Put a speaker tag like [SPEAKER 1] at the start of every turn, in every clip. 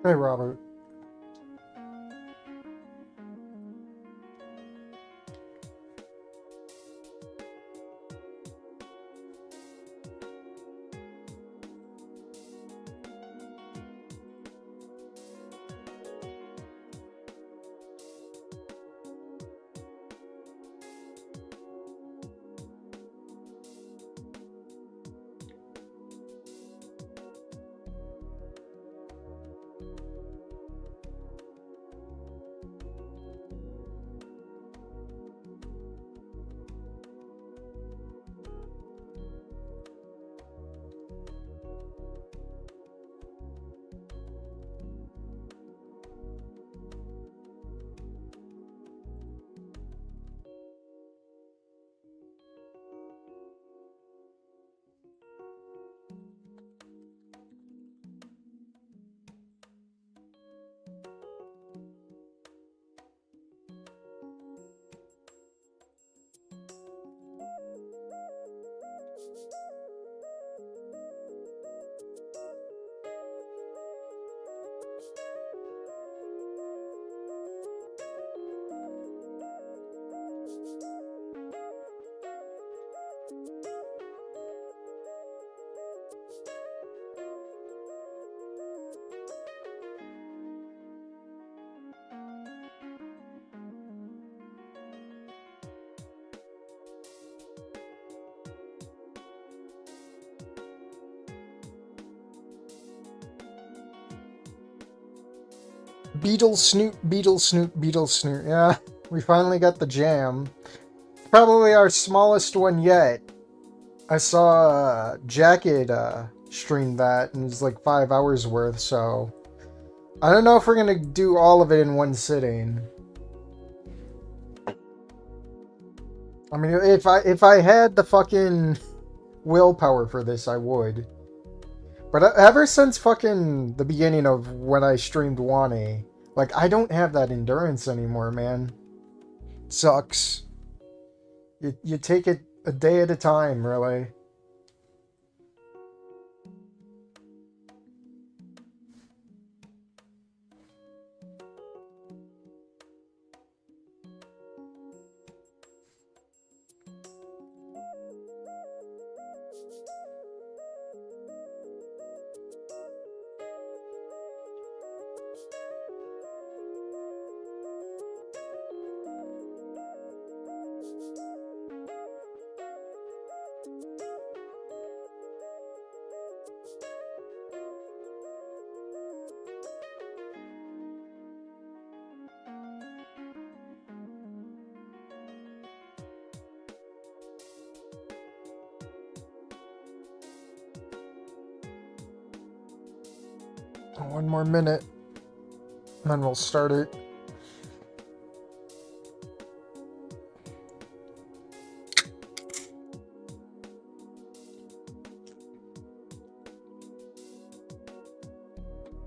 [SPEAKER 1] Hey, Robert. Beetle Snoot, Beetle Snoot, Beetle Snoot. Yeah, we finally got the jam. Probably our smallest one yet. I saw Jacket stream that, and it was like 5 hours worth, so I don't know if we're gonna do all of it in one sitting. I mean, if I had the fucking willpower for this, I would. But ever since fucking the beginning of when I streamed Wani, like, I don't have that endurance anymore, man. Sucks. You take it a day at a time, really. One more minute, and then we'll start it.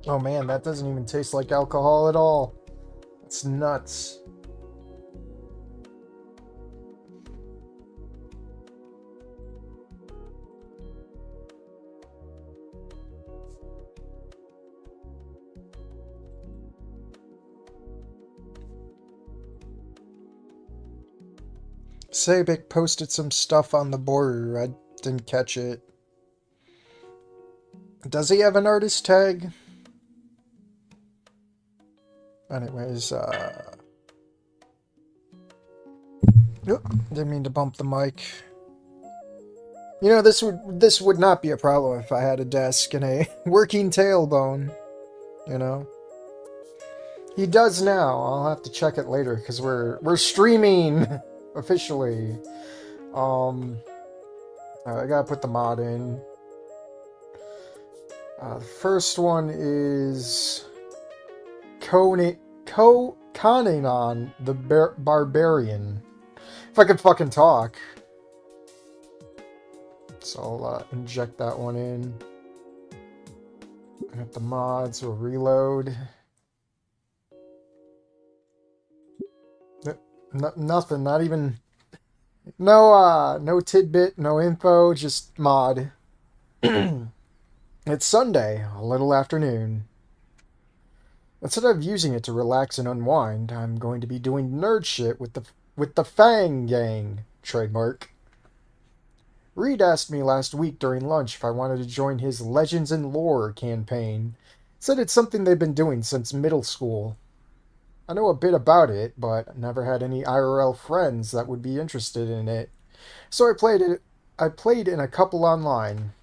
[SPEAKER 1] Oh man, that doesn't even taste like alcohol at all. It's nuts. Sabik posted some stuff on the border. I didn't catch it. Does he have an artist tag? Anyways, didn't mean to bump the mic. You know, this would not be a problem if I had a desk and a working tailbone. You know, he does now. I'll have to check it later because we're streaming officially. I gotta put the mod in. The first one is Conanon The Barbarian. If I could fucking talk. So I'll inject that one in. Got the mods, we'll reload. Nothing, not even... No tidbit, no info, just mod. It's Sunday, a little afternoon. Instead of using it to relax and unwind, I'm going to be doing nerd shit with the Fang Gang, trademark. Reed asked me last week during lunch if I wanted to join his Legends and Lore campaign. Said it's something they've been doing since middle school. I know a bit about it, but never had any IRL friends that would be interested in it. So I played in a couple online.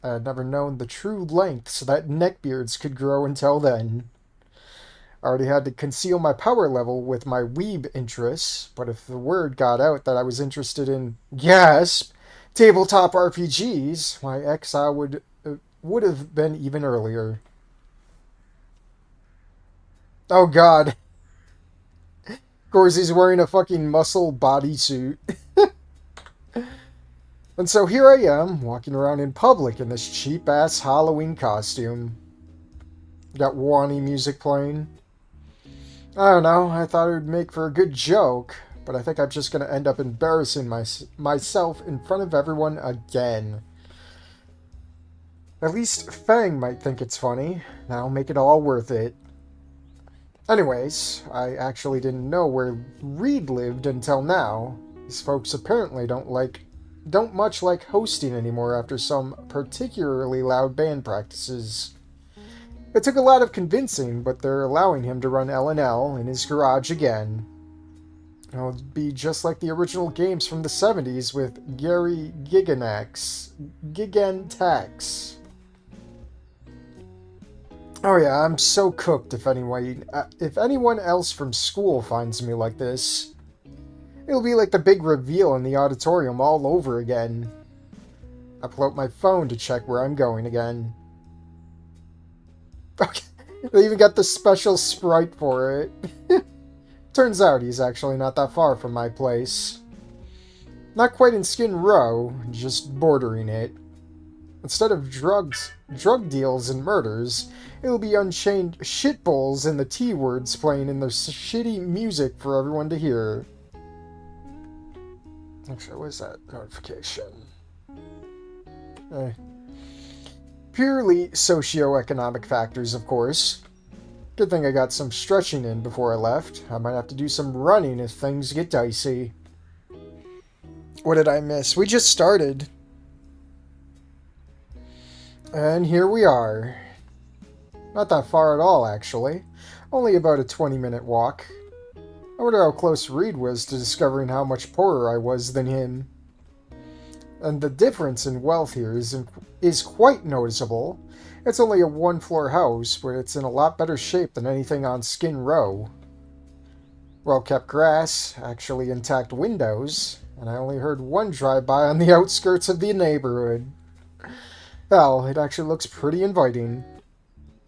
[SPEAKER 1] I had never known the true lengths that neckbeards could grow until then. I already had to conceal my power level with my weeb interests, but if the word got out that I was interested in, gasp, tabletop RPGs, my exile would have been even earlier. Oh god. Of course he's wearing a fucking muscle bodysuit. And so here I am, walking around in public in this cheap-ass Halloween costume. Got Wani music playing. I don't know, I thought it would make for a good joke, but I think I'm just going to end up embarrassing myself in front of everyone again. At least Fang might think it's funny. That'll make it all worth it. Anyways, I actually didn't know where Reed lived until now. These folks apparently don't much like hosting anymore after some particularly loud band practices. It took a lot of convincing, but they're allowing him to run L&L in his garage again. It'll be just like the original games from the 70s with Gary Gigantax. Oh yeah, I'm so cooked if anyone else from school finds me like this. It'll be like the big reveal in the auditorium all over again. I pull out my phone to check where I'm going again. Okay, they even got the special sprite for it. Turns out he's actually not that far from my place. Not quite in Skin Row, just bordering it. Instead of drug deals and murders, it'll be unchained shitballs and the T-words playing in their shitty music for everyone to hear. Actually, what is that notification? Purely socio-economic factors, of course. Good thing I got some stretching in before I left. I might have to do some running if things get dicey. What did I miss? We just started. And here we are. Not that far at all, actually. Only about a 20-minute walk. I wonder how close Reed was to discovering how much poorer I was than him. And the difference in wealth here is quite noticeable. It's only a one-floor house, but it's in a lot better shape than anything on Skin Row. Well-kept grass, actually intact windows, and I only heard one drive-by on the outskirts of the neighborhood. Hell, it actually looks pretty inviting.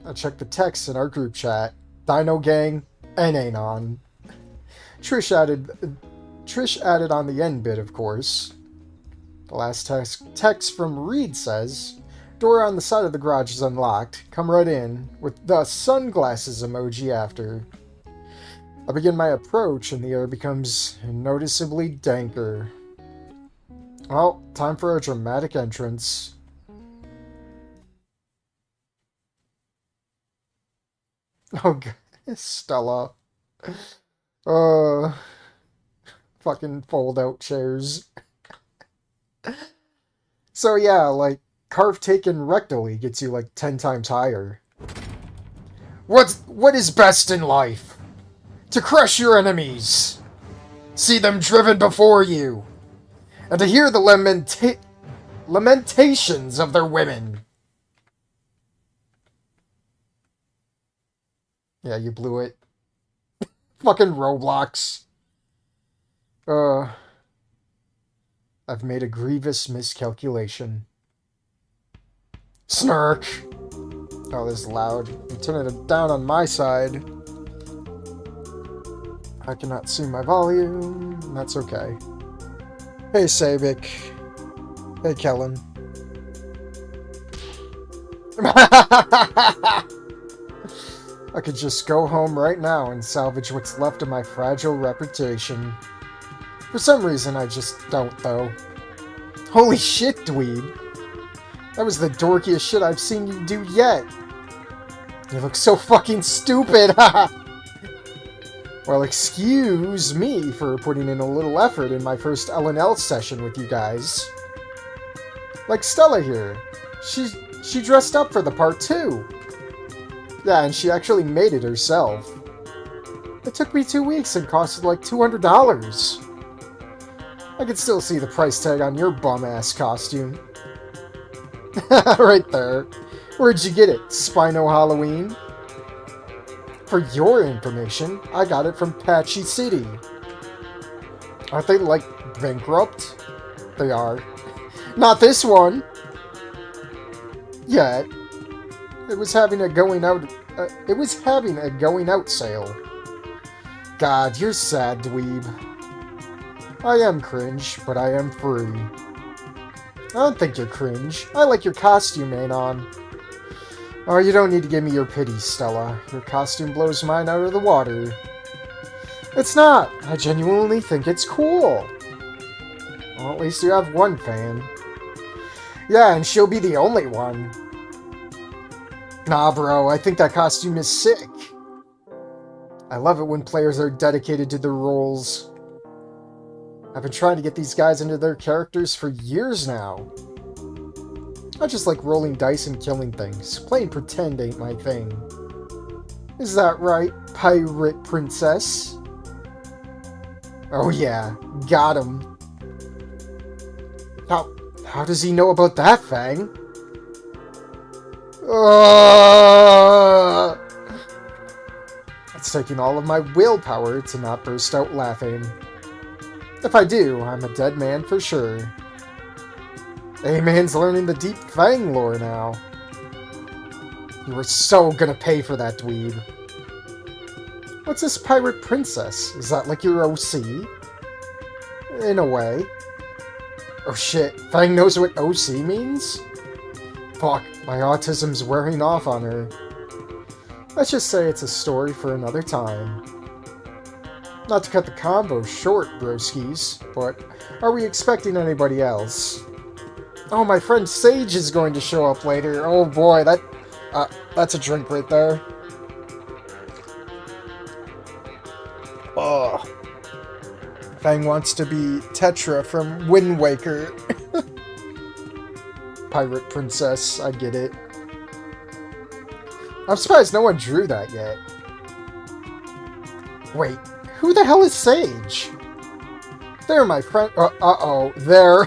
[SPEAKER 1] I checked the texts in our group chat. Dino Gang, and Anon. Trish added on the end bit, of course. The last text from Reed says, "Door on the side of the garage is unlocked. Come right in," with the sunglasses emoji after. I begin my approach and the air becomes noticeably danker. Well, time for a dramatic entrance. Oh god, Stella. Fucking fold out chairs. So yeah, like, carve taken rectally gets you like 10 times higher. What is best in life? To crush your enemies, see them driven before you, and to hear the lamentations of their women. Yeah, you blew it. Fucking Roblox. I've made a grievous miscalculation. Snark! Oh, this is loud. I'm turning it down on my side. I cannot see my volume. That's okay. Hey, Sabic. Hey, Kellen. I could just go home right now and salvage what's left of my fragile reputation. For some reason, I just don't, though. Holy shit, dweeb. That was the dorkiest shit I've seen you do yet. You look so fucking stupid! Well, excuse me for putting in a little effort in my first L&L session with you guys. Like Stella here. She dressed up for the part too. Yeah, and she actually made it herself. It took me 2 weeks and costed like $200. I can still see the price tag on your bum-ass costume. Right there. Where'd you get it, Spino Halloween? For your information, I got it from Patchy City. Aren't they, like, bankrupt? They are. Not this one! Yet. It was having a going out sale. God, you're sad, dweeb. I am cringe, but I am free. I don't think you're cringe. I like your costume, Anon. Oh, you don't need to give me your pity, Stella. Your costume blows mine out of the water. It's not. I genuinely think it's cool. Well, at least you have one fan. Yeah, and she'll be the only one. Nah, bro, I think that costume is sick. I love it when players are dedicated to their roles. I've been trying to get these guys into their characters for years now. I just like rolling dice and killing things. Playing pretend ain't my thing. Is that right, Pirate Princess? Oh yeah, got him. How does he know about that, Fang? It's taking all of my willpower to not burst out laughing. If I do, I'm a dead man for sure. A-Man's learning the deep Fang lore now. You were so gonna pay for that, dweeb. What's this Pirate Princess? Is that like your OC? In a way. Oh shit, Fang knows what OC means? Fuck, my autism's wearing off on her. Let's just say it's a story for another time. Not to cut the combo short, broskies, but are we expecting anybody else? Oh, my friend Sage is going to show up later. Oh boy, that's a drink right there. Oh. Fang wants to be Tetra from Wind Waker. Pirate Princess, I get it. I'm surprised no one drew that yet. Wait, who the hell is Sage? There, my friend. Uh-oh, there.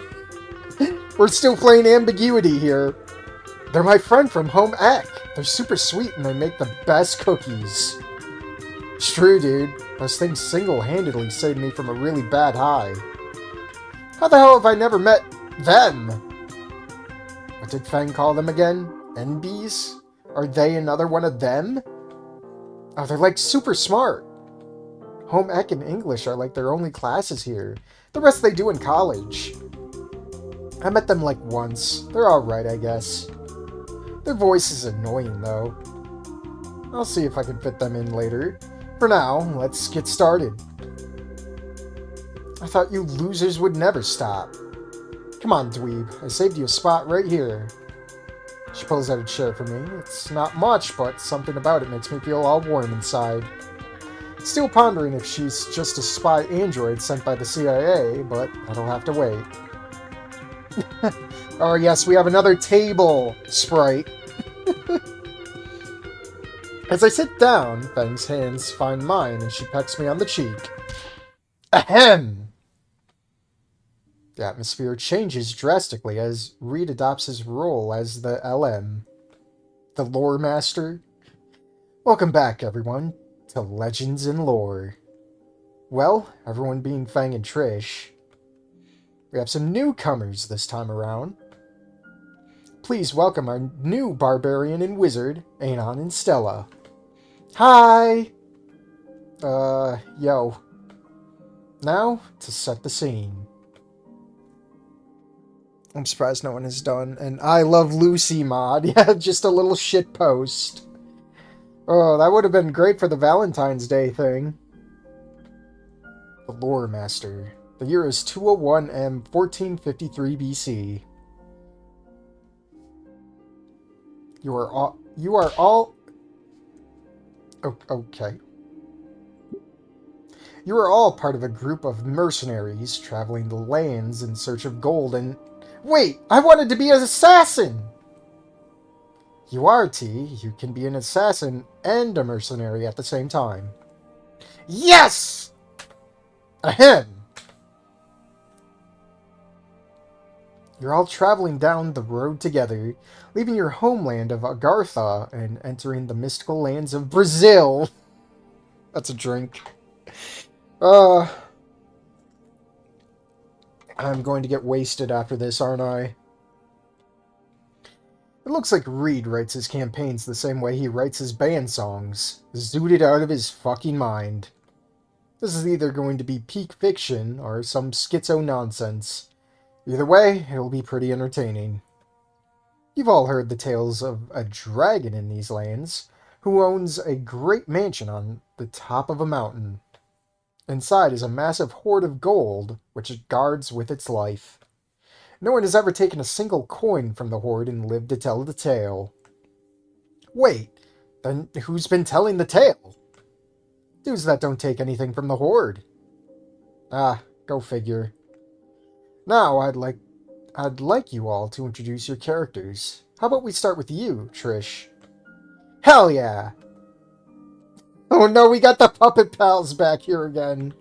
[SPEAKER 1] We're still playing ambiguity here. They're my friend from Home Ec. They're super sweet and they make the best cookies. It's true, dude. Those things single-handedly saved me from a really bad high. How the hell have I never met them? What did Fang call them again? NBs? Are they another one of them? Oh, they're like super smart. Home Ec and English are like their only classes here. The rest they do in college. I met them like once. They're alright, I guess. Their voice is annoying, though. I'll see if I can fit them in later. For now, let's get started. I thought you losers would never stop. Come on, dweeb. I saved you a spot right here. She pulls out a chair for me. It's not much, but something about it makes me feel all warm inside. Still pondering if she's just a spy android sent by the CIA, but that'll have to wait. Oh yes, we have another table sprite. As I sit down, Fang's hands find mine and she pecks me on the cheek. Ahem! The atmosphere changes drastically as Reed adopts his role as the LM, the Lore Master. Welcome back, everyone, to Legends and Lore. Well, everyone being Fang and Trish, we have some newcomers this time around. Please welcome our new Barbarian and Wizard, Anon and Stella. Hi! Yo. Now, to set the scene. I'm surprised no one has done an I Love Lucy mod. Yeah, just a little shit post. Oh, that would have been great for the Valentine's Day thing. The Lore Master. The year is 201 M 1453 BC. You are all Okay. You are all part of a group of mercenaries traveling the lands in search of gold and... Wait! I wanted to be an assassin! You are, T. You can be an assassin and a mercenary at the same time. Yes! Ahem! You're all traveling down the road together, leaving your homeland of Agartha and entering the mystical lands of Brazil. That's a drink. I'm going to get wasted after this, aren't I? It looks like Reed writes his campaigns the same way he writes his band songs. Zooted out of his fucking mind. This is either going to be peak fiction or some schizo nonsense. Either way, it'll be pretty entertaining. You've all heard the tales of a dragon in these lands, who owns a great mansion on the top of a mountain. Inside is a massive hoard of gold, which it guards with its life. No one has ever taken a single coin from the hoard and lived to tell the tale. Wait, then who's been telling the tale? Dudes that don't take anything from the hoard. Ah, go figure. Now I'd like you all to introduce your characters. How about we start with you, Trish? Hell yeah! Oh no, we got the puppet pals back here again.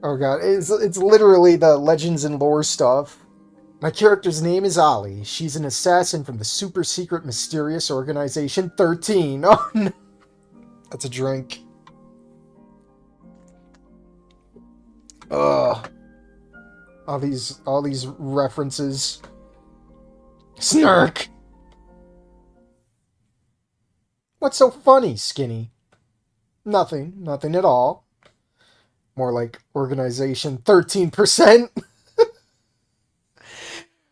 [SPEAKER 1] Oh god, it's literally the legends and lore stuff. My character's name is Ollie. She's an assassin from the super secret mysterious organization 13. Oh no. That's a drink. Ugh. All these references. Snark! What's so funny, Skinny? Nothing at all. More like organization 13%.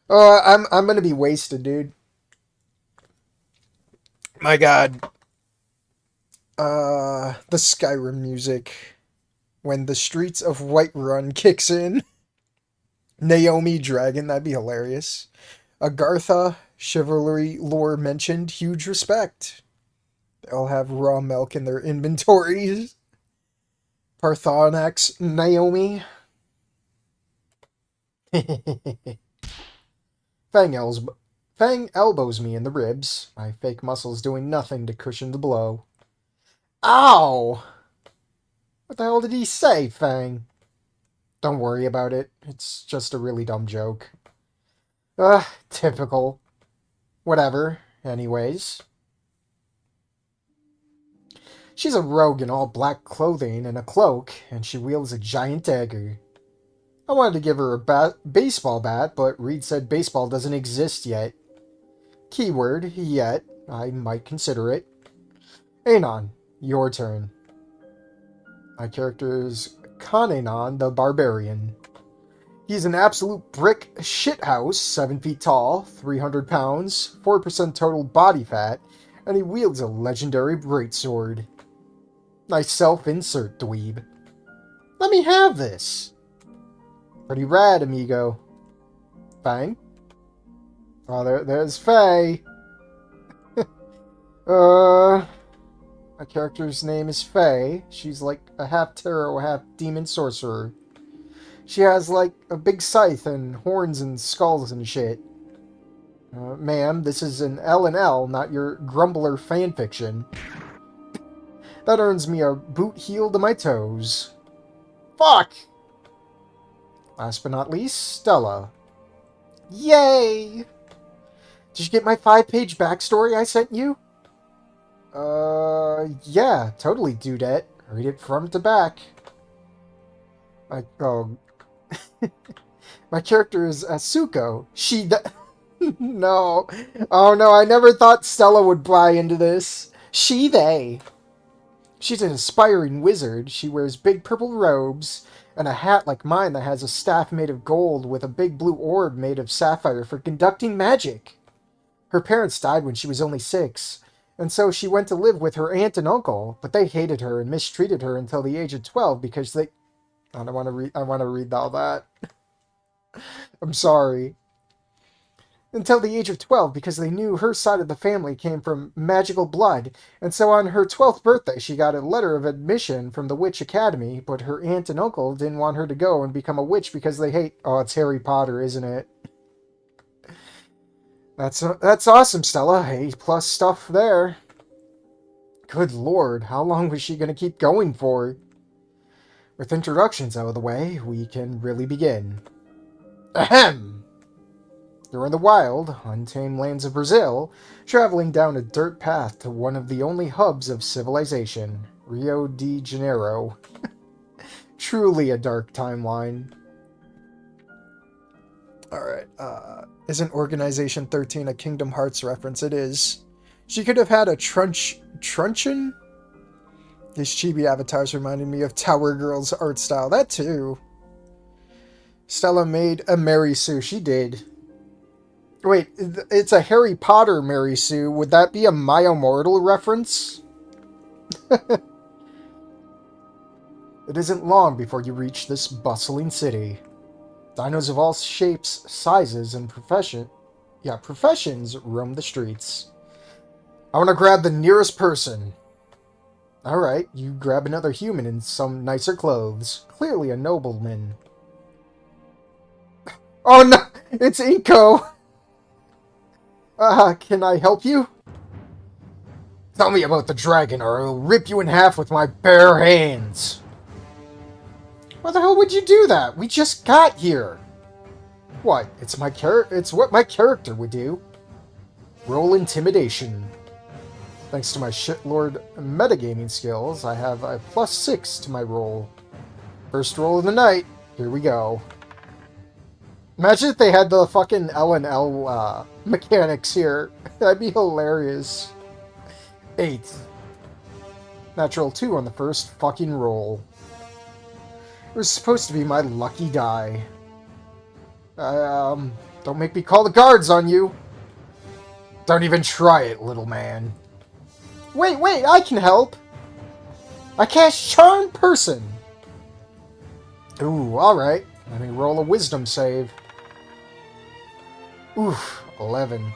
[SPEAKER 1] I'm gonna be wasted, dude. My god. The Skyrim music. When the streets of Whiterun kicks in. Naomi Dragon, that'd be hilarious. Agartha, chivalry lore mentioned, huge respect. They'll have raw milk in their inventories. Parthanax, Naomi. Fang elbows me in the ribs, my fake muscles doing nothing to cushion the blow. Ow! What the hell did he say, Fang? Don't worry about it. It's just a really dumb joke. Typical. Whatever. Anyways. She's a rogue in all black clothing and a cloak, and she wields a giant dagger. I wanted to give her a baseball bat, but Reed said baseball doesn't exist yet. Keyword, yet. I might consider it. Anon, your turn. My character is Conanon The Barbarian. He's an absolute brick shithouse, 7 feet tall, 300 pounds, 4% total body fat, and he wields a legendary greatsword. Nice self-insert, dweeb. Let me have this. Pretty rad, amigo. Fang? Oh, there's Faye. My character's name is Faye. She's like a half tarot, half demon sorcerer. She has like a big scythe and horns and skulls and shit. Ma'am, this is an L&L, not your grumbler fanfiction. That earns me a boot heel to my toes. Fuck! Last but not least, Stella. Yay! Did you get my 5-page backstory I sent you? Yeah, totally, dudette. Read it front to back. My character is Asuko. No. Oh no, I never thought Stella would buy into this. They. She's an aspiring wizard. She wears big purple robes and a hat like mine that has a staff made of gold with a big blue orb made of sapphire for conducting magic. Her parents died when she was only 6, and so she went to live with her aunt and uncle, but they hated her and mistreated her until the age of 12 because they... I want to read all that. I'm sorry. until the age of 12 because they knew her side of the family came from magical blood. And so on her 12th birthday, she got a letter of admission from the Witch Academy, but her aunt and uncle didn't want her to go and become a witch because they hate... Oh, it's Harry Potter, isn't it? That's awesome, Stella. A+ stuff there. Good lord, how long was she going to keep going for? With introductions out of the way, we can really begin. Ahem! You're in the wild, untamed lands of Brazil, traveling down a dirt path to one of the only hubs of civilization, Rio de Janeiro. Truly a dark timeline. Alright, isn't Organization 13 a Kingdom Hearts reference? It is. She could have had a truncheon? These chibi avatars reminded me of Tower Girl's art style. That too. Stella made a Mary Sue. She did. Wait, it's a Harry Potter Mary Sue. Would that be a My Immortal reference? It isn't long before you reach this bustling city. Dinos of all shapes, sizes, and professions roam the streets. I want to grab the nearest person. Alright, you grab another human in some nicer clothes. Clearly a nobleman. Oh no! It's Inko! Can I help you? Tell me about the dragon or I'll rip you in half with my bare hands. Why the hell would you do that? We just got here. What? It's what my character would do. Roll intimidation. Thanks to my shitlord metagaming skills, I have a +6 to my roll. First roll of the night. Here we go. Imagine if they had the fucking L and L mechanics here. That'd be hilarious. 8. Natural 2 on the first fucking roll. It was supposed to be my lucky die. Don't make me call the guards on you. Don't even try it, little man. Wait, I can help. I cast Charm Person. Ooh, alright. Let me roll a wisdom save. Oof, 11.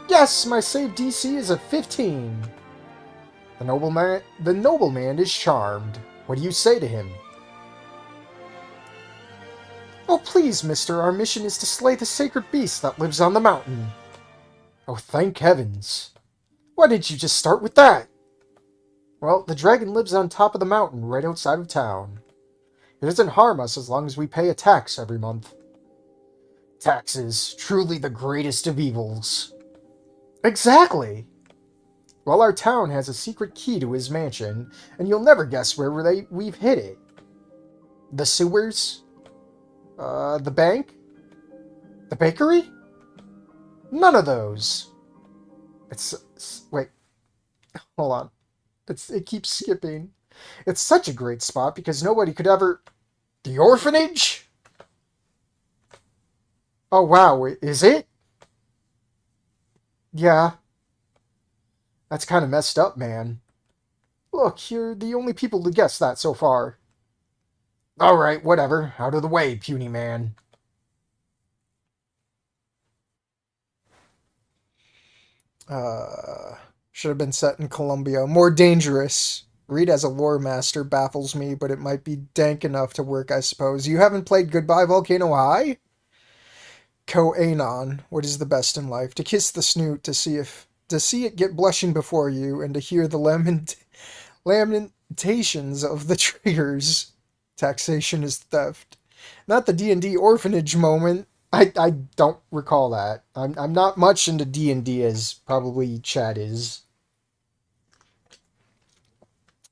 [SPEAKER 1] Yes, my save DC is a 15. The nobleman is charmed. What do you say to him? Oh, please, mister, our mission is to slay the sacred beast that lives on the mountain. Oh, thank heavens. Why didn't you just start with that? Well, the dragon lives on top of the mountain right outside of town. It doesn't harm us as long as we pay a tax every month. Taxes, truly the greatest of evils. Exactly! Well, our town has a secret key to his mansion, and you'll never guess where we've hid it. The sewers? The bank? The bakery? None of those. Wait. Hold on. It keeps skipping. It's such a great spot because nobody could ever... The orphanage? Oh, wow. Is it? Yeah. That's kind of messed up, man. Look, you're the only people to guess that so far. Alright, whatever. Out of the way, puny man. Should have been set in Colombia. More dangerous. Reed as a lore master baffles me, but it might be dank enough to work, I suppose. You haven't played Goodbye Volcano High? Conanon. What is the best in life? To kiss the snoot, to see it get blushing before you, and to hear the lamentations of the triggers. Taxation is theft. Not the D&D orphanage moment. I don't recall that. I'm not much into D&D as probably Chad is.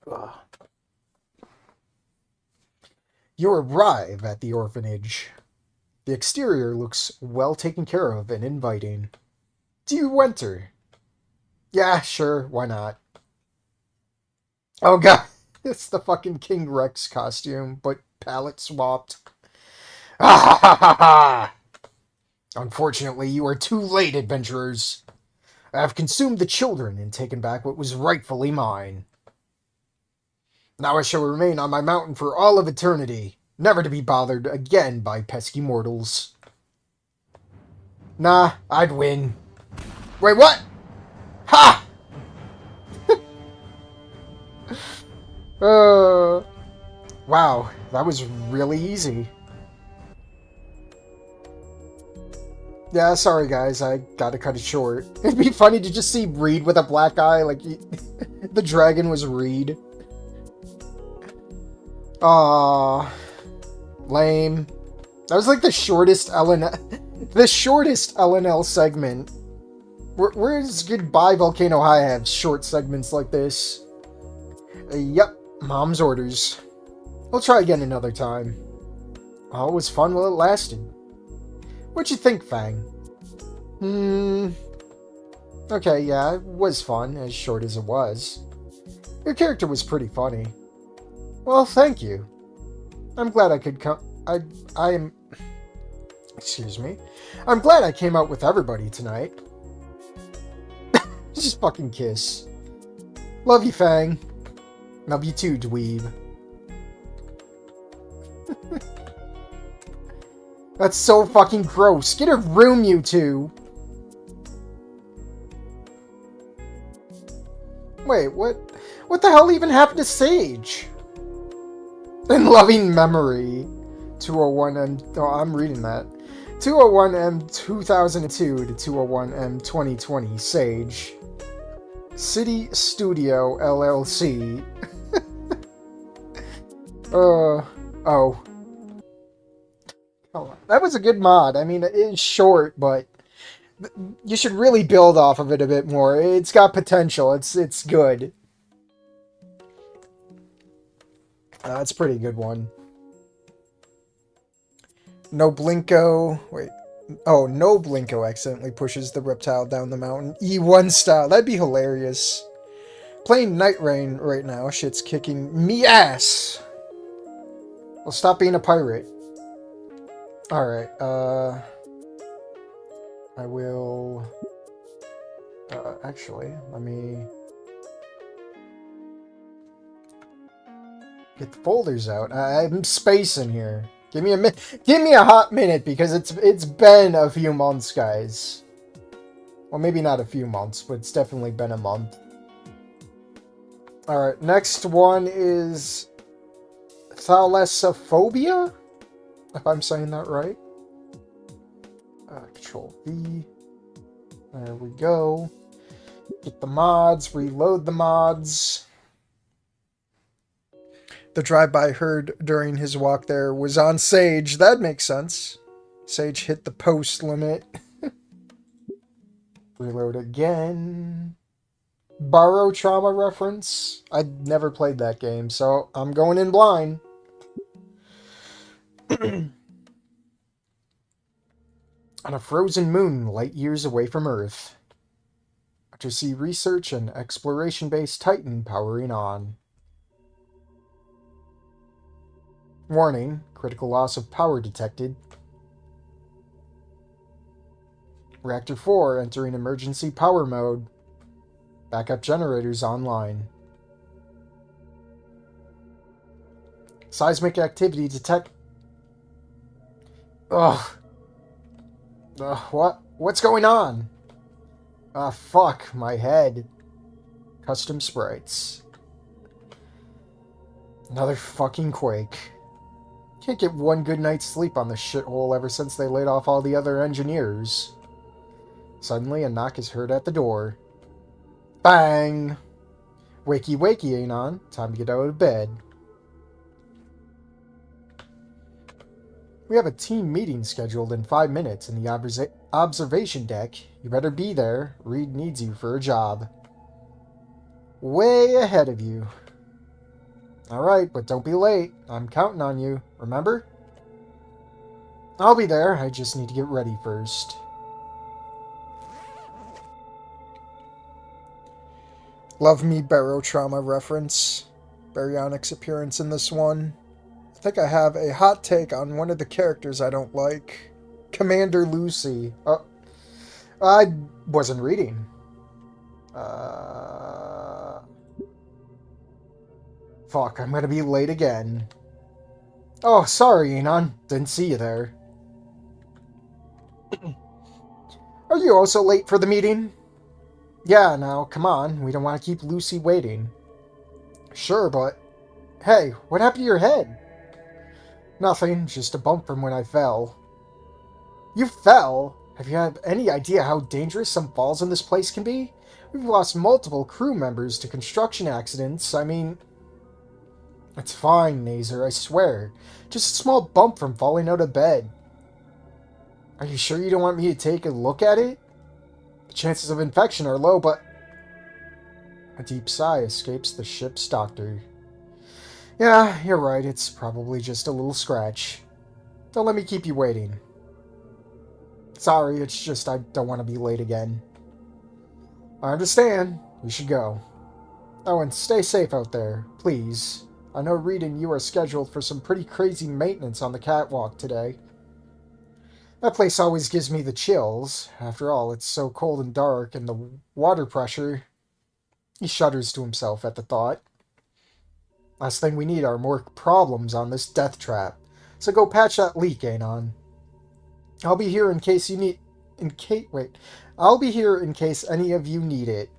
[SPEAKER 1] Ugh. You arrive at the orphanage. The exterior looks well taken care of and inviting. Do you enter? Yeah, sure, why not? Oh god, it's the fucking King Rex costume, but palette swapped. Ah ha ha ha! Unfortunately, you are too late, adventurers. I have consumed the children and taken back what was rightfully mine. Now I shall remain on my mountain for all of eternity, never to be bothered again by pesky mortals. Nah, I'd win. Wait, what? Ha! Wow, that was really easy. Yeah, sorry guys, I gotta cut it short. It'd be funny to just see Reed with a black eye, like the dragon was Reed. Aww, lame. That was like the shortest LNL segment. Where's Goodbye Volcano High have short segments like this? Yep, mom's orders. We'll try again another time. Oh, it was fun while it lasted. What'd you think, Fang? Okay, yeah, it was fun, as short as it was. Your character was pretty funny. Well, thank you. I'm glad I could come... I'm... Excuse me. I'm glad I came out with everybody tonight. Just fucking kiss. Love you, Fang. Love you too, dweeb. That's so fucking gross. Get a room, you two. Wait, what the hell even happened to Sage? In loving memory. 201M... Oh, I'm reading that. 201M 2002 to 201M 2020. Sage. City Studio LLC. Oh. That was a good mod. I mean, it's short, but you should really build off of it a bit more. It's got potential. It's good. That's a pretty good one. No Blinko. Wait. Oh, no Blinko accidentally pushes the reptile down the mountain. E1 style. That'd be hilarious. Playing Night Rain right now. Shit's kicking me ass. Well, stop being a pirate. Alright, I will... actually, let me... get the folders out. I'm spacing here. Give me a hot minute, because it's been a few months, guys. Well, maybe not a few months, but it's definitely been a month. Alright, next one is... Thalassophobia? If I'm saying that right. Control V. There we go. Get the mods, reload the mods. The drive-by heard during his walk there was on Sage. That makes sense. Sage hit the post limit. Reload again. Borrow trauma reference. I'd never played that game, so I'm going in blind. On a frozen moon light years away from Earth. Undersea research and exploration-based Titan powering on. Warning, critical loss of power detected. Reactor 4 entering emergency power mode. Backup generators online. Seismic activity detect... Ugh. What's going on? Ah, fuck, my head. Custom sprites. Another fucking quake. Can't get one good night's sleep on this shithole ever since they laid off all the other engineers. Suddenly, a knock is heard at the door. Bang! Wakey wakey, Anon. Time to get out of bed. We have a team meeting scheduled in 5 minutes in the observation deck. You better be there. Reed needs you for a job. Way ahead of you. Alright, but don't be late. I'm counting on you, remember? I'll be there. I just need to get ready first. Love me Barrow Trauma reference. Baryonyx appearance in this one. I think I have a hot take on one of the characters I don't like. Commander Lucy. Oh, I wasn't reading. Fuck, I'm gonna be late again. Oh, sorry, Anon. Didn't see you there. Are you also late for the meeting? Yeah, now, come on. We don't want to keep Lucy waiting. Sure, but... Hey, what happened to your head? Nothing, just a bump from when I fell. You fell? Have you had any idea how dangerous some falls in this place can be? We've lost multiple crew members to construction accidents. I mean... It's fine, Nazer, I swear. Just a small bump from falling out of bed. Are you sure you don't want me to take a look at it? The chances of infection are low, but... A deep sigh escapes the ship's doctor. Yeah, you're right. It's probably just a little scratch. Don't let me keep you waiting. Sorry, it's just I don't want to be late again. I understand. We should go. Oh, and stay safe out there, please. I know Reed and you are scheduled for some pretty crazy maintenance on the catwalk today. That place always gives me the chills. After all, it's so cold and dark, and the water pressure... He shudders to himself at the thought. Last thing we need are more problems on this death trap. So go patch that leak, Anon. I'll be here in case you need... I'll be here in case any of you need it.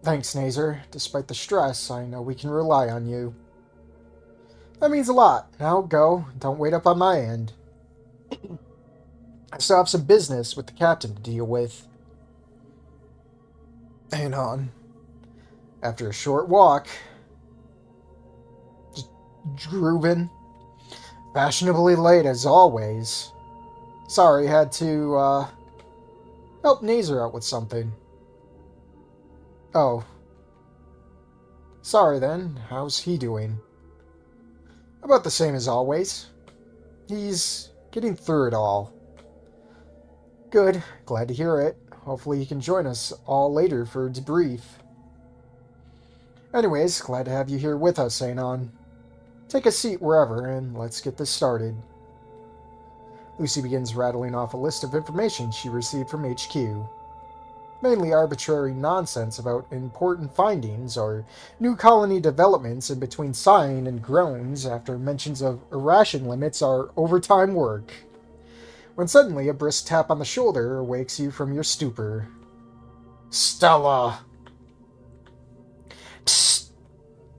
[SPEAKER 1] Thanks, Nazer. Despite the stress, I know we can rely on you. That means a lot. Now go. Don't wait up on my end. I still have some business with the captain to deal with. Anon. After a short walk... Just grooving. Fashionably late as always. Sorry, had to, help Nazer out with something. Oh. Sorry then, how's he doing? About the same as always. He's getting through it all. Good, glad to hear it. Hopefully he can join us all later for a debrief. Anyways, glad to have you here with us, Anon. Take a seat wherever, and let's get this started. Lucy begins rattling off a list of information she received from HQ. Mainly arbitrary nonsense about important findings or new colony developments in between sighing and groans after mentions of ration limits are overtime work. When suddenly a brisk tap on the shoulder wakes you from your stupor. Stella! Psst!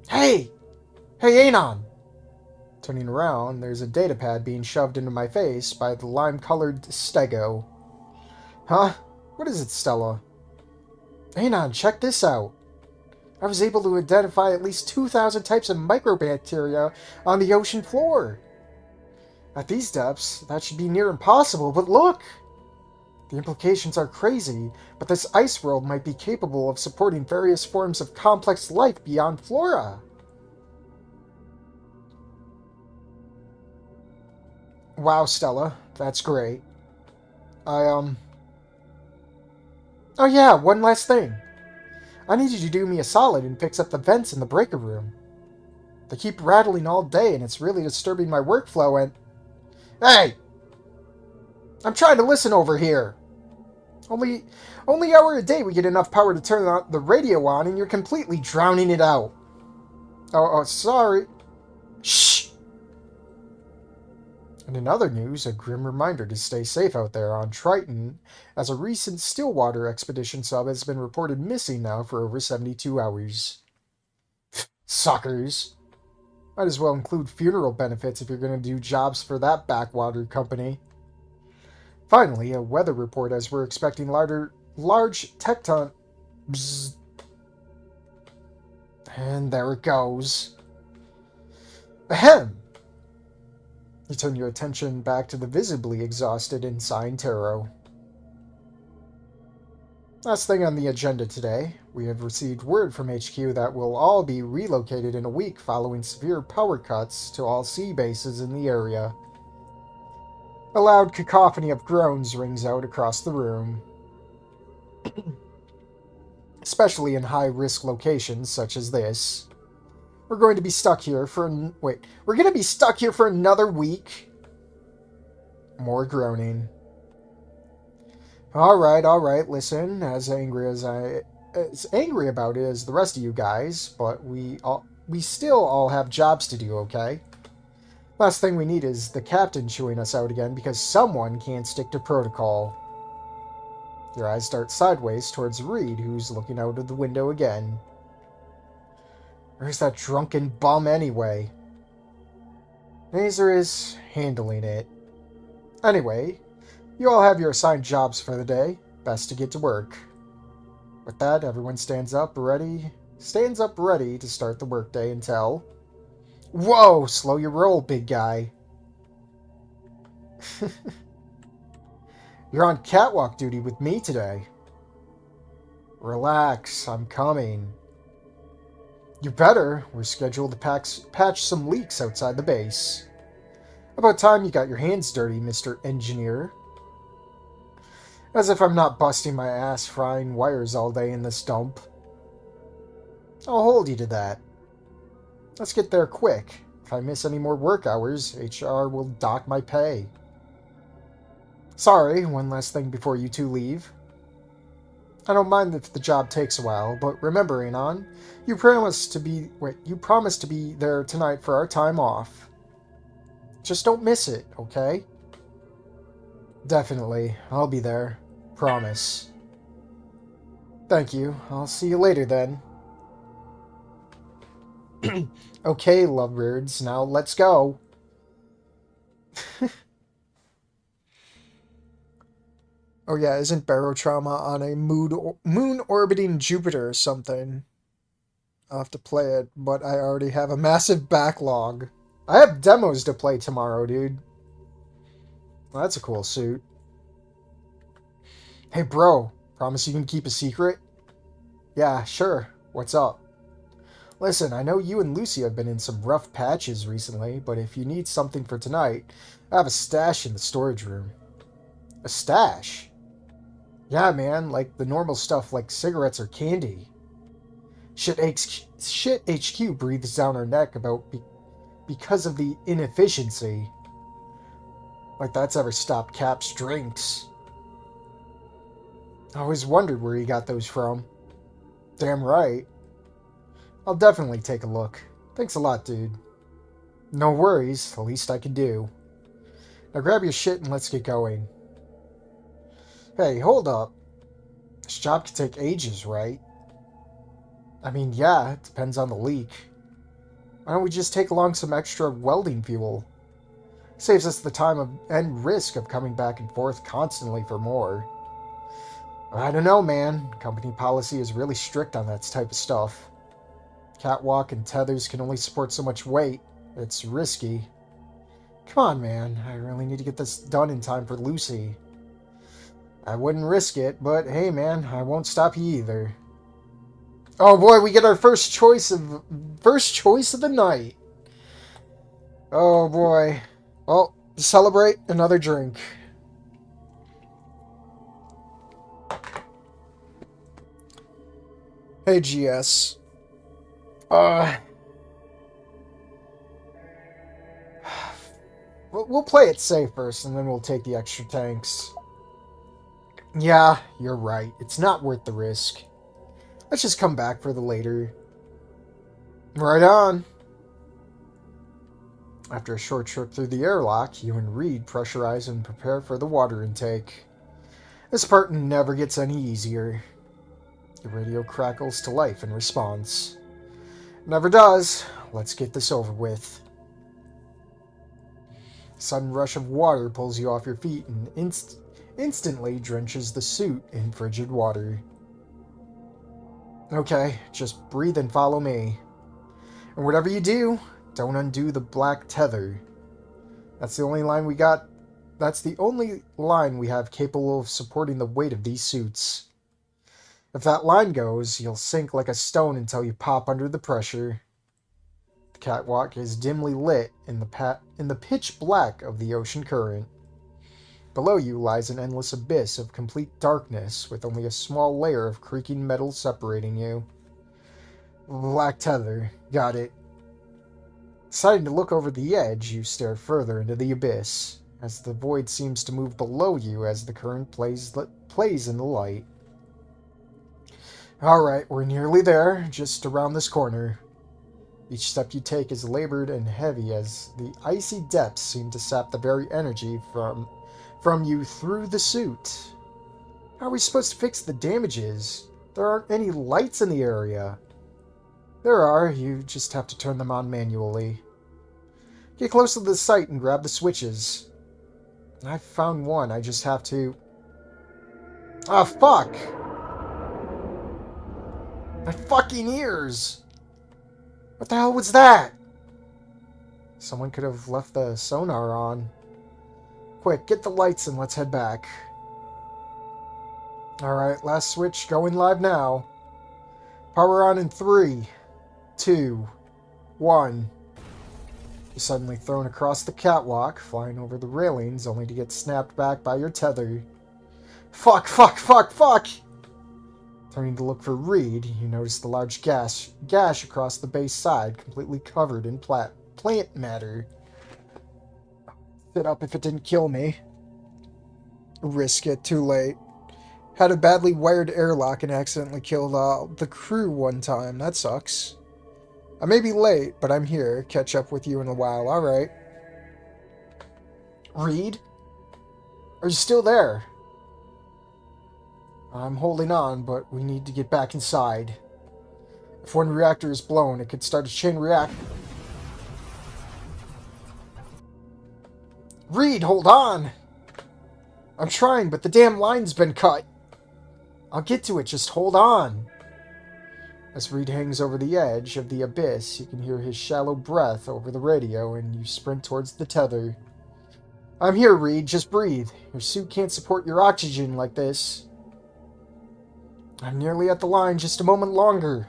[SPEAKER 1] Hey! Hey, Anon! Turning around, there's a datapad being shoved into my face by the lime-colored Stego. Huh? What is it, Stella? Anon, check this out. I was able to identify at least 2,000 types of microbacteria on the ocean floor. At these depths, that should be near impossible, but look! The implications are crazy, but this ice world might be capable of supporting various forms of complex life beyond flora. Wow, Stella, that's great. Oh yeah, one last thing. I need you to do me a solid and fix up the vents in the breaker room. They keep rattling all day and it's really disturbing my workflow and... Hey! I'm trying to listen over here! Only hour a day we get enough power to turn the radio on and you're completely drowning it out. Oh, sorry. Shh! And in other news, a grim reminder to stay safe out there on Triton, as a recent Stillwater expedition sub has been reported missing now for over 72 hours. Suckers! Might as well include funeral benefits if you're going to do jobs for that backwater company. Finally, a weather report as we're expecting large tecton... Bzz. And there it goes. Ahem! You turn your attention back to the visibly exhausted and sighing Taro. Last thing on the agenda today, we have received word from HQ that we'll all be relocated in a week following severe power cuts to all sea bases in the area. A loud cacophony of groans rings out across the room. Especially in high-risk locations such as this. We're going to be stuck here for... We're going to be stuck here for another week? More groaning. Alright, listen, as angry about it as the rest of you guys, but we still all have jobs to do, okay? Last thing we need is the captain chewing us out again because someone can't stick to protocol. Your eyes dart sideways towards Reed, who's looking out of the window again. Where's that drunken bum anyway? Mazer is handling it. Anyway, you all have your assigned jobs for the day. Best to get to work. With that, everyone stands up ready to start the workday until... Whoa! Slow your roll, big guy. You're on catwalk duty with me today. Relax, I'm coming. You better. We're scheduled to patch some leaks outside the base. About time you got your hands dirty, Mr. Engineer. As if I'm not busting my ass frying wires all day in this dump. I'll hold you to that. Let's get there quick. If I miss any more work hours, HR will dock my pay. Sorry, one last thing before you two leave. I don't mind if the job takes a while, but remember, Anon, you promised to be there tonight for our time off. Just don't miss it, okay? Definitely, I'll be there. Promise. Thank you. I'll see you later then. Okay, lovebirds, now let's go. Oh yeah, isn't Barotrauma on a moon orbiting Jupiter or something? I'll have to play it, but I already have a massive backlog. I have demos to play tomorrow, dude. Well, that's a cool suit. Hey bro, promise you can keep a secret? Yeah, sure. What's up? Listen, I know you and Lucy have been in some rough patches recently, but if you need something for tonight, I have a stash in the storage room. A stash? Yeah, man, like the normal stuff like cigarettes or candy. Shit HQ breathes down our neck because of the inefficiency. Like that's ever stopped Cap's drinks. I always wondered where he got those from. Damn right. I'll definitely take a look. Thanks a lot, dude. No worries, the least I can do. Now grab your shit and let's get going. Hey, hold up. This job could take ages, right? I mean, yeah, it depends on the leak. Why don't we just take along some extra welding fuel? Saves us the time and risk of coming back and forth constantly for more. I don't know, man. Company policy is really strict on that type of stuff. Catwalk and tethers can only support so much weight. It's risky. Come on, man. I really need to get this done in time for Lucy. I wouldn't risk it, but hey, man, I won't stop you either. Oh boy, we get our first choice of the night. Oh boy. Well, to celebrate, another drink. Hey, GS. We'll play it safe first, and then we'll take the extra tanks. Yeah, you're right. It's not worth the risk. Let's just come back for the later. Right on. After a short trip through the airlock, you and Reed pressurize and prepare for the water intake. This part never gets any easier. The radio crackles to life in response. Never does. Let's get this over with. A sudden rush of water pulls you off your feet and instantly drenches the suit in frigid water. Okay, just breathe and follow me. And whatever you do, don't undo the black tether. That's the only line we have capable of supporting the weight of these suits. If that line goes, you'll sink like a stone until you pop under the pressure. The catwalk is dimly lit in the pitch black of the ocean current. Below you lies an endless abyss of complete darkness with only a small layer of creaking metal separating you. Black tether. Got it. Deciding to look over the edge, you stare further into the abyss, as the void seems to move below you as the current plays in the light. Alright, we're nearly there, just around this corner. Each step you take is labored and heavy as the icy depths seem to sap the very energy from you through the suit. How are we supposed to fix the damages? There aren't any lights in the area. There are, you just have to turn them on manually. Get close to the site and grab the switches. I found one, I just have to... Ah, fuck! My fucking ears! What the hell was that? Someone could have left the sonar on. Quick, get the lights and let's head back. Alright, last switch going live now. Power on in 3, 2, 1. You're suddenly thrown across the catwalk, flying over the railings, only to get snapped back by your tether. Fuck, fuck, fuck, fuck! Turning to look for Reed, you notice the large gash across the base side, completely covered in plant matter. Sit up if it didn't kill me. Risk it, too late. Had a badly wired airlock and accidentally killed the crew one time. That sucks. I may be late, but I'm here. Catch up with you in a while. Alright. Reed? Are you still there? I'm holding on, but we need to get back inside. If one reactor is blown, it could start a chain react. Reed, hold on! I'm trying, but the damn line's been cut. I'll get to it, just hold on. As Reed hangs over the edge of the abyss, you can hear his shallow breath over the radio, and you sprint towards the tether. I'm here, Reed. Just breathe. Your suit can't support your oxygen like this. I'm nearly at the line. Just a moment longer.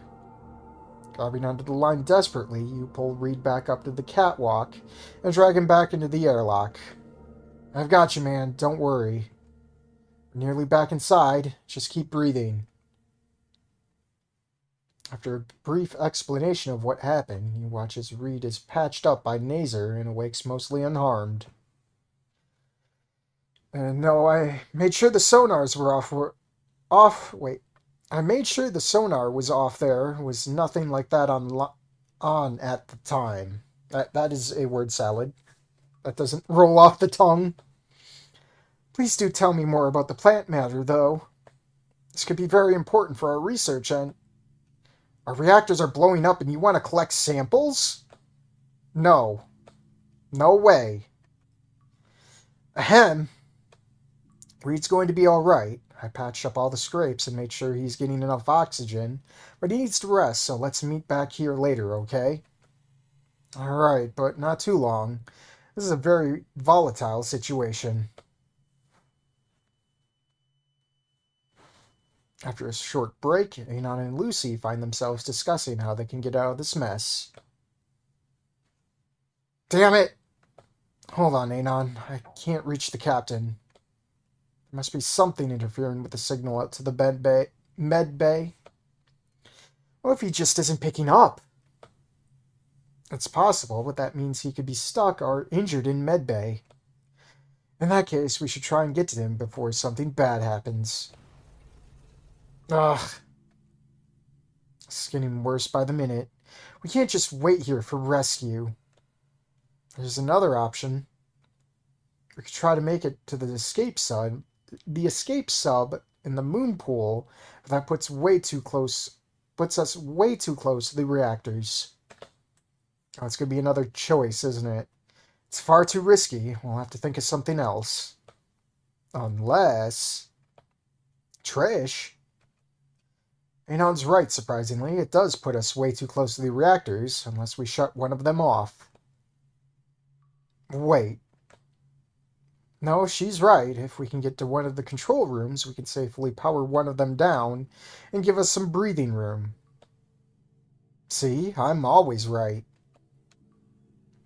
[SPEAKER 1] Grabbing onto the line desperately, you pull Reed back up to the catwalk and drag him back into the airlock. I've got you, man. Don't worry. We're nearly back inside. Just keep breathing. After a brief explanation of what happened, you watch as Reed is patched up by Naser and awakes mostly unharmed. No, I made sure the sonars were off. Wait. I made sure the sonar was off. There was nothing like that on at the time. That is a word salad. That doesn't roll off the tongue. Please do tell me more about the plant matter, though. This could be very important for our research, and our reactors are blowing up and you want to collect samples? No. No way. Ahem. Reed's going to be alright. I patched up all the scrapes and made sure he's getting enough oxygen, but he needs to rest, so let's meet back here later, okay? Alright, but not too long. This is a very volatile situation. After a short break, Anon and Lucy find themselves discussing how they can get out of this mess. Damn it! Hold on, Anon. I can't reach the captain. There must be something interfering with the signal out to the med bay. What if he just isn't picking up? It's possible, but that means he could be stuck or injured in med bay. In that case, we should try and get to him before something bad happens. Ugh. It's getting worse by the minute. We can't just wait here for rescue. There's another option. We could try to make it to the escape sub in the moon pool, but that puts us way too close to the reactors. Oh, it's going to be another choice, isn't it? It's far too risky. We'll have to think of something else. Unless... Trish? Anon's right, surprisingly. It does put us way too close to the reactors, unless we shut one of them off. Wait. No, she's right. If we can get to one of the control rooms, we can safely power one of them down and give us some breathing room. See, I'm always right.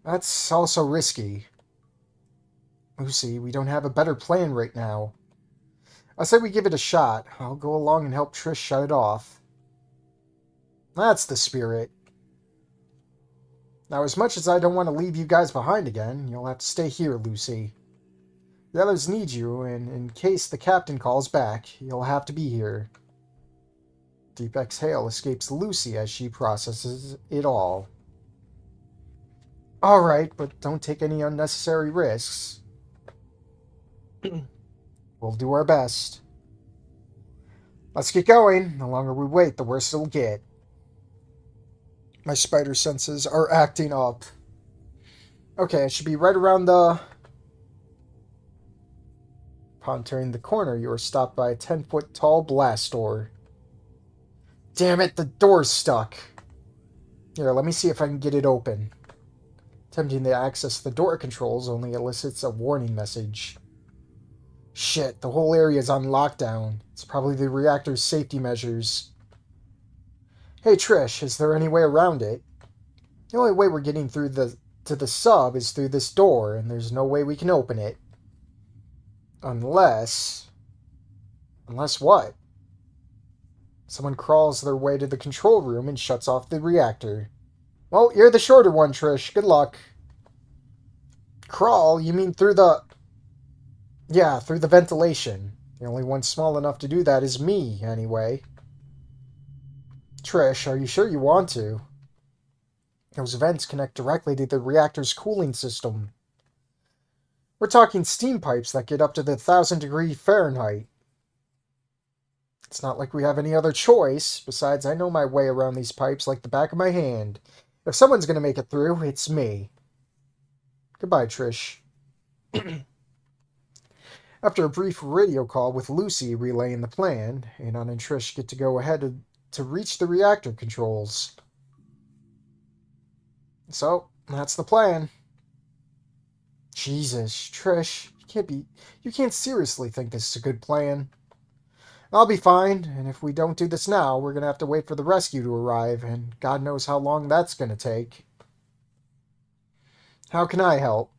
[SPEAKER 1] That's also risky. Lucy, we don't have a better plan right now. I say we give it a shot. I'll go along and help Trish shut it off. That's the spirit. Now, as much as I don't want to leave you guys behind again, you'll have to stay here, Lucy. The others need you, and in case the captain calls back, you'll have to be here. Deep exhale escapes Lucy as she processes it all. Alright, but don't take any unnecessary risks. We'll do our best. Let's get going. The longer we wait, the worse it'll get. My spider senses are acting up. Okay, it should be right around the... Upon turning the corner, you are stopped by a 10-foot tall blast door. Damn it, the door's stuck. Here, let me see if I can get it open. Attempting to access the door controls only elicits a warning message. Shit, the whole area is on lockdown. It's probably the reactor's safety measures. Hey Trish, is there any way around it? The only way we're getting through to the sub is through this door, and there's no way we can open it. Unless... Unless what? Someone crawls their way to the control room and shuts off the reactor. Well, you're the shorter one, Trish. Good luck. Crawl? You mean through the... Yeah, through the ventilation. The only one small enough to do that is me, anyway. Trish, are you sure you want to? Those vents connect directly to the reactor's cooling system. We're talking steam pipes that get up to the 1,000-degree Fahrenheit. It's not like we have any other choice. Besides, I know my way around these pipes like the back of my hand. If someone's going to make it through, it's me. Goodbye, Trish. After a brief radio call with Lucy relaying the plan, Anon and Trish get to go ahead to reach the reactor controls. So, that's the plan. Jesus, Trish, you can't seriously think this is a good plan. I'll be fine, and if we don't do this now, we're going to have to wait for the rescue to arrive, and God knows how long that's going to take. How can I help?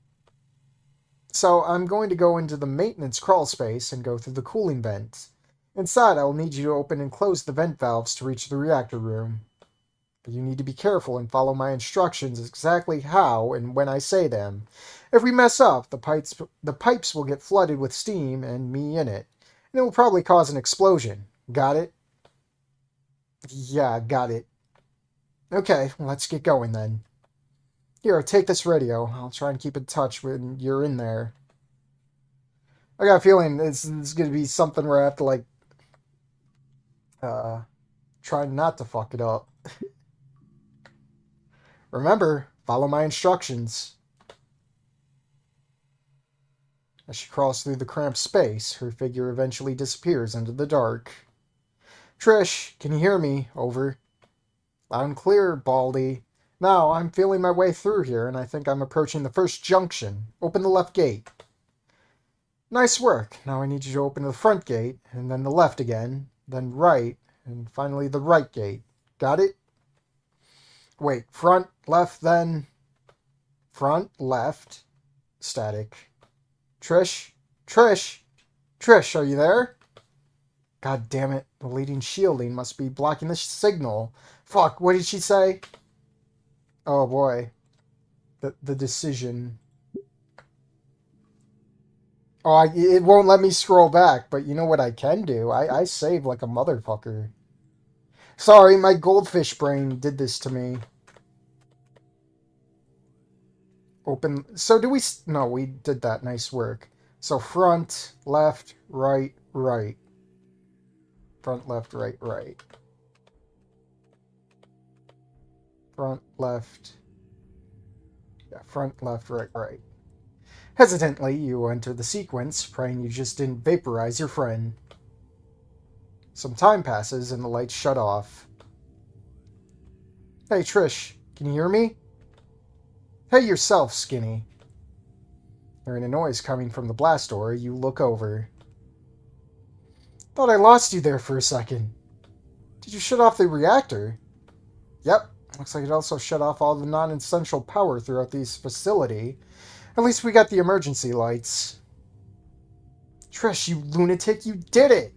[SPEAKER 1] So, I'm going to go into the maintenance crawl space and go through the cooling vent. Inside, I will need you to open and close the vent valves to reach the reactor room. But you need to be careful and follow my instructions exactly how and when I say them. If we mess up, the pipes will get flooded with steam and me in it. And it will probably cause an explosion. Got it? Yeah, got it. Okay, let's get going then. Here, take this radio. I'll try and keep in touch when you're in there. I got a feeling this is going to be something where I have to, like, try not to fuck it up. Remember, follow my instructions. As she crawls through the cramped space, her figure eventually disappears into the dark. Trish, can you hear me? Over. Loud and clear, Baldy. Now, I'm feeling my way through here, and I think I'm approaching the first junction. Open the left gate. Nice work. Now I need you to open the front gate, and then the left again, then right, and finally the right gate. Got it? Wait, front, left, then... Front, left, static. Trish? Trish? Trish, are you there? God damn it, the leading shielding must be blocking the signal. Fuck, what did she say? Oh boy. The decision. Oh, it won't let me scroll back, but you know what I can do? I save like a motherfucker. Sorry, my goldfish brain did this to me. Open. So do we... No, we did that. Nice work. So front, left, right, right. Front, left, right, right. Front, left. Yeah, front, left, right, right. Hesitantly, you enter the sequence, praying you just didn't vaporize your friend. Some time passes and the lights shut off. Hey, Trish, can you hear me? Hey yourself, Skinny. Hearing a noise coming from the blast door, you look over. Thought I lost you there for a second. Did you shut off the reactor? Yep. Looks like it also shut off all the non-essential power throughout this facility. At least we got the emergency lights. Trish, you lunatic, you did it!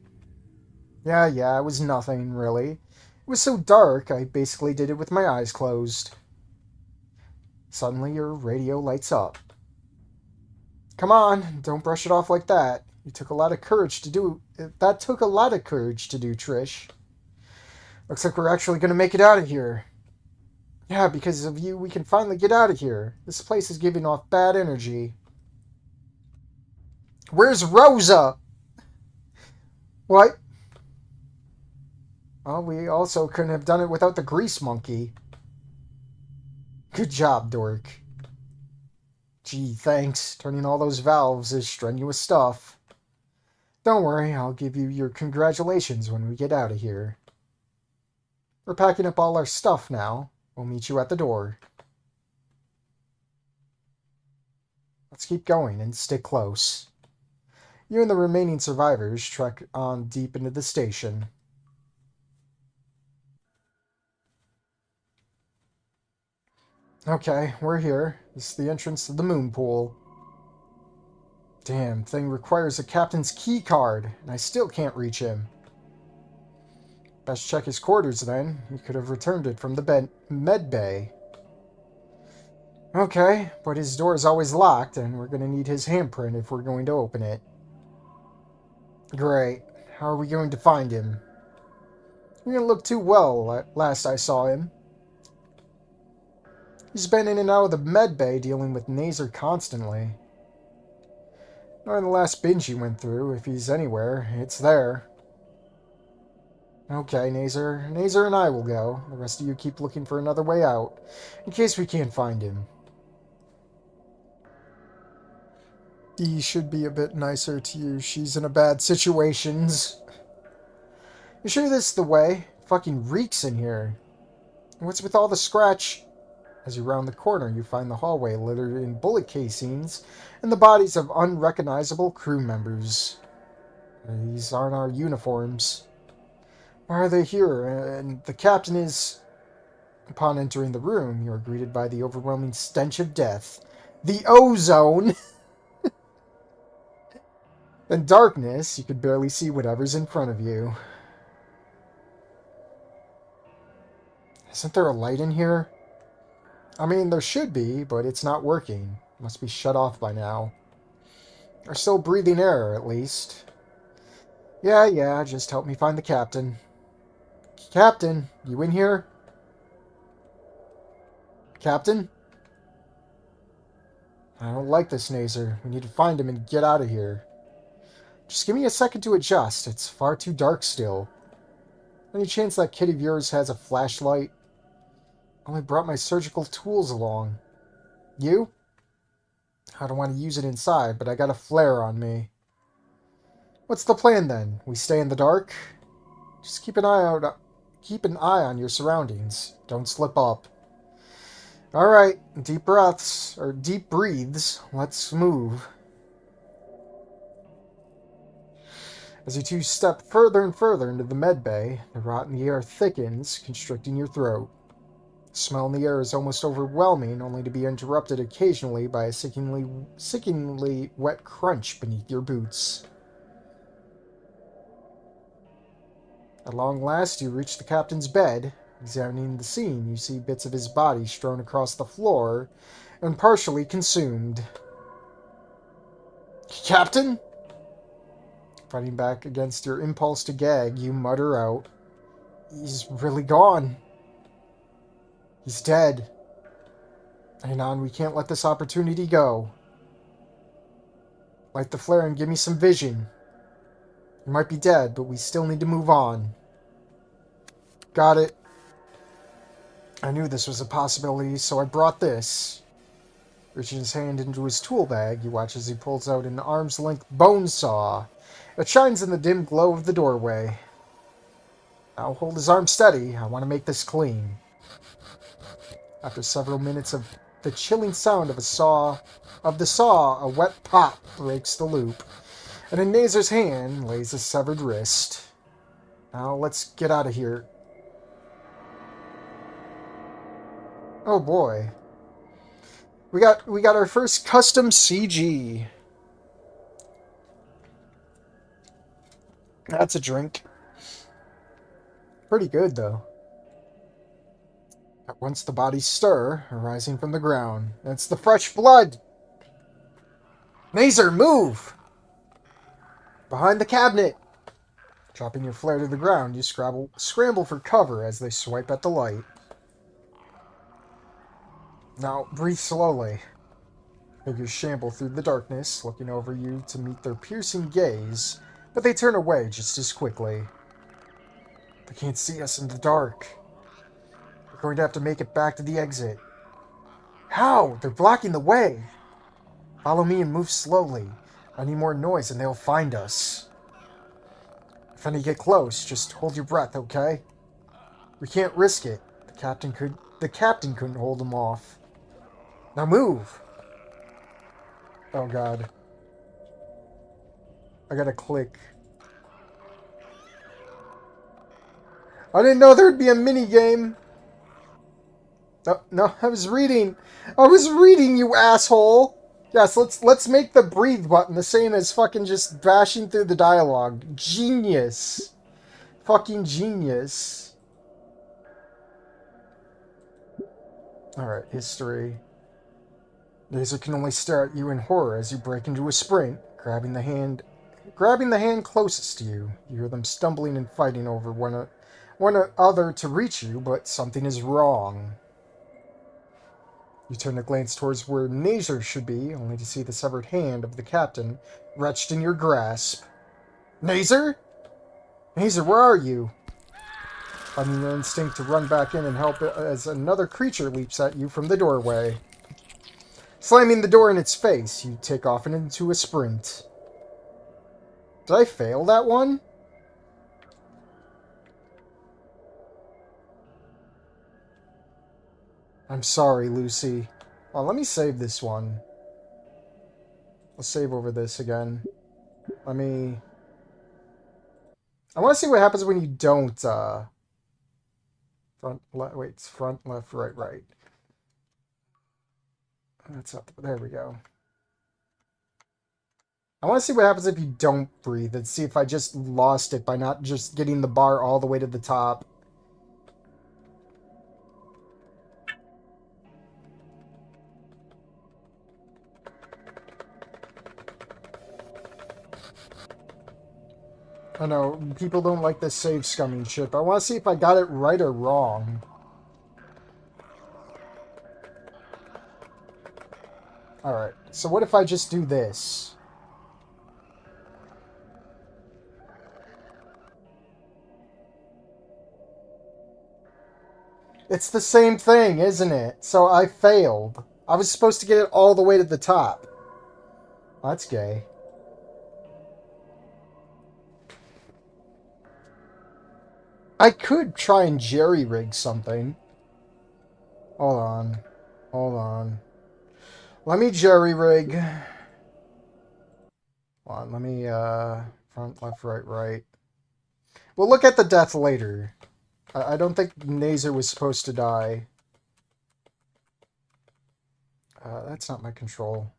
[SPEAKER 1] Yeah, it was nothing, really. It was so dark, I basically did it with my eyes closed. Suddenly, your radio lights up. Come on, don't brush it off like that. It took a lot of courage to do... That took a lot of courage to do, Trish. Looks like we're actually going to make it out of here. Yeah, because of you, we can finally get out of here. This place is giving off bad energy. Where's Rosa? What? Well, we also couldn't have done it without the grease monkey. Good job, dork. Gee, thanks. Turning all those valves is strenuous stuff. Don't worry, I'll give you your congratulations when we get out of here. We're packing up all our stuff now. We'll meet you at the door. Let's keep going and stick close. You and the remaining survivors trek on deep into the station. Okay, we're here. This is the entrance to the moon pool. Damn, thing requires a captain's key card, and I still can't reach him. Best check his quarters then. He could have returned it from the med bay. Okay, but his door is always locked, and we're going to need his handprint if we're going to open it. Great. How are we going to find him? He didn't look too well last I saw him. He's been in and out of the med bay dealing with Nazer constantly. Knowing the last binge he went through, if he's anywhere, it's there. Okay, Nazer. Nazer and I will go. The rest of you keep looking for another way out, in case we can't find him. He should be a bit nicer to you. She's in a bad situations. You sure this is the way? Fucking reeks in here. What's with all the scratch? As you round the corner, you find the hallway littered in bullet casings and the bodies of unrecognizable crew members. These aren't our uniforms. Why are they here? And the captain is... Upon entering the room, you are greeted by the overwhelming stench of death. The ozone! In darkness, you could barely see whatever's in front of you. Isn't there a light in here? I mean, there should be, but it's not working. Must be shut off by now. We're still breathing air, at least. Yeah, just help me find the captain. Captain, you in here? Captain? I don't like this, Nazer. We need to find him and get out of here. Just give me a second to adjust. It's far too dark still. Any chance that kid of yours has a flashlight? Only brought my surgical tools along. You? I don't want to use it inside, but I got a flare on me. What's the plan then? We stay in the dark? Just keep an eye on your surroundings. Don't slip up. Alright, deep breathes. Let's move. As you two step further and further into the med bay, the rot in the air thickens, constricting your throat. The smell in the air is almost overwhelming, only to be interrupted occasionally by a sickeningly wet crunch beneath your boots. At long last, you reach the captain's bed. Examining the scene, you see bits of his body strewn across the floor and partially consumed. Captain? Fighting back against your impulse to gag, you mutter out, "He's really gone. He's dead. Hang on, we can't let this opportunity go. Light the flare and give me some vision. He might be dead, but we still need to move on." Got it. I knew this was a possibility, so I brought this. Reaching his hand into his tool bag, you watch as he pulls out an arm's-length bone saw. It shines in the dim glow of the doorway. Now hold his arm steady. I want to make this clean. After several minutes of the chilling sound of the saw, a wet pop breaks the loop, and in Nazer's hand lays a severed wrist. Now let's get out of here. Oh boy. We got our first custom CG. That's a drink. Pretty good, though. At once the bodies stir, arising from the ground. It's the fresh blood! Nazer, move! Behind the cabinet! Dropping your flare to the ground, you scramble for cover as they swipe at the light. Now, breathe slowly. Figures shamble through the darkness, looking over you to meet their piercing gaze, but they turn away just as quickly. They can't see us in the dark. We're going to have to make it back to the exit. How? They're blocking the way. Follow me and move slowly. Any more noise and they'll find us. If any get close, just hold your breath, okay? We can't risk it. The captain couldn't hold them off. Now move. Oh god. I gotta click. I didn't know there'd be a mini game. No, no, I was reading. I was reading, you asshole. Yes, let's make the breathe button the same as fucking just bashing through the dialogue. Genius. Fucking genius. Alright, history. Laser can only stare at you in horror as you break into a sprint, grabbing the hand closest to you. You hear them stumbling and fighting over one another to reach you, but something is wrong. You turn to glance towards where Nazer should be, only to see the severed hand of the captain wrenched in your grasp. Nazer? Nazer, where are you? Finding your instinct to run back in and help as another creature leaps at you from the doorway. Slamming the door in its face, you take off and into a sprint. Did I fail that one? I'm sorry, Lucy. Well, let me save this one. I'll save over this again. I want to see what happens when you don't, front, it's front, left, right, right. That's up, there we go. I want to see what happens if you don't breathe and see if I just lost it by not just getting the bar all the way to the top. I know, people don't like this save scumming shit, but I want to see if I got it right or wrong. Alright, so what if I just do this? It's the same thing, isn't it? So I failed. I was supposed to get it all the way to the top. That's gay. I could try and jerry-rig something. Hold on. Hold on. Let me jerry-rig. Hold on, let me, front, left, right, right. We'll look at the death later. I don't think Nazer was supposed to die. That's not my control.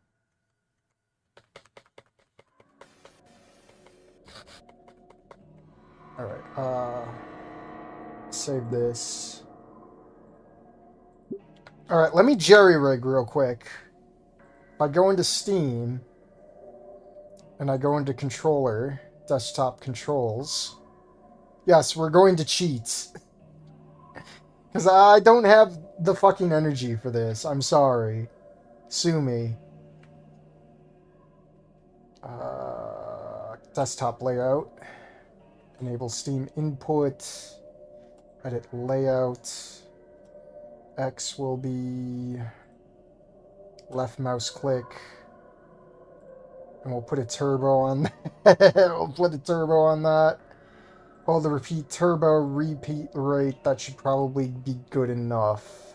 [SPEAKER 1] Alright, save this. Alright, let me jerry-rig real quick. If I go into Steam, and I go into Controller, Desktop Controls. Yes, we're going to cheat. Because I don't have the fucking energy for this. I'm sorry. Sue me. Desktop layout. Enable Steam input. Edit layout. X will be left mouse click. And we'll put a turbo on that. We'll put a turbo on that. Hold the repeat turbo repeat rate. That should probably be good enough.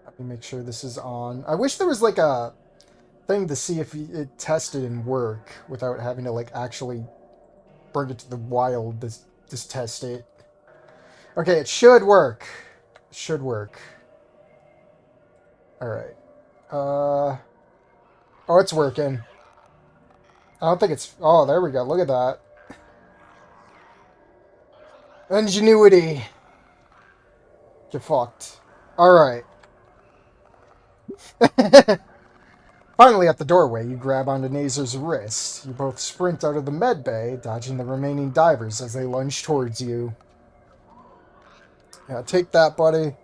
[SPEAKER 1] Let me make sure this is on. I wish there was like a thing to see if it tested and work without having to like actually bring it to the wild to just test it. Okay, it should work. It should work. Alright. Oh, it's working. I don't think it's... Oh, there we go. Look at that. Ingenuity. Get fucked. Alright. Finally at the doorway, you grab onto Nazer's wrist. You both sprint out of the med bay, dodging the remaining divers as they lunge towards you. Yeah, take that, buddy.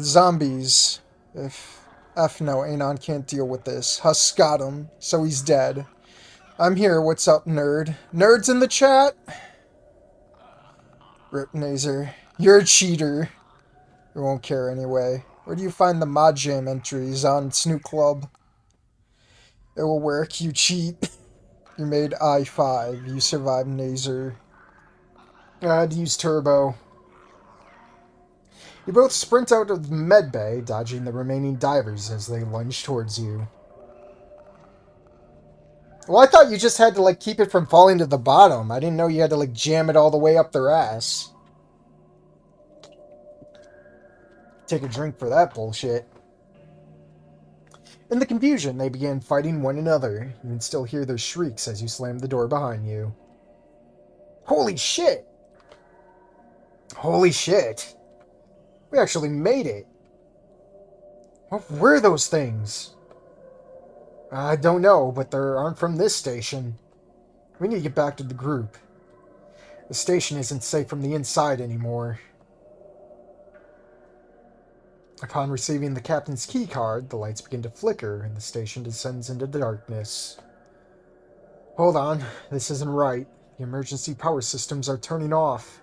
[SPEAKER 1] Zombies. If F no, Anon can't deal with this. Husk got him, so he's dead. I'm here, what's up, nerd? Nerds in the chat? Rip Nazer. You're a cheater. You won't care anyway. Where do you find the mod jam entries on Snoot Club? It will work, you cheat. You made I-5. You survived Nazer. I'd use turbo. You both sprint out of the medbay, dodging the remaining divers as they lunge towards you. Well, I thought you just had to, like, keep it from falling to the bottom. I didn't know you had to, like, jam it all the way up their ass. Take a drink for that bullshit. In the confusion, they began fighting one another. You can still hear their shrieks as you slam the door behind you. Holy shit! Holy shit! We actually made it! What were those things? I don't know, but they aren't from this station. We need to get back to the group. The station isn't safe from the inside anymore. Upon receiving the captain's key card, the lights begin to flicker and the station descends into darkness. Hold on, this isn't right. The emergency power systems are turning off.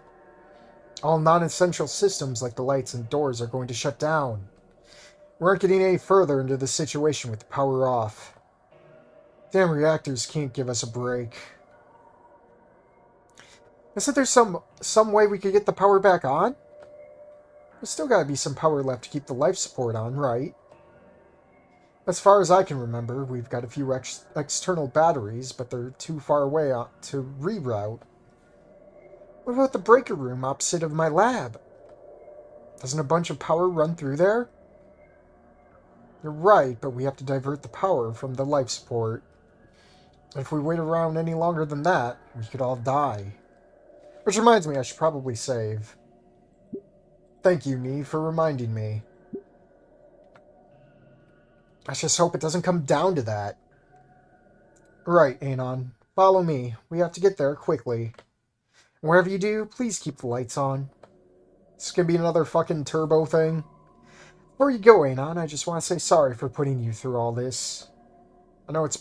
[SPEAKER 1] All non-essential systems like the lights and doors are going to shut down. We aren't getting any further into the situation with the power off. Damn reactors can't give us a break. Isn't there some way we could get the power back on? There's still gotta be some power left to keep the life support on, right? As far as I can remember, we've got a few external batteries, but they're too far away to reroute. What about the breaker room opposite of my lab? Doesn't a bunch of power run through there? You're right, but we have to divert the power from the life support. If we wait around any longer than that, we could all die. Which reminds me, I should probably save. Thank you, Nee, for reminding me. I just hope it doesn't come down to that. Right, Anon. Follow me. We have to get there quickly. Wherever you do, please keep the lights on. This could be another fucking turbo thing. Before you go, Anon, I just want to say sorry for putting you through all this. I know it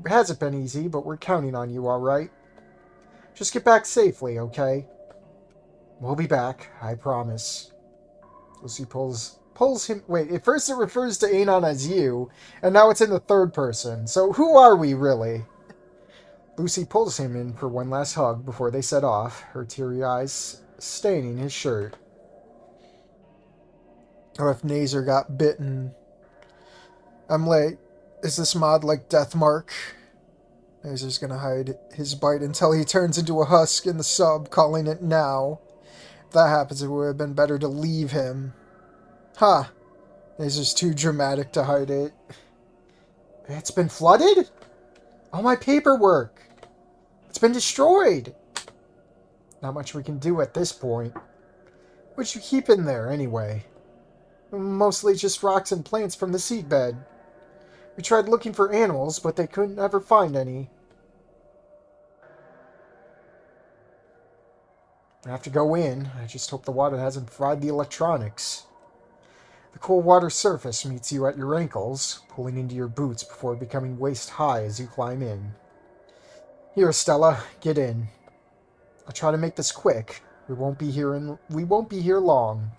[SPEAKER 1] hasn't been easy, but we're counting on you, alright? Just get back safely, okay? We'll be back, I promise. Lucy pulls him... Wait, at first it refers to Anon as you, and now it's in the third person. So who are we, really? Lucy pulls him in for one last hug before they set off, her teary eyes staining his shirt. Oh, if Nazer got bitten. I'm late. Is this mod like Deathmark? Nazer's gonna hide his bite until he turns into a husk in the sub, calling it now. If that happens, it would have been better to leave him. Ha! Huh. Nazer's too dramatic to hide it. It's been flooded? All my paperwork! It's been destroyed! Not much we can do at this point. What'd you keep in there, anyway? Mostly just rocks and plants from the seedbed. We tried looking for animals, but they couldn't ever find any. I have to go in. I just hope the water hasn't fried the electronics. The cool water surface meets you at your ankles, pulling into your boots before becoming waist-high as you climb in. Here, Stella, get in. I'll try to make this quick. We won't be here long.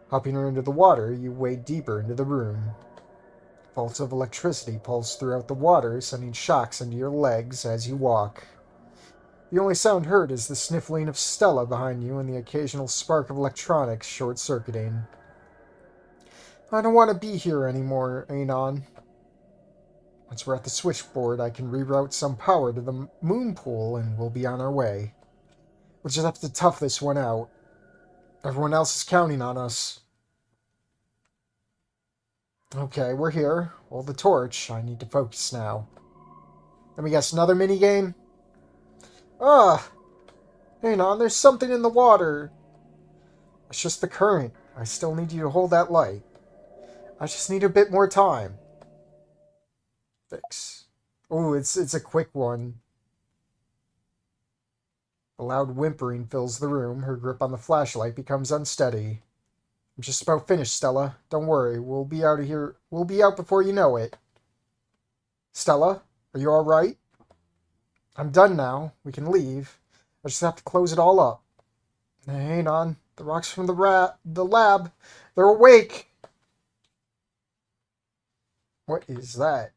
[SPEAKER 1] Hopping her into the water, you wade deeper into the room. Bolts of electricity pulse throughout the water, sending shocks into your legs as you walk. The only sound heard is the sniffling of Stella behind you and the occasional spark of electronics short-circuiting. I don't want to be here anymore, Anon. Once we're at the switchboard, I can reroute some power to the moon pool and we'll be on our way. We'll just have to tough this one out. Everyone else is counting on us. Okay, we're here. Hold the torch. I need to focus now. Let me guess, another minigame? Ah! Hang on, there's something in the water. It's just the current. I still need you to hold that light. I just need a bit more time. Fix. Oh, it's a quick one. A loud whimpering fills the room. Her grip on the flashlight becomes unsteady. I'm just about finished, Stella. Don't worry, we'll be out of here. We'll be out before you know it. Stella, are you alright? I'm done now. We can leave. I just have to close it all up. Hang on. The rocks from the lab. They're awake. What is that?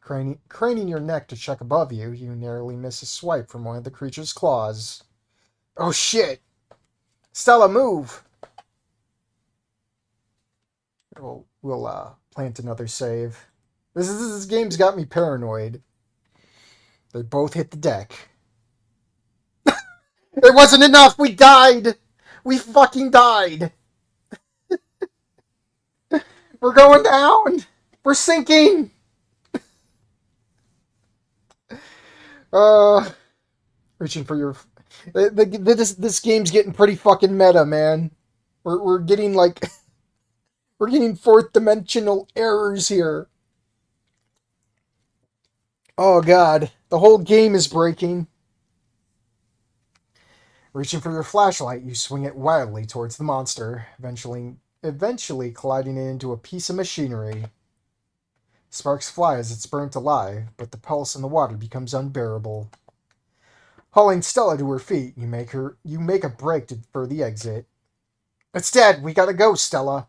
[SPEAKER 1] Craning your neck to check above you, you narrowly miss a swipe from one of the creature's claws. Oh shit! Stella, move! We'll plant another save. This game's got me paranoid. They both hit the deck. It wasn't enough! We died! We fucking died! We're going down! We're sinking! Uh, reaching for your... This game's getting pretty fucking meta, man. We're getting, like... We're getting fourth dimensional errors here. Oh god. The whole game is breaking. Reaching for your flashlight, you swing it wildly towards the monster, eventually colliding it into a piece of machinery. Sparks fly as it's burnt alive, but the pulse in the water becomes unbearable. Hauling Stella to her feet, you make a break for the exit. It's dead! We gotta go, Stella!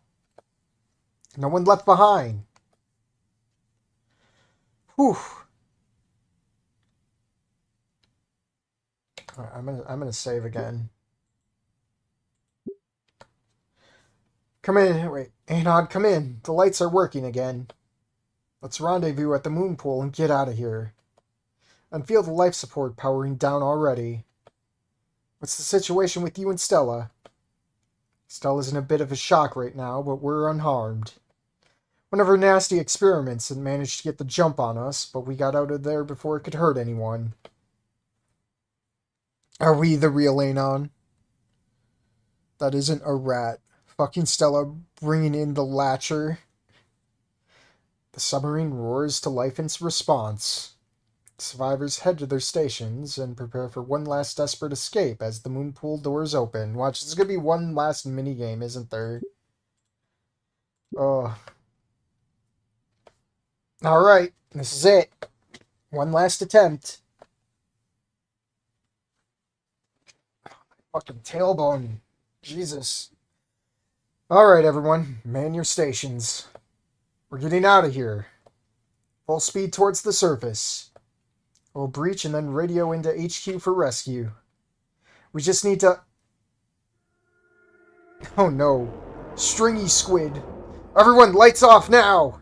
[SPEAKER 1] No one left behind. Whew. Right, I'm gonna save again. Come in. Wait, Anon, come in. The lights are working again. Let's rendezvous at the moon pool and get out of here. And feel the life support powering down already. What's the situation with you and Stella? Stella's in a bit of a shock right now, but we're unharmed. One of her nasty experiments had managed to get the jump on us, but we got out of there before it could hurt anyone. Are we the real Anon? That isn't a rat. Fucking Stella bringing in the latcher. The submarine roars to life in response. Survivors head to their stations and prepare for one last desperate escape as the moon pool doors open. Watch, there's gonna be one last minigame, isn't there? Oh. Alright, this is it. One last attempt. Fucking tailbone. Jesus. Alright, everyone. Man your stations. We're getting out of here. Full speed towards the surface. We'll breach and then radio into HQ for rescue. We just need to... Oh no. Stringy squid. Everyone, lights off now!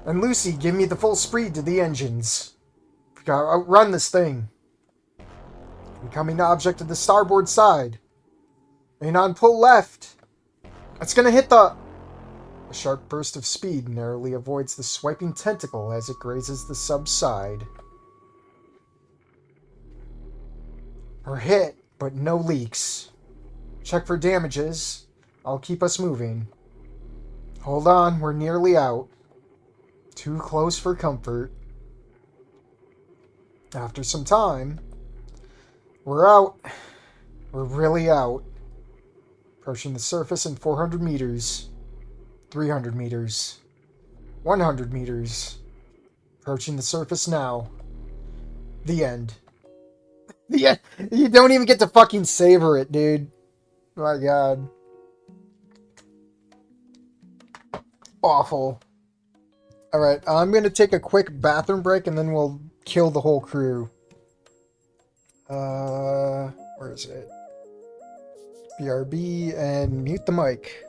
[SPEAKER 1] And Lucy, give me the full speed to the engines. We gotta outrun this thing. Incoming object to the starboard side. Anon, pull left. It's gonna hit the... A sharp burst of speed narrowly avoids the swiping tentacle as it grazes the sub's side. We're hit, but no leaks. Check for damages. I'll keep us moving. Hold on, we're nearly out. Too close for comfort. After some time, we're out. We're really out. Approaching the surface in 400 meters. 300 meters. 100 meters. Approaching the surface now. The end. The end. You don't even get to fucking savor it, dude. My god. Awful. Alright, I'm gonna take a quick bathroom break and then we'll kill the whole crew. Where is it? BRB and mute the mic.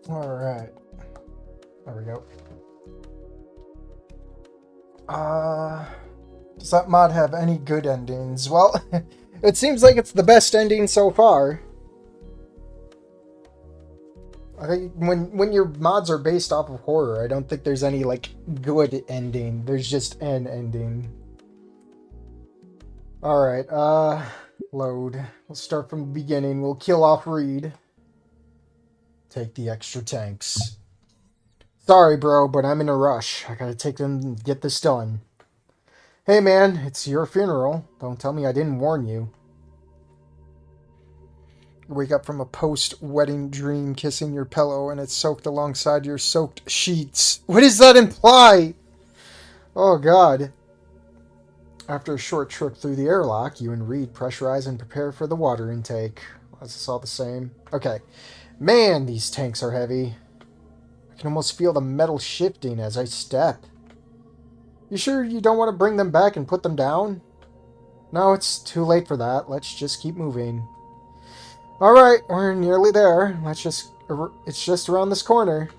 [SPEAKER 1] Alright. There we go. Does that mod have any good endings? Well, it seems like it's the best ending so far. I think when your mods are based off of horror, I don't think there's any, like, good ending. There's just an ending. Alright, load. We'll start from the beginning. We'll kill off Reed. Take the extra tanks. Sorry, bro, but I'm in a rush. I gotta take them and get this done. Hey, man, it's your funeral. Don't tell me I didn't warn you. Wake up from a post-wedding dream kissing your pillow and it's soaked alongside your soaked sheets. What does that imply? Oh, God. After a short trip through the airlock, you and Reed pressurize and prepare for the water intake. Is this all the same? Okay. Man, these tanks are heavy. I can almost feel the metal shifting as I step. You sure you don't want to bring them back and put them down? No, it's too late for that. Let's just keep moving. Alright, we're nearly there. It's just around this corner.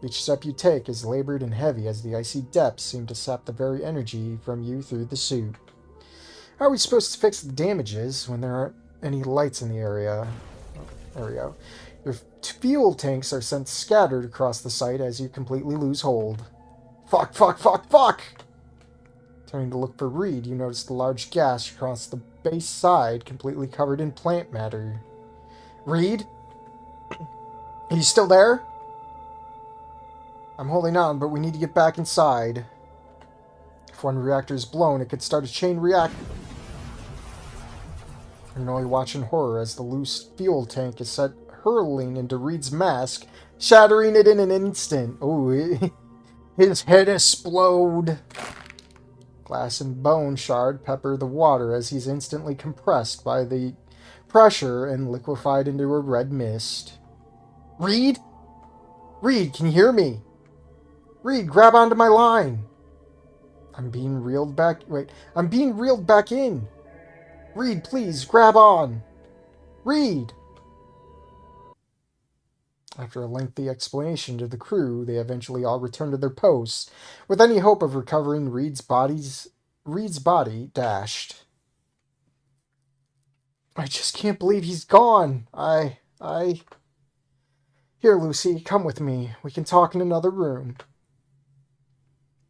[SPEAKER 1] Each step you take is labored and heavy as the icy depths seem to sap the very energy from you through the suit. How are we supposed to fix the damages when there aren't any lights in the area? Oh, there we go. Your fuel tanks are sent scattered across the site as you completely lose hold. Fuck, fuck, fuck, fuck! Turning to look for Reed, you notice the large gash across the base side completely covered in plant matter. Reed? Are you still there? I'm holding on, but we need to get back inside. If one reactor is blown, it could start a chain reaction. You're only watching horror as the loose fuel tank is set hurling into Reed's mask, shattering it in an instant. Oh, his head explode. Glass and bone shard pepper the water as he's instantly compressed by the pressure and liquefied into a red mist. Reed? Reed, can you hear me? Reed, grab onto my line. I'm being reeled back. Wait, I'm being reeled back in. Reed, please, grab on. Reed! After a lengthy explanation to the crew, they eventually all return to their posts, with any hope of recovering Reed's body dashed. I just can't believe he's gone. Here, Lucy, come with me. We can talk in another room.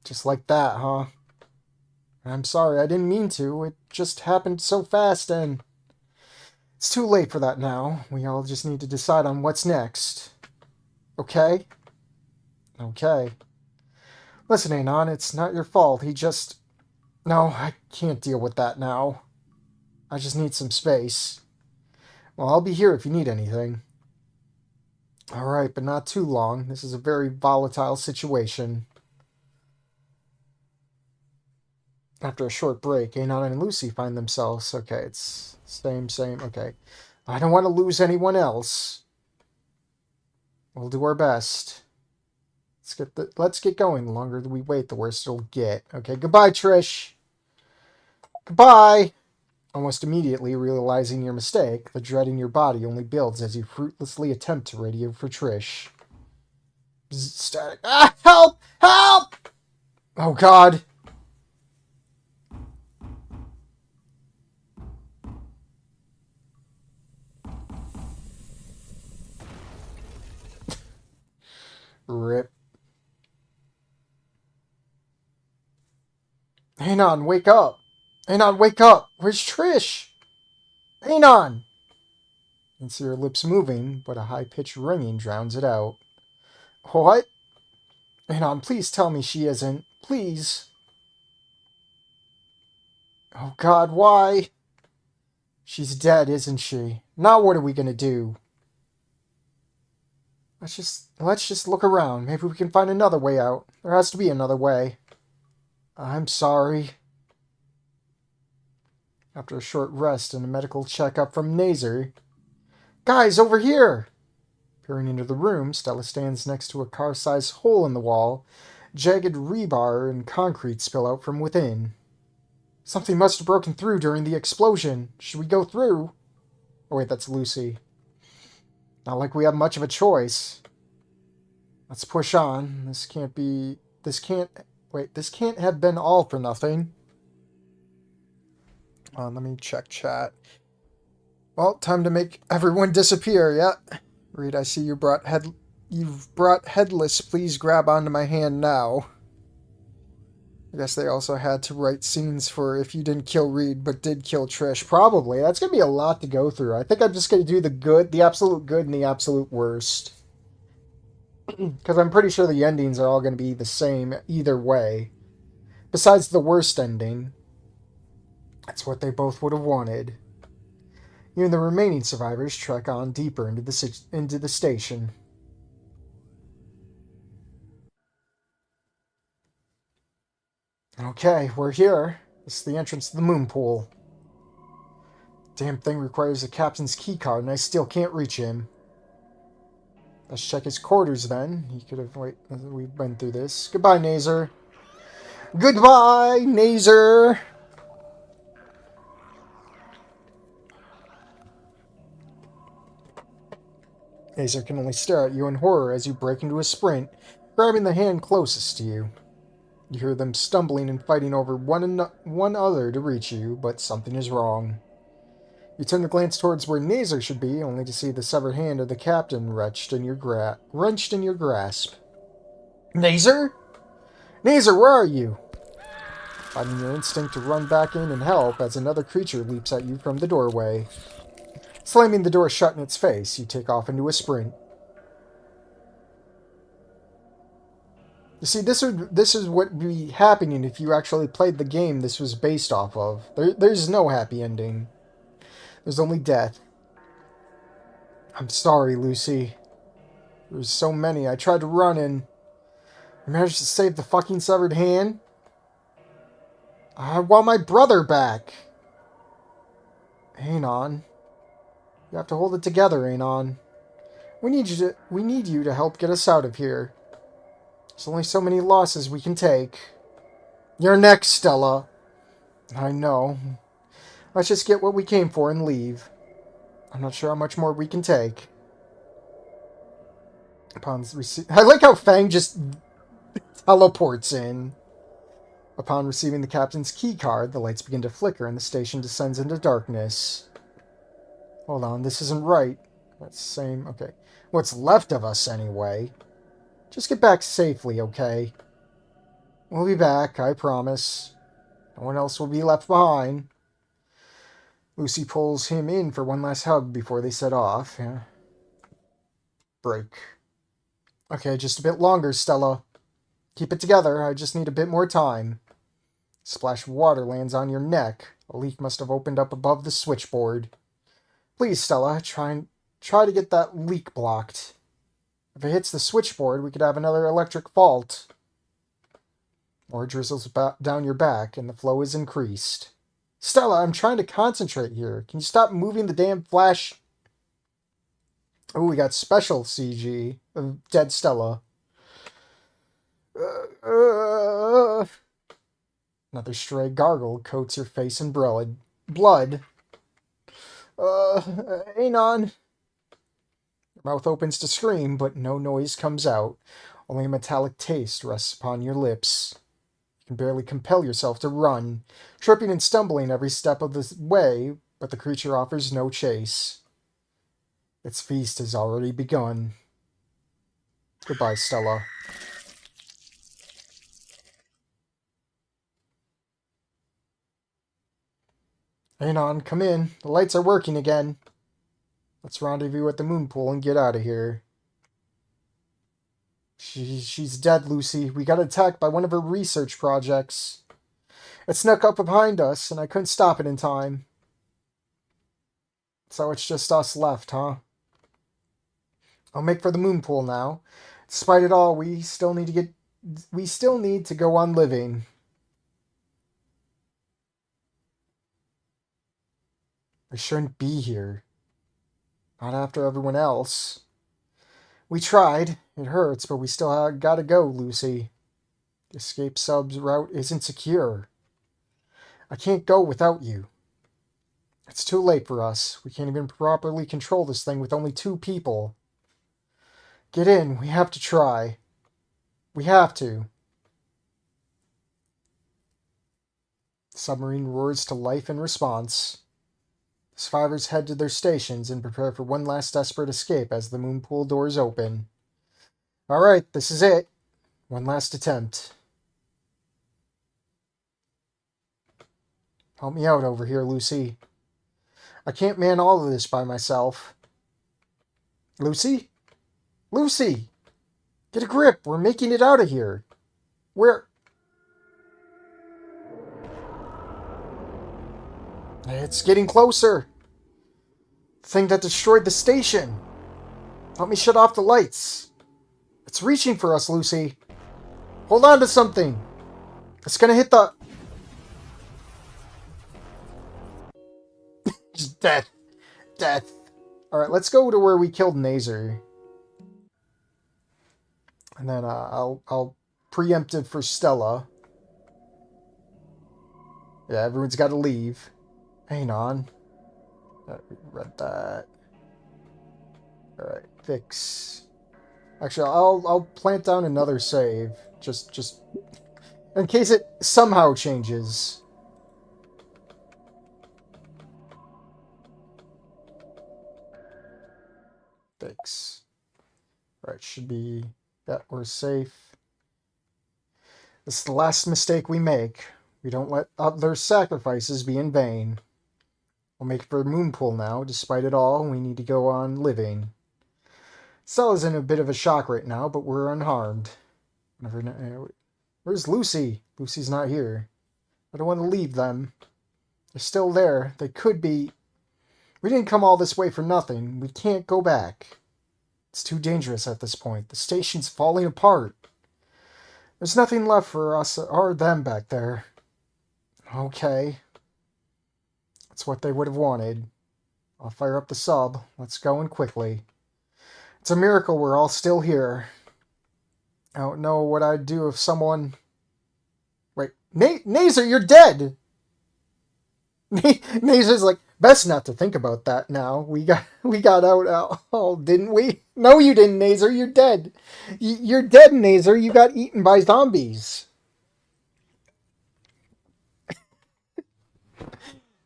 [SPEAKER 1] Just like that, huh? I'm sorry, I didn't mean to. It just happened so fast and... It's too late for that now. We all just need to decide on what's next. Okay? Okay. Listen, Anon, it's not your fault. He just... No, I can't deal with that now. I just need some space. Well, I'll be here if you need anything. Alright, but not too long. This is a very volatile situation. After a short break, Anon and Lucy find themselves... Okay, it's same, okay. I don't want to lose anyone else. We'll do our best. Let's get going. The longer we wait, the worse it'll get. Okay, goodbye, Trish. Goodbye! Almost immediately realizing your mistake, the dread in your body only builds as you fruitlessly attempt to radio for Trish. Static. Ah! Help! Help! Oh, God. Rip. Anon, wake up! Anon, wake up! Where's Trish? Anon! You can see her lips moving, but a high-pitched ringing drowns it out. What? Anon, please tell me she isn't. Please. Oh, God, why? She's dead, isn't she? Now what are we gonna do? Let's just look around. Maybe we can find another way out. There has to be another way. I'm sorry. After a short rest and a medical checkup from Nazer. Guys, over here! Peering into the room, Stella stands next to a car-sized hole in the wall. Jagged rebar and concrete spill out from within. Something must have broken through during the explosion. Should we go through? Oh wait, that's Lucy. Not like we have much of a choice. Let's push on. This can't be... This can't... Wait, this can't have been all for nothing. Let me check chat. Well, time to make everyone disappear, yeah. Reed, I see you've brought Headless. Please grab onto my hand now. I guess they also had to write scenes for if you didn't kill Reed but did kill Trish. Probably. That's going to be a lot to go through. I think I'm just going to do the good, the absolute good, and the absolute worst. Because I'm pretty sure the endings are all going to be the same either way. Besides the worst ending. That's what they both would have wanted. You and the remaining survivors trek on deeper into the station. Okay, we're here. This is the entrance to the moon pool. Damn thing requires a captain's keycard, and I still can't reach him. Let's check his quarters then. He could have... Wait, we've been through this. Goodbye, Nazer. Goodbye, Nazer! Nazer can only stare at you in horror as you break into a sprint, grabbing the hand closest to you. You hear them stumbling and fighting over one other to reach you, but something is wrong. You turn to glance towards where Nazer should be, only to see the severed hand of the captain wrenched in your grasp. Nazer? Nazer, where are you? Fighting your instinct to run back in and help as another creature leaps at you from the doorway. Slamming the door shut in its face, you take off into a sprint. You see, this is what would be happening if you actually played the game this was based off of. There's no happy ending. There's only death. I'm sorry, Lucy. There's so many. I tried to run and... I managed to save the fucking severed hand. I want my brother back. Anon. You have to hold it together, Anon. We need you to help get us out of here. There's only so many losses we can take. You're next, Stella. I know. Let's just get what we came for and leave. I'm not sure how much more we can take. I like how Fang just teleports in. Upon receiving the captain's key card, the lights begin to flicker and the station descends into darkness. Hold on, this isn't right. That's the same. Okay. What's left of us, anyway. Just get back safely, okay? We'll be back, I promise. No one else will be left behind. Lucy pulls him in for one last hug before they set off. Yeah. Break. Okay, just a bit longer, Stella. Keep it together, I just need a bit more time. Splash of water lands on your neck. A leak must have opened up above the switchboard. Please, Stella, try to get that leak blocked. If it hits the switchboard, we could have another electric fault. More drizzles down your back, and the flow is increased. Stella, I'm trying to concentrate here. Can you stop moving the damn flash? Oh, we got special CG of dead Stella. Another stray gargle coats your face in blood. Anon. Your mouth opens to scream, but no noise comes out. Only a metallic taste rests upon your lips. You can barely compel yourself to run, tripping and stumbling every step of the way, but the creature offers no chase. Its feast has already begun. Goodbye, Stella. Anon, come in. The lights are working again. Let's rendezvous at the moon pool and get out of here. She's dead, Lucy. We got attacked by one of her research projects. It snuck up behind us, and I couldn't stop it in time. So it's just us left, huh? I'll make for the moon pool now. Despite it all, we still need to go on living. I shouldn't be here. Not after everyone else. We tried. It hurts, but we still gotta go, Lucy. The escape sub's route isn't secure. I can't go without you. It's too late for us. We can't even properly control this thing with only 2 people. Get in. We have to try. We have to. The submarine roars to life in response. The survivors head to their stations and prepare for one last desperate escape as the moon pool doors open. Alright, this is it. One last attempt. Help me out over here, Lucy. I can't man all of this by myself. Lucy? Lucy! Get a grip! We're making it out of here! Where? It's getting closer! The thing that destroyed the station! Help me shut off the lights! It's reaching for us, Lucy! Hold on to something! It's gonna hit the... Just death. Death. Alright, let's go to where we killed Nazer. And then I'll preempt it for Stella. Yeah, everyone's got to leave. Hang on. Read that. Alright, fix. Actually, I'll plant down another save. Just in case it somehow changes. Fix. Right, should be... Yeah, we're safe. This is the last mistake we make. We don't let other sacrifices be in vain. We'll make for Moonpool now. Despite it all, we need to go on living. Stella's in a bit of a shock right now, but we're unharmed. Where's Lucy? Lucy's not here. I don't want to leave them. They're still there. They could be... We didn't come all this way for nothing. We can't go back. It's too dangerous at this point. The station's falling apart. There's nothing left for us or them back there. Okay. That's what they would have wanted. I'll fire up the sub. Let's go in quickly. It's a miracle we're all still here. I don't know what I'd do if someone... Wait. Nazer, you're dead! Nazer's like, best not to think about that now. We got out all, didn't we? No, you didn't, Nazer. You're dead. You're dead, Nazer. You got eaten by zombies.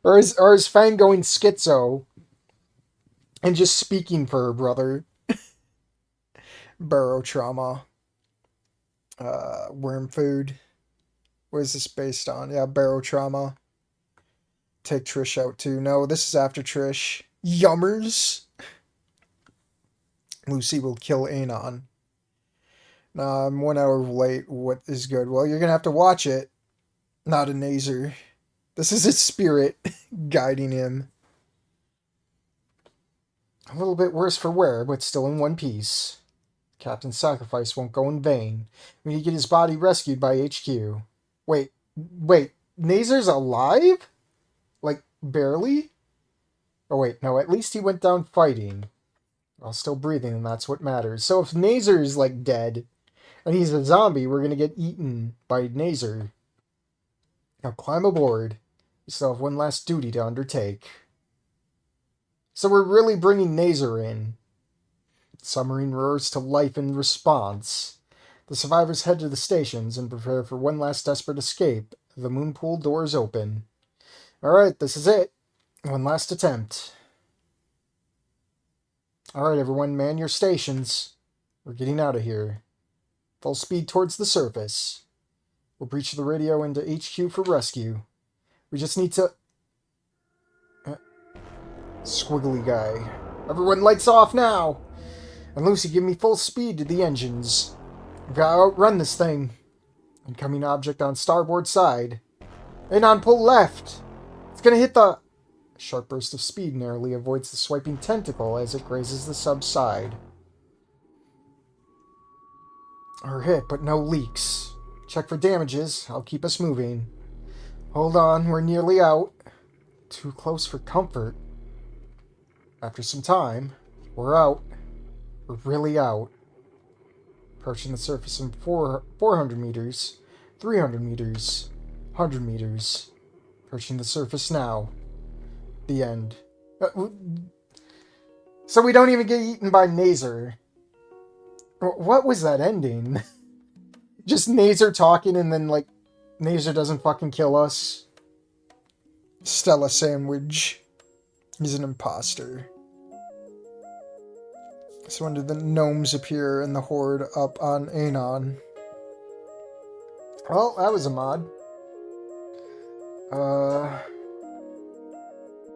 [SPEAKER 1] Or is Fang going schizo and just speaking for her brother? Burrow trauma. Worm food. What is this based on? Yeah, barrow trauma. Take Trish out too. No, this is after Trish. Yummers. Lucy will kill Anon. Nah, I'm 1 hour late. What is good? Well, you're gonna have to watch it. Not a Nazer. This is his spirit guiding him. A little bit worse for wear, but still in one piece. Captain's sacrifice won't go in vain. We need to get his body rescued by HQ. Wait. Nazer's alive? Like, barely? Oh wait, no, at least he went down fighting. While still breathing, and that's what matters. So if Nazer's, like, dead, and he's a zombie, we're gonna get eaten by Nazer. Now climb aboard. We still have one last duty to undertake. So we're really bringing Nazer in. The submarine roars to life in response. The survivors head to the stations and prepare for one last desperate escape. The moonpool doors open. Alright, this is it. One last attempt. Alright, everyone, man your stations. We're getting out of here. Full speed towards the surface. We'll breach the radio into HQ for rescue. We just need to... Squiggly guy. Everyone lights off now! And Lucy, give me full speed to the engines. We've got to outrun this thing. Incoming object on starboard side. Anon, pull left! It's gonna hit the... A sharp burst of speed narrowly avoids the swiping tentacle as it grazes the sub side. Our hit, but no leaks. Check for damages. I'll keep us moving. Hold on, we're nearly out. Too close for comfort. After some time, we're out. We're really out. Approaching the surface in 400 meters, 300 meters, 100 meters. Approaching the surface now. The end. So we don't even get eaten by Nazer. What was that ending? Just Nazer talking and then, like, Nazer doesn't fucking kill us. Stella Sandwich. He's an imposter. So when did the gnomes appear in the horde up on Anon? Well, that was a mod.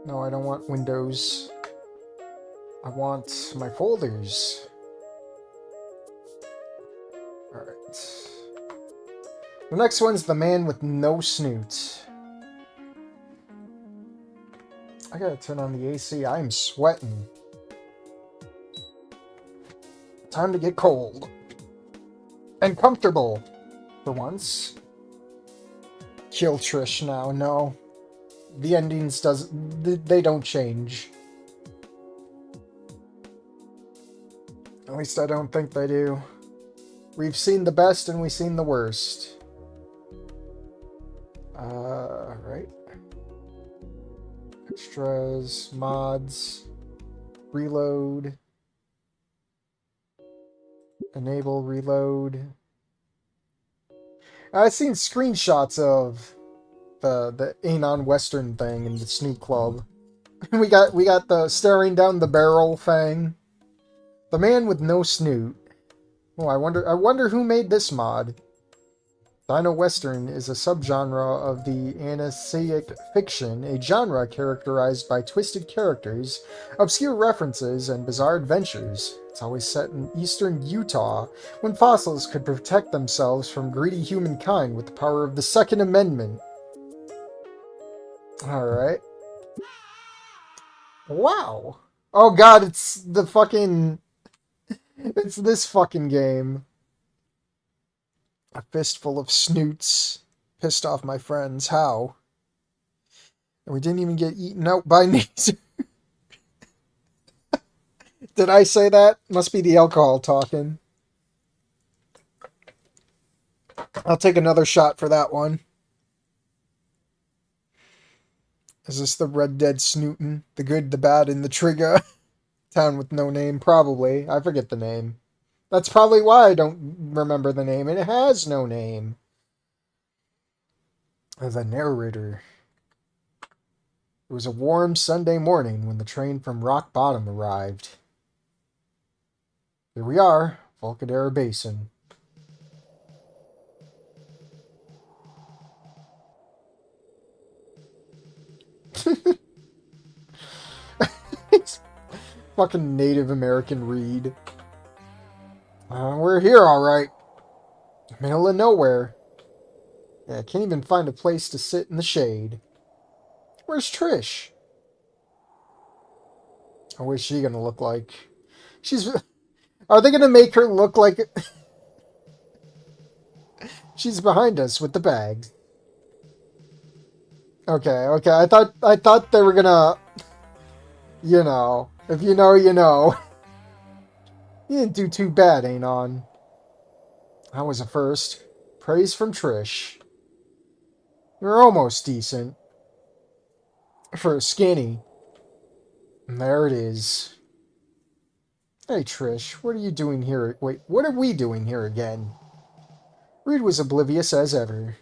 [SPEAKER 1] No, I don't want windows. I want my folders. Alright. The next one's the Man With No Snoot. I gotta turn on the AC. I am sweating. Time to get cold. And comfortable. For once. Kill Trish now. No. The endings they don't change. At least I don't think they do. We've seen the best and we've seen the worst. Right. Extras, mods, reload, enable reload. I've seen screenshots of the Anon Western thing in the Snoot Club. we got the staring down the barrel thing. The Man With No Snoot. Oh, I wonder who made this mod. Dino Western is a subgenre of the anesthetic fiction, a genre characterized by twisted characters, obscure references, and bizarre adventures. It's always set in eastern Utah, when fossils could protect themselves from greedy humankind with the power of the Second Amendment. Alright. Wow. Oh god, it's the fucking... It's this fucking game. A fistful of snoots. Pissed off my friends. How? And we didn't even get eaten out by Nazer. Did I say that? Must be the alcohol talking. I'll take another shot for that one. Is this the Red Dead Snootin'? The good, the bad, and the trigger? Town with no name, probably. I forget the name. That's probably why I don't remember the name. It has no name. The narrator. It was a warm Sunday morning when the train from Rock Bottom arrived. Here we are, Volcadera Basin. It's fucking Native American Reed. We're here, alright. Middle of nowhere. Yeah, I can't even find a place to sit in the shade. Where's Trish? Oh, what's she gonna look like? Are they gonna make her look like... She's behind us with the bags. Okay. I thought they were gonna... You know. If you know, you know. You didn't do too bad, Anon. That was a first. Praise from Trish. You're almost decent. For a skinny. And there it is. Hey, Trish, what are you doing here? Wait, what are we doing here again? Reed was oblivious as ever.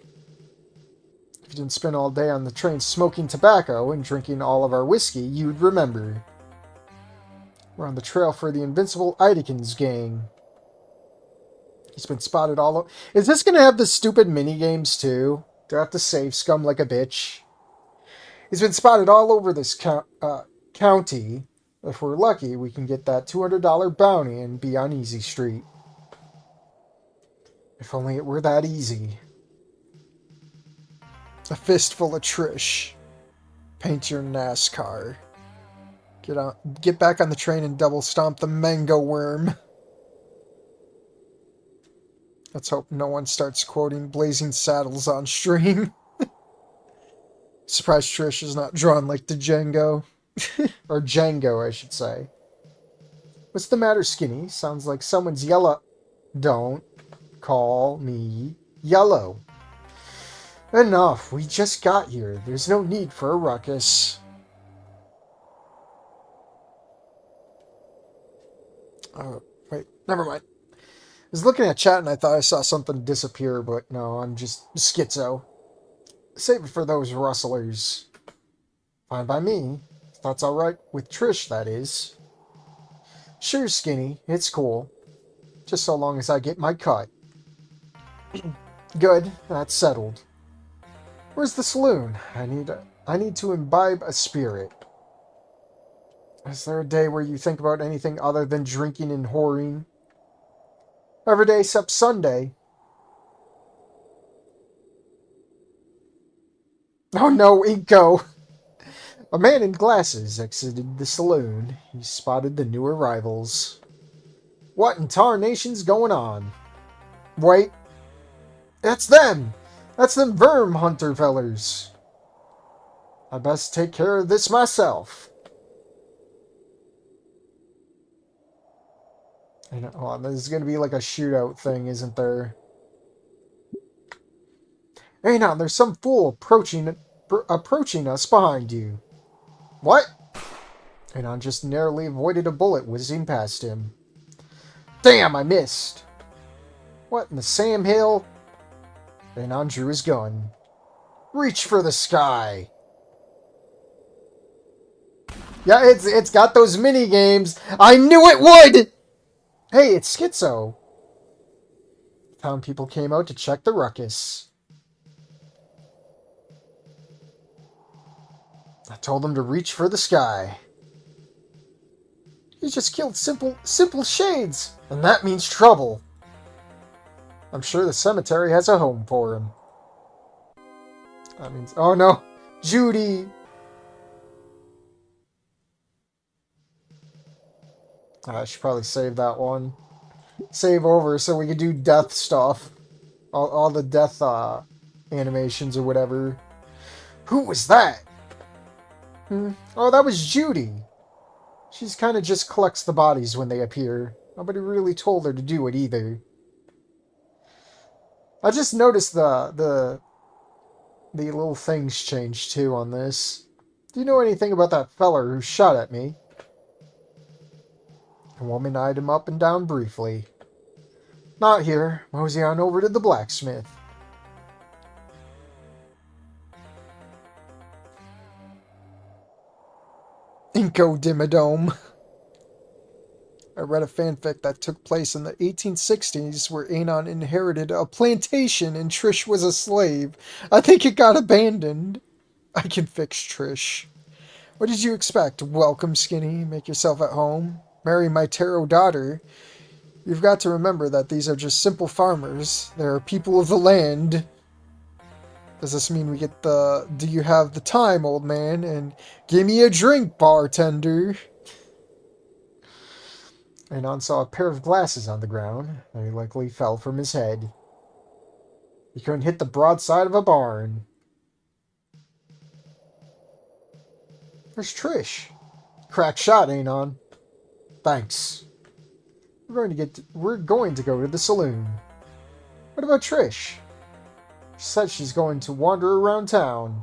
[SPEAKER 1] If you didn't spend all day on the train smoking tobacco and drinking all of our whiskey, you'd remember. We're on the trail for the invincible Idekins gang. He's been spotted all over. Is this going to have the stupid mini-games too? Do I have to save scum like a bitch? He's been spotted all over this county. If we're lucky, we can get that $200 bounty and be on Easy Street. If only it were that easy. A fistful of Trish. Paint your NASCAR. Get back on the train and double stomp the mango worm. Let's hope no one starts quoting Blazing Saddles on stream. Surprised Trish is not drawn like the Django. Or Django, I should say. What's the matter, Skinny? Sounds like someone's yellow. Don't call me yellow. Enough. We just got here. There's no need for a ruckus. Oh, wait. Never mind. was looking at chat and I thought I saw something disappear, but no, I'm just schizo. Save it for those rustlers. Fine by me. If that's alright with Trish, that is. Sure, Skinny, it's cool. Just so long as I get my cut. Good, that's settled. Where's the saloon? I need to imbibe a spirit. Is there a day where you think about anything other than drinking and whoring? Every day except Sunday. Oh no, Inko! A man in glasses exited the saloon. He spotted the new arrivals. What in tarnation's going on? Wait. That's them! That's them Verm Hunter fellers. I best take care of this myself. And, oh, there's gonna be like a shootout thing, isn't there? Hey now, there's some fool approaching us behind you. What? Anon just narrowly avoided a bullet whizzing past him. Damn, I missed. What in the Sam Hill? Anon drew his gun. Reach for the sky. Yeah, it's got those mini games. I knew it would. Hey, it's Schizo. Town people came out to check the ruckus. I told them to reach for the sky. He just killed simple shades, and that means trouble. I'm sure the cemetery has a home for him. That means... Oh no! Judy! I should probably save that one. Save over so we can do death stuff. All the death animations or whatever. Who was that? Oh, that was Judy. She's kind of just collects the bodies when they appear. Nobody really told her to do it either. I just noticed the little things changed too on this. Do you know anything about that feller who shot at me? The woman eyed him up and down briefly. Not here. Mosey on over to the blacksmith. Inko Dimmadome. I read a fanfic that took place in the 1860s where Anon inherited a plantation and Trish was a slave. I think it got abandoned. I can fix Trish. What did you expect? Welcome, Skinny. Make yourself at home. Marry my Taro daughter. You've got to remember that these are just simple farmers. They are people of the land. Does this mean we get the do you have the time, old man? And give me a drink, bartender. Anon saw a pair of glasses on the ground. They likely fell from his head. He couldn't hit the broadside of a barn. There's Trish. Crack shot, Anon. Thanks. We're going to go to the saloon. What about Trish? She said she's going to wander around town.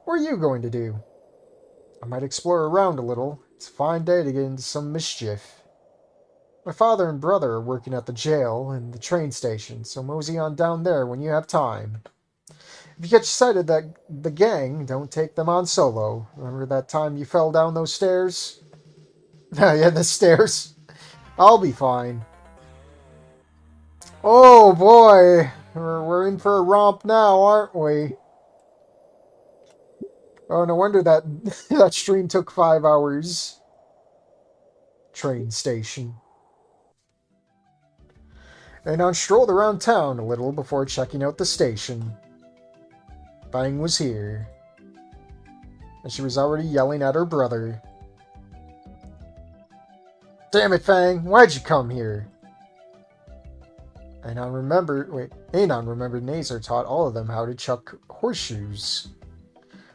[SPEAKER 1] What are you going to do? I might explore around a little. It's a fine day to get into some mischief. My father and brother are working at the jail and the train station, so mosey on down there when you have time. If you catch sight of the gang, don't take them on solo. Remember that time you fell down those stairs? Yeah, the stairs. I'll be fine. Oh boy, we're in for a romp now, aren't we? Oh, no wonder that that stream took 5 hours. Train station. Anon strolled around town a little before checking out the station. Fang was here. And she was already yelling at her brother. Damn it, Fang, why'd you come here? Anon remembered Nazar taught all of them how to chuck horseshoes.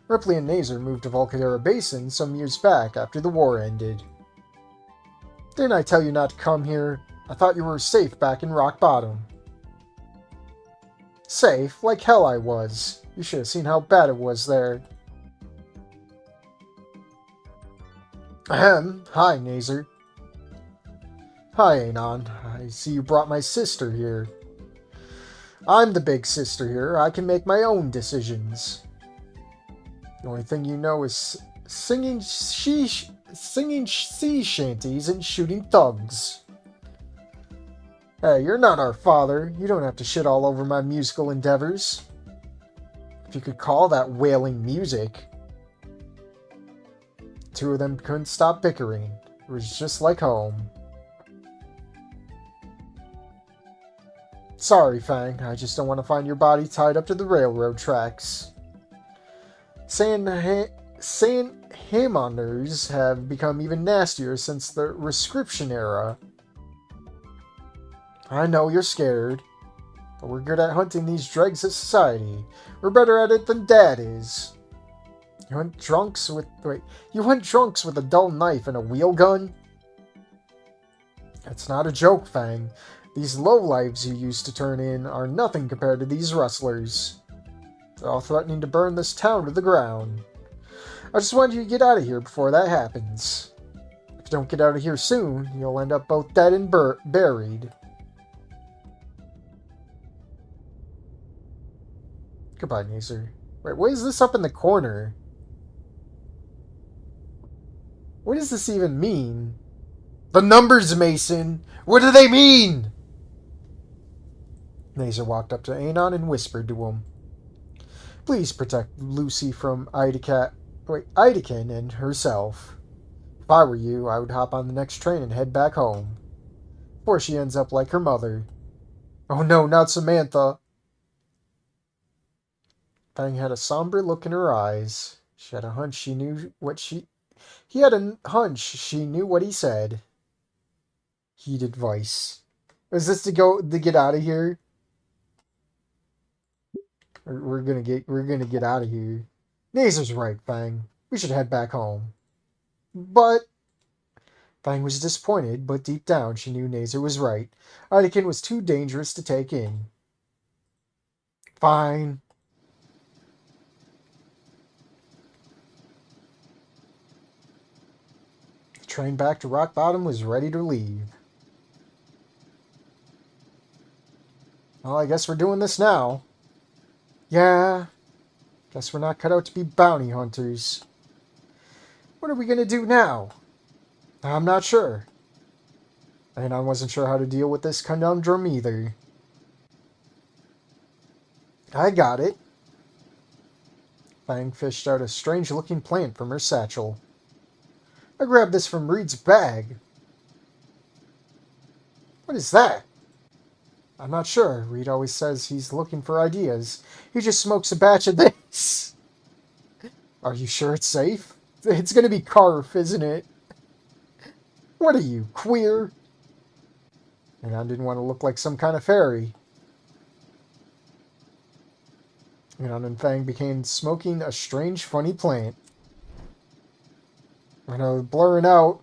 [SPEAKER 1] Ripley and Nazar moved to Volcadera Basin some years back after the war ended. Didn't I tell you not to come here? I thought you were safe back in Rock Bottom. Safe? Like hell I was. You should have seen how bad it was there. Ahem. Hi, Nazar. Hi, Anon. I see you brought my sister here. I'm the big sister here. I can make my own decisions. The only thing you know is singing sea shanties and shooting thugs. Hey, you're not our father. You don't have to shit all over my musical endeavors. If you could call that wailing music. Two of them couldn't stop bickering. It was just like home. Sorry, Fang. I just don't want to find your body tied up to the railroad tracks. Salamanders have become even nastier since the Rescription era. I know you're scared, but we're good at hunting these dregs of society. We're better at it than Dad is. You hunt drunks with a dull knife and a wheel gun? That's not a joke, Fang. These lowlives you used to turn in are nothing compared to these rustlers. They're all threatening to burn this town to the ground. I just want you to get out of here before that happens. If you don't get out of here soon, you'll end up both dead and buried. Goodbye, Nazer. Wait, what is this up in the corner? What does this even mean? The numbers, Mason! What do they mean? Nazer walked up to Anon and whispered to him. Please protect Lucy from Idakin and herself. If I were you, I would hop on the next train and head back home. Before she ends up like her mother. Oh no, not Samantha! Fang had a somber look in her eyes. She had a hunch she knew what she... He had a hunch she knew what he said. Heeded voice. Is this to get out of here? We're gonna get out of here. Nazer's right, Fang. We should head back home. But Fang was disappointed, but deep down she knew Nazer was right. Idakin was too dangerous to take in. Fine. The train back to Rock Bottom was ready to leave. Well, I guess we're doing this now. Yeah. Guess we're not cut out to be bounty hunters. What are we gonna do now? I'm not sure. And I wasn't sure how to deal with this conundrum either. I got it. Fang fished out a strange-looking plant from her satchel. I grabbed this from Reed's bag. What is that? I'm not sure. Reed always says he's looking for ideas. He just smokes a batch of this. Are you sure it's safe? It's gonna be Carf, isn't it? What are you, queer? And I didn't want to look like some kind of fairy. And Fang began smoking a strange, funny plant. I know, blurring out.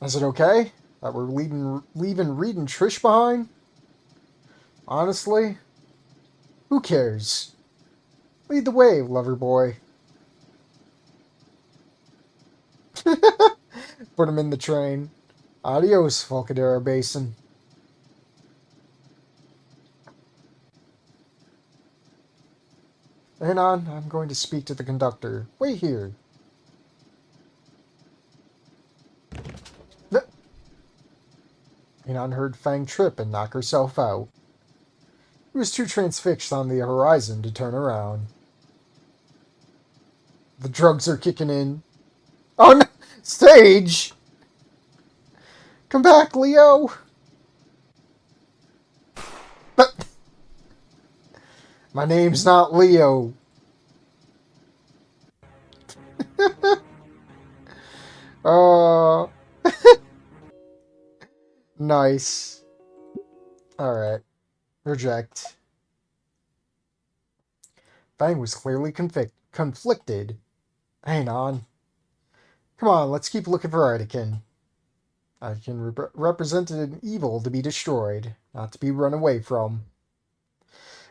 [SPEAKER 1] Is it okay that we're leaving Reed and Trish behind? Honestly, who cares? Lead the way, lover boy. Put him in the train. Adios, Volcadera Basin. Hang on, I'm going to speak to the conductor. Wait here. Anon heard Fang trip and knock herself out. He was too transfixed on the horizon to turn around. The drugs are kicking in. Oh no! Stage! Come back, Leo! But my name's not Leo. Uh nice. Alright. Reject. Fang was clearly conflicted. Hang on. Come on, let's keep looking for Idakin. Idakin represented an evil to be destroyed, not to be run away from.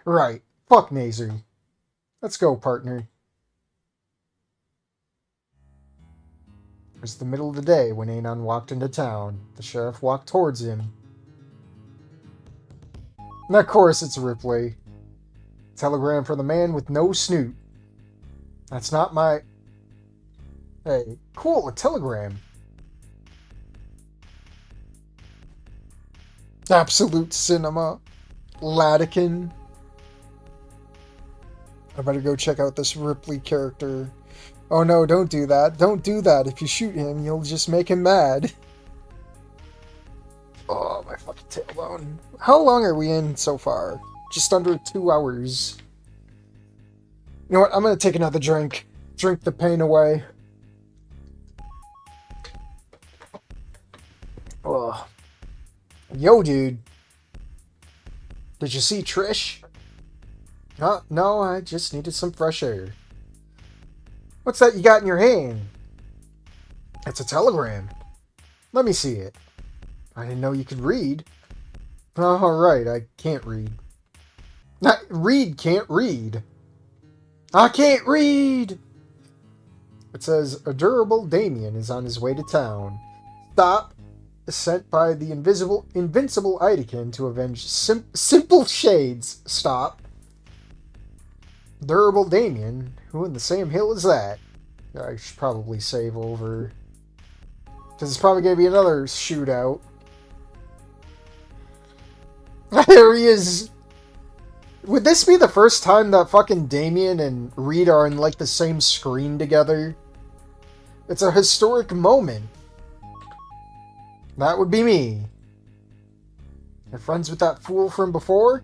[SPEAKER 1] Right. Fuck Nazer. Let's go, partner. It was the middle of the day when Anon walked into town. The sheriff walked towards him. And of course it's Ripley. Telegram for the man with no snoot. That's not my... Hey, cool, a telegram. Absolute cinema. Latican. I better go check out this Ripley character. Oh no, don't do that. Don't do that. If you shoot him, you'll just make him mad. Oh, my fucking tailbone. How long are we in so far? Just under 2 hours. You know what? I'm gonna take another drink. Drink the pain away. Ugh. Yo, dude. Did you see Trish? No, I just needed some fresh air. What's that you got in your hand? It's a telegram. Let me see it. I didn't know you could read. Oh, right, I can't read. Not read, can't read. I can't read! It says, a durable Damien is on his way to town. Stop. Sent by the invincible Idakin to avenge simple shades. Stop. Durable Damien? Who in the same hill is that? I should probably save over. Because it's probably going to be another shootout. There he is. Would this be the first time that fucking Damien and Reed are in like the same screen together? It's a historic moment. That would be me. You're friends with that fool from before?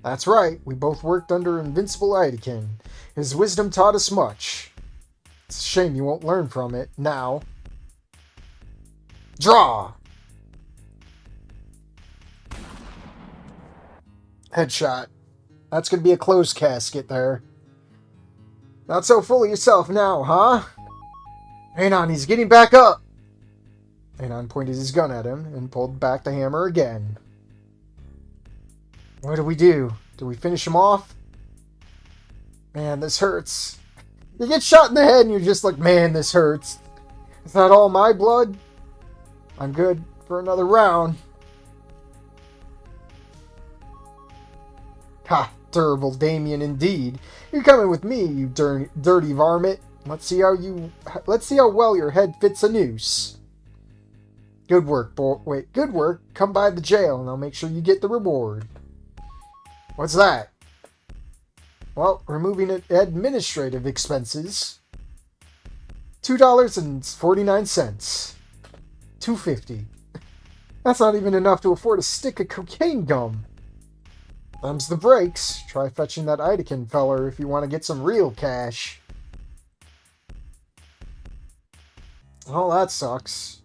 [SPEAKER 1] That's right, we both worked under Invincible Idakin. His wisdom taught us much. It's a shame you won't learn from it now. Draw! Headshot. That's gonna be a closed casket there. Not so full of yourself now, huh? Anon, he's getting back up! Anon pointed his gun at him and pulled back the hammer again. What do we do? Do we finish him off? Man, this hurts. You get shot in the head and you're just like, man, this hurts. Is that all my blood? I'm good for another round. Ha! Durable Damien indeed. You're coming with me, you dirty varmint. Let's see how well your head fits a noose. Good work, boy. Wait, good work. Come by the jail and I'll make sure you get the reward. What's that? Well, removing administrative expenses. $2.49. $2.50. That's not even enough to afford a stick of cocaine gum. Them's the breaks. Try fetching that Idakin feller if you want to get some real cash. Oh, that sucks.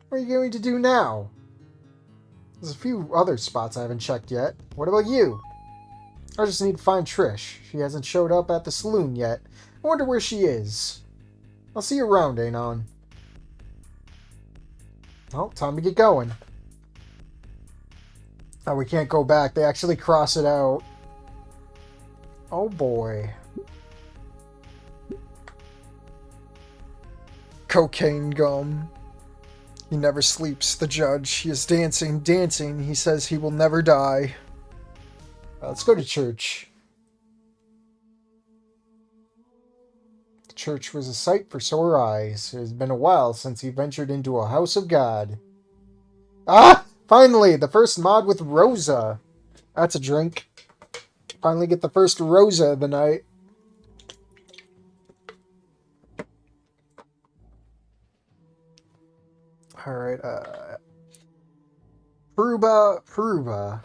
[SPEAKER 1] What are you going to do now? There's a few other spots I haven't checked yet. What about you? I just need to find Trish. She hasn't showed up at the saloon yet. I wonder where she is. I'll see you around, Anon. Well, time to get going. Oh, we can't go back. They actually cross it out. Oh boy. Cocaine gum. He never sleeps, the judge. He is dancing, dancing. He says he will never die. Let's go to church. The church was a sight for sore eyes. It has been a while since he ventured into a house of God. Ah! Finally! The first mod with Rosa. That's a drink. Finally get the first Rosa of the night. Alright, Pruba.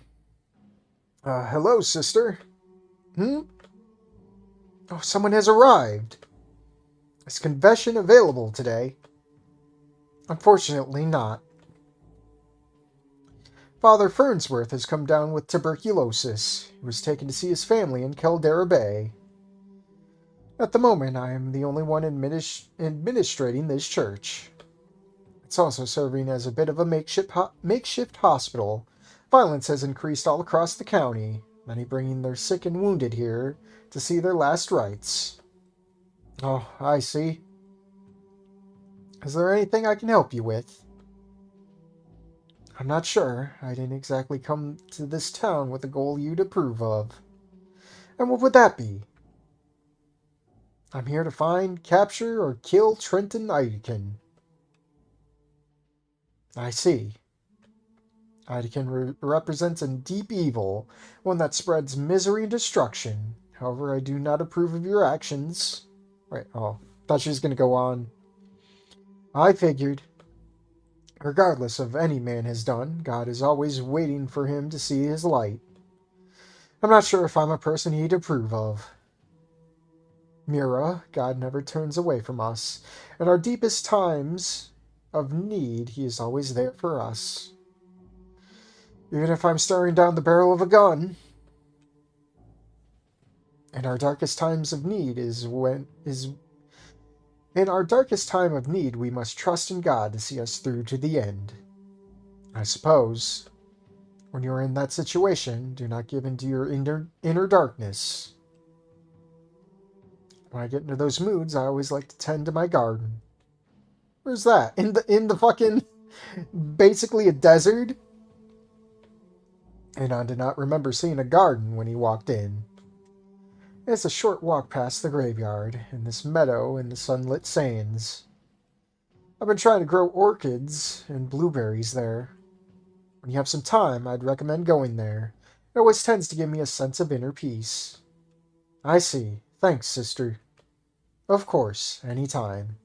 [SPEAKER 1] Hello, sister. Oh, someone has arrived. Is confession available today? Unfortunately not. Father Fernsworth has come down with tuberculosis. He was taken to see his family in Caldera Bay. At the moment, I am the only one administrating this church. It's also serving as a bit of a makeshift hospital. Violence has increased all across the county, many bringing their sick and wounded here to see their last rites. Oh, I see. Is there anything I can help you with? I'm not sure. I didn't exactly come to this town with a goal you'd approve of. And what would that be? I'm here to find, capture, or kill Trenton Idakin. I see. Idakin represents a deep evil, one that spreads misery and destruction. However, I do not approve of your actions. Wait, oh, thought she was going to go on. I figured. Regardless of any man has done, God is always waiting for him to see his light. I'm not sure if I'm a person he'd approve of. Mira, God never turns away from us. In our deepest times of need, he is always there for us. Even if I'm staring down the barrel of a gun. In our darkest times of need in our darkest time of need, we must trust in God to see us through to the end. I suppose. When you are in that situation, do not give in to your inner darkness. When I get into those moods, I always like to tend to my garden. Where's that? In the fucking basically a desert? And I did not remember seeing a garden when he walked in. It's a short walk past the graveyard, in this meadow in the sunlit sands. I've been trying to grow orchids and blueberries there. When you have some time, I'd recommend going there. It always tends to give me a sense of inner peace. I see. Thanks, sister. Of course, any time.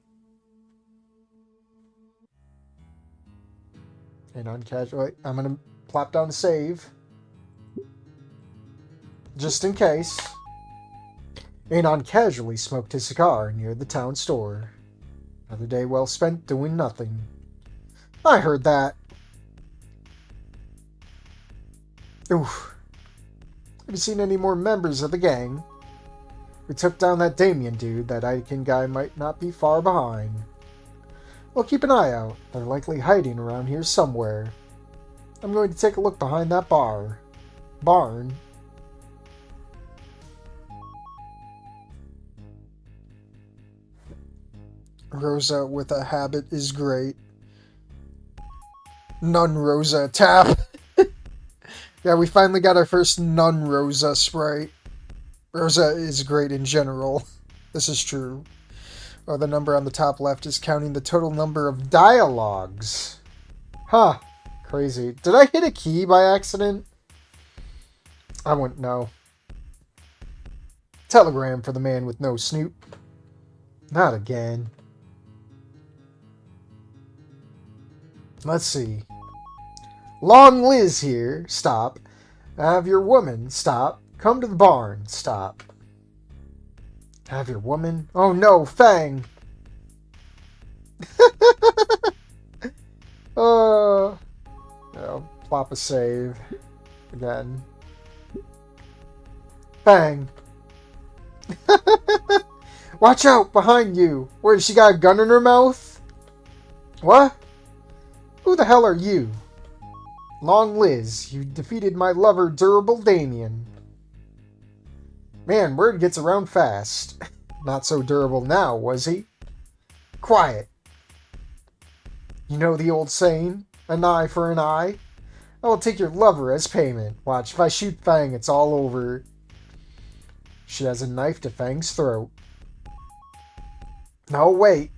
[SPEAKER 1] And uncasually, I'm gonna plop down the save. Just in case. Anon casually smoked his cigar near the town store. Another day well spent doing nothing. I heard that. Oof. Have you seen any more members of the gang? We took down that Damien dude. That Idakin guy might not be far behind. Well, keep an eye out. They're likely hiding around here somewhere. I'm going to take a look behind that barn. Rosa with a habit is great. Nun Rosa tap. Yeah, we finally got our first Nun Rosa sprite. Rosa is great in general. This is true. Oh, the number on the top left is counting the total number of dialogues. Huh. Crazy. Did I hit a key by accident? I wouldn't know. Telegram for the man with no snoot. Not again. Let's see. Long Liz here. Stop. Have your woman. Stop. Come to the barn. Stop. Have your woman. Oh no, Fang. I'll plop a save again. Fang. Watch out behind you. Where, she got a gun in her mouth? What? Who the hell are you? Long Liz, you defeated my lover, Durable Damien. Man, word gets around fast. Not so durable now, was he? Quiet. You know the old saying, an eye for an eye? I will take your lover as payment. Watch, if I shoot Fang, it's all over. She has a knife to Fang's throat. No, wait.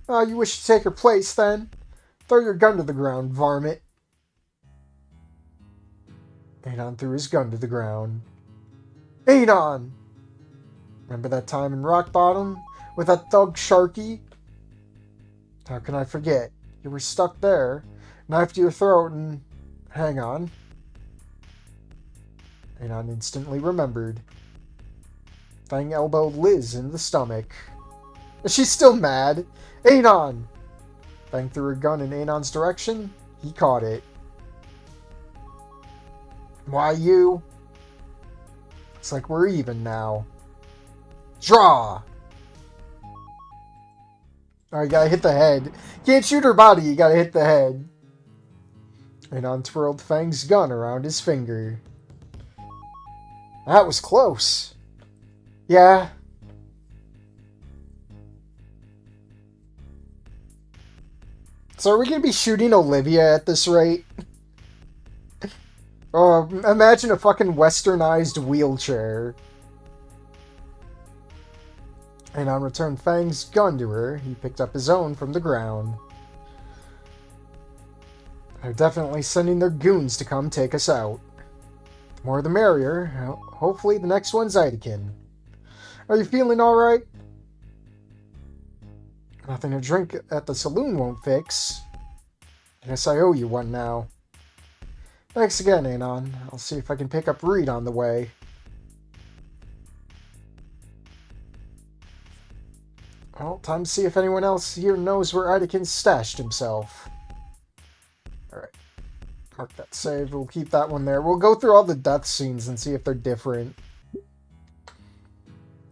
[SPEAKER 1] Oh, you wish to take her place, then? Throw your gun to the ground, varmint. Anon threw his gun to the ground. Anon! Remember that time in Rock Bottom with that thug Sharky? How can I forget? You were stuck there, knife to your throat, and... Hang on. Anon instantly remembered. Fang elbowed Liz in the stomach. Is she still mad? Anon! Fang threw a gun in Anon's direction. He caught it. Why you? Looks like we're even now. Draw! Oh, you gotta hit the head. Can't shoot her body, you gotta hit the head. Anon twirled Fang's gun around his finger. That was close. Yeah. So are we going to be shooting Olivia at this rate? Oh, imagine a fucking westernized wheelchair. And on return Fang's gun to her, he picked up his own from the ground. They're definitely sending their goons to come take us out. The more the merrier. Hopefully the next one's Idakin. Are you feeling alright? Nothing to drink at the saloon won't fix. I guess I owe you one now. Thanks again, Anon. I'll see if I can pick up Reed on the way. Well, time to see if anyone else here knows where Idakin stashed himself. Alright. Mark that save. We'll keep that one there. We'll go through all the death scenes and see if they're different.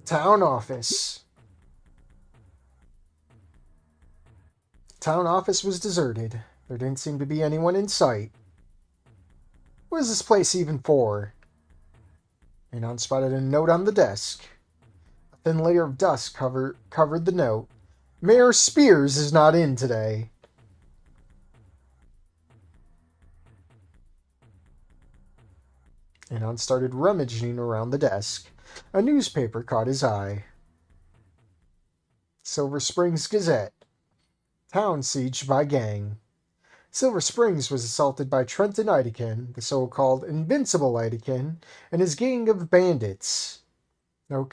[SPEAKER 1] Town office. Town office was deserted. There didn't seem to be anyone in sight. What is this place even for? Anon spotted a note on the desk. A thin layer of dust covered the note. Mayor Spears is not in today. Anon started rummaging around the desk. A newspaper caught his eye. Silver Springs Gazette. Town sieged by gang. Silver Springs was assaulted by Trenton Idakin, the so-called Invincible Idakin, and his gang of bandits. No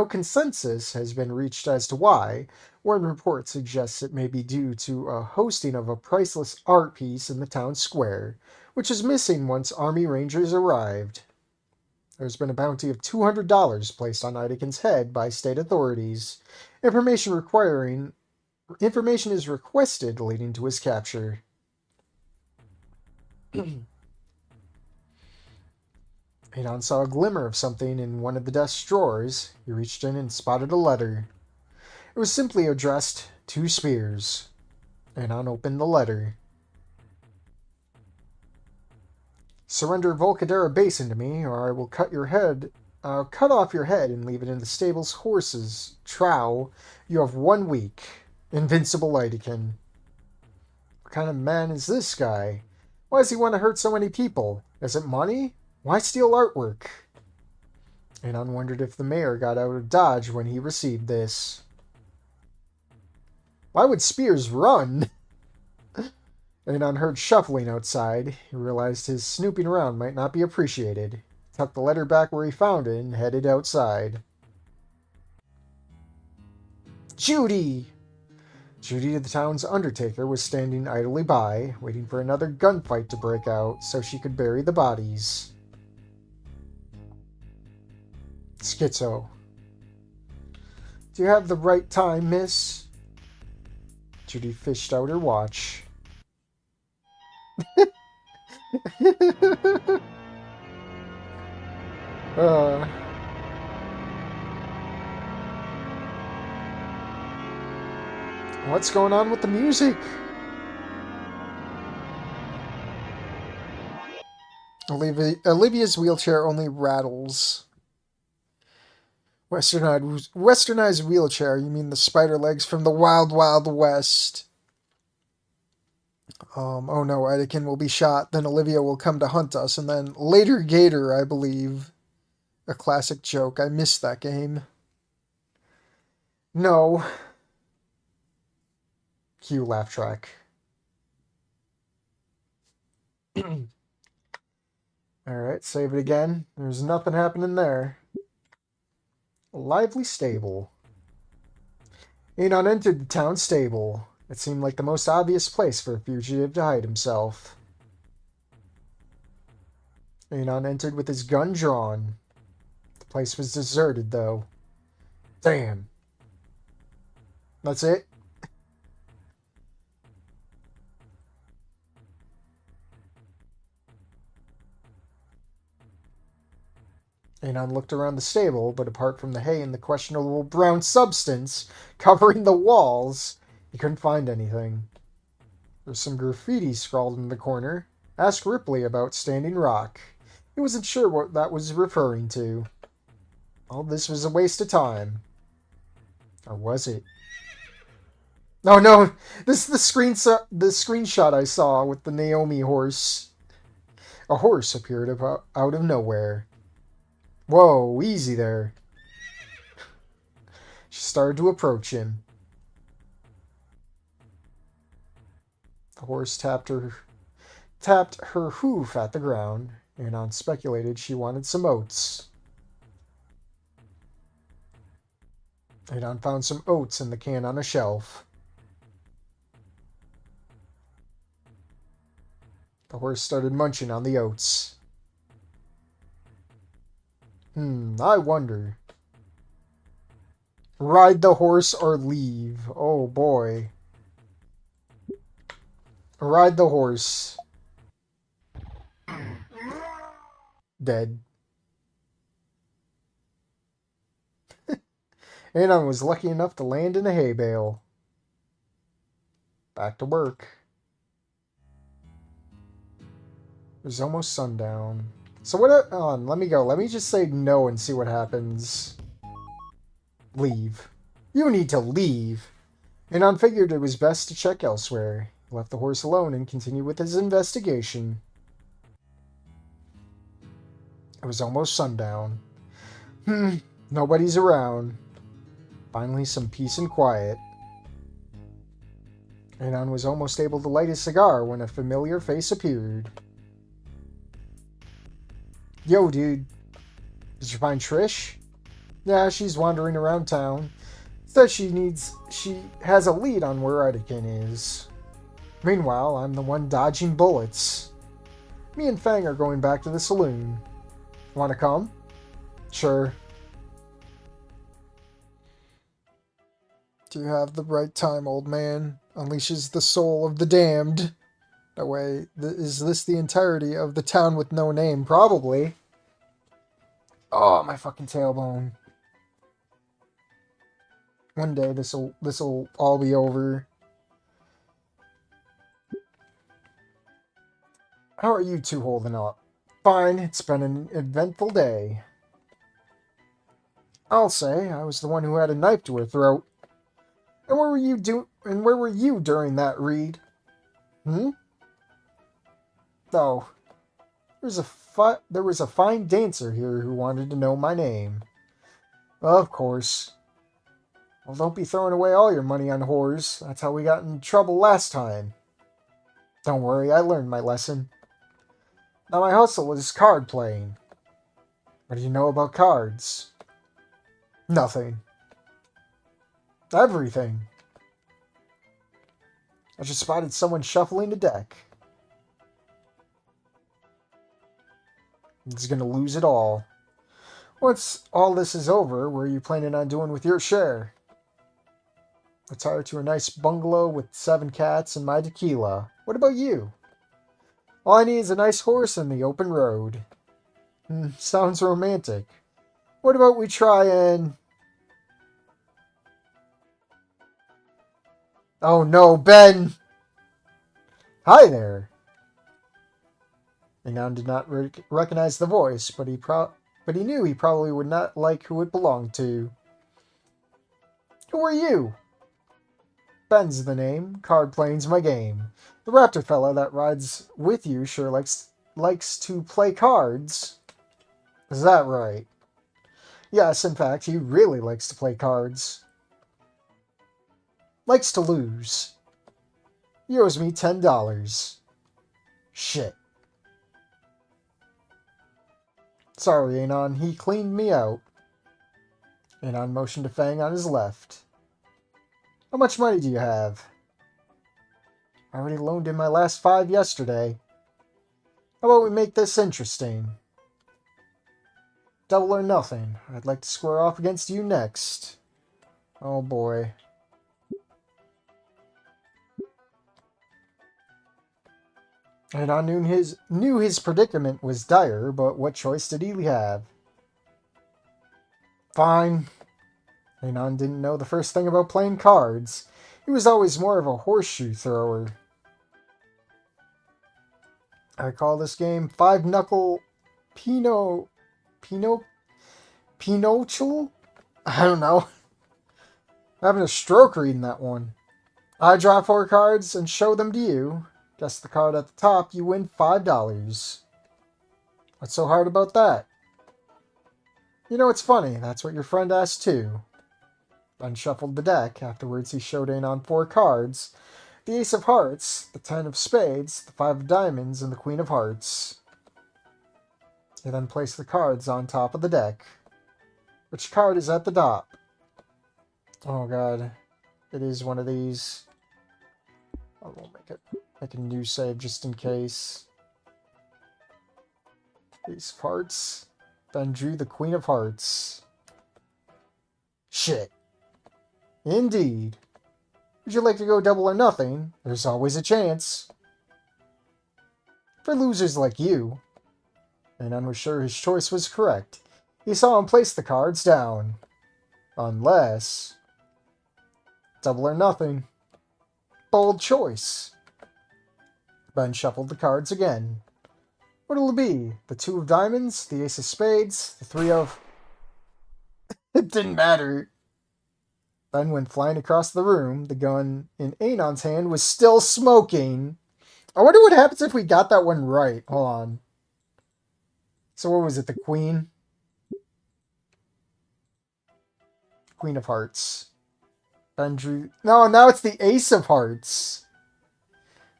[SPEAKER 1] consensus has been reached as to why. One report suggests it may be due to a hosting of a priceless art piece in the town square, which is missing once Army Rangers arrived. There's been a bounty of $200 placed on Idakin's head by state authorities. Information is requested leading to his capture. Anon saw a glimmer of something in one of the desk drawers. He reached in and spotted a letter. It was simply addressed to Spears. Anon opened the letter. Surrender Volcadera Basin to me, or I will cut off your head and leave it in the stable's horses' trough. You have 1 week. Invincible Idakin. What kind of man is this guy? Why does he want to hurt so many people? Is it money? Why steal artwork? Anon wondered if the mayor got out of Dodge when he received this. Why would Spears run? Anon heard shuffling outside. He realized his snooping around might not be appreciated. He tucked the letter back where he found it and headed outside. Judy! Judy, the town's undertaker, was standing idly by, waiting for another gunfight to break out so she could bury the bodies. Schizo. Do you have the right time, miss? Judy fished out her watch. What's going on with the music? Olivia's wheelchair only rattles. Westernized wheelchair, you mean the spider legs from the Wild Wild West. Oh no, Idakin will be shot, then Olivia will come to hunt us, and then later Gator, I believe. A classic joke. I missed that game. No. Cue laugh track. Alright, save it again. There's nothing happening there. A lively stable. Anon entered the town stable. It seemed like the most obvious place for a fugitive to hide himself. Anon entered with his gun drawn. The place was deserted, though. Damn. That's it? Anon looked around the stable, but apart from the hay and the questionable brown substance covering the walls, he couldn't find anything. There's some graffiti scrawled in the corner. Ask Ripley about Standing Rock. He wasn't sure what that was referring to. All this was a waste of time. Or was it? Oh no, this is the screenshot I saw with the Naomi horse. A horse appeared out of nowhere. Whoa, easy there. She started to approach him. The horse tapped her hoof at the ground, and on speculated she wanted some oats. Adon found some oats in the can on a shelf. The horse started munching on the oats. I wonder. Ride the horse or leave. Oh boy. Ride the horse. Dead. Anon was lucky enough to land in a hay bale. Back to work. It was almost sundown. So what? Let me go. Let me just say no and see what happens. Leave. You need to leave. Anon figured it was best to check elsewhere. He left the horse alone and continued with his investigation. It was almost sundown. Nobody's around. Finally, some peace and quiet. Anon was almost able to light his cigar when a familiar face appeared. Yo, dude. Did you find Trish? Yeah, she's wandering around town. Says she has a lead on where Edekin is. Meanwhile, I'm the one dodging bullets. Me and Fang are going back to the saloon. Wanna come? Sure. Do you have the right time, old man? Unleashes the soul of the damned. No way. Is this the entirety of the town with no name? Probably. Oh, my fucking tailbone. One day this'll all be over. How are you two holding up? Fine, it's been an eventful day. I'll say, I was the one who had a knife to her throat. And where were you during that read? Oh, there was a fine dancer here who wanted to know my name. Well, of course. Well, don't be throwing away all your money on whores. That's how we got in trouble last time. Don't worry, I learned my lesson. Now my hustle is card playing. What do you know about cards? Nothing. Everything. I just spotted someone shuffling a deck. He's gonna lose it all. Once all this is over, what are you planning on doing with your share? Retire to a nice bungalow with 7 cats and my tequila. What about you? All I need is a nice horse and the open road. Sounds romantic. What about we try and... Oh no, Ben! Hi there! Anon did not recognize the voice, but he knew he probably would not like who it belonged to. Who are you? Ben's the name. Card playing's my game. The raptor fella that rides with you sure likes to play cards. Is that right? Yes, in fact, he really likes to play cards. Likes to lose. He owes me $10. Shit. Sorry, Anon. He cleaned me out. Anon motioned to Fang on his left. How much money do you have? I already loaned in my last 5 yesterday. How about we make this interesting? Double or nothing. I'd like to square off against you next. Oh boy. And I knew his predicament was dire, but what choice did he have? Fine. Anon didn't know the first thing about playing cards. He was always more of a horseshoe thrower. I call this game Five Knuckle Pinochle? I don't know. I'm having a stroke reading that one. I draw 4 cards and show them to you. Guess the card at the top, you win $5. What's so hard about that? You know, it's funny. That's what your friend asked too. Ben shuffled the deck. Afterwards, he showed in on 4 cards. The Ace of Hearts, the 10 of Spades, the 5 of Diamonds, and the Queen of Hearts. He then placed the cards on top of the deck. Which card is at the top? Oh god. It is one of these. I will make a new save just in case. Ace of Hearts. Ben drew the Queen of Hearts. Shit. Indeed. Would you like to go double or nothing? There's always a chance. For losers like you. Conanon was sure his choice was correct. He saw him place the cards down. Unless... double or nothing. Bold choice. Ben shuffled the cards again. What'll it be? The 2 of Diamonds, the Ace of Spades, the 3 of... It didn't matter. Ben went flying across the room. The gun in Anon's hand was still smoking. I wonder what happens if we got that one right. Hold on. So what was it? The Queen? Queen of Hearts. Ben drew... No, now it's the Ace of Hearts.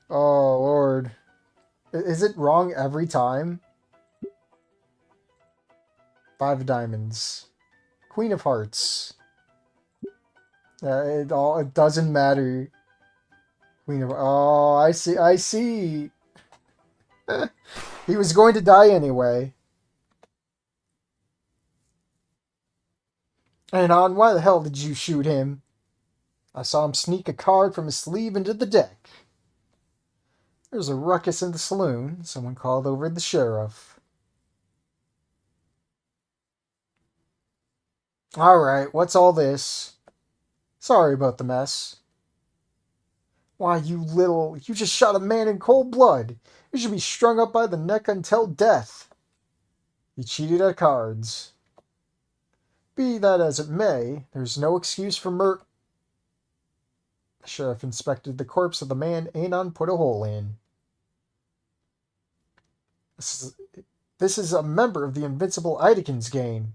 [SPEAKER 1] Oh, Lord. Is it wrong every time? 5 of Diamonds. Queen of Hearts. It doesn't matter. Queen of... Oh, I see. I see. He was going to die anyway. Conanon, why the hell did you shoot him? I saw him sneak a card from his sleeve into the deck. There was a ruckus in the saloon. Someone called over the sheriff. Alright, what's all this? Sorry about the mess. Why, you just shot a man in cold blood. You should be strung up by the neck until death. You cheated at cards. Be that as it may, there's no excuse for murder. The sheriff inspected the corpse of the man Anon put a hole in. This is a member of the Invincible Idekins gang.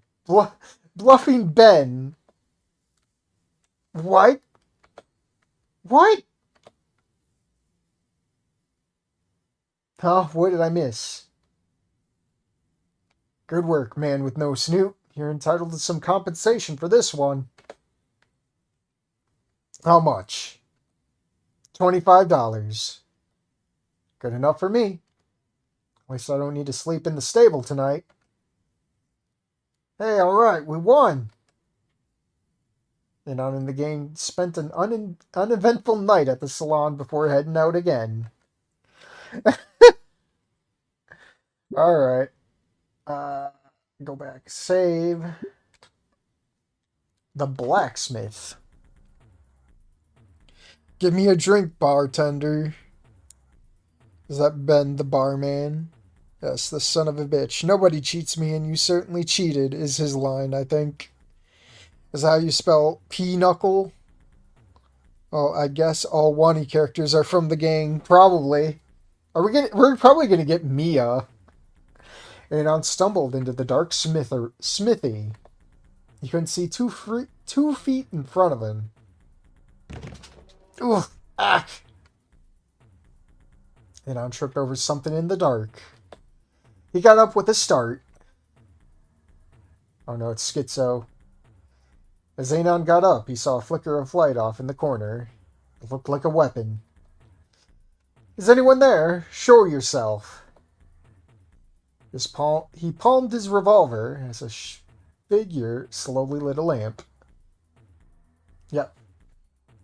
[SPEAKER 1] Bluffing Ben. What? What? Huh? What did I miss? Good work, Man With No Snoot. You're entitled to some compensation for this one. How much? $25. Good enough for me. At least I don't need to sleep in the stable tonight. Hey, alright, we won! Anon and the gang spent an uneventful night at the salon before heading out again. Alright. Go back. Save. The blacksmith. Give me a drink, bartender. Is that Ben the barman? Yes, the son of a bitch. Nobody cheats me, and you certainly cheated, is his line, I think. Is that how you spell P-knuckle? Oh, I guess all Wani characters are from the gang. Probably. We're probably gonna get Mia. Anon stumbled into the dark smithy. He couldn't see 2 feet in front of him. Ugh! Ah! Anon tripped over something in the dark. He got up with a start. Oh no, it's Schizo. As Anon got up, he saw a flicker of light off in the corner. It looked like a weapon. Is anyone there? Show yourself. He palmed his revolver as a figure slowly lit a lamp. Yep.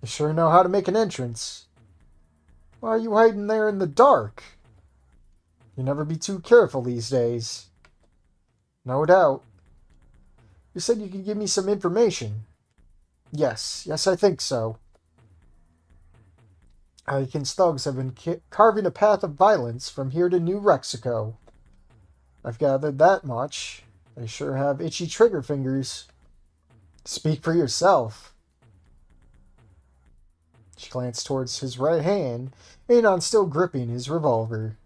[SPEAKER 1] You sure know how to make an entrance. Why are you hiding there in the dark? You never be too careful these days. No doubt. You said you could give me some information. Yes, I think so. Idekins thugs have been carving a path of violence from here to New Mexico. I've gathered that much. They sure have itchy trigger fingers. Speak for yourself. She glanced towards his right hand, Anon still gripping his revolver.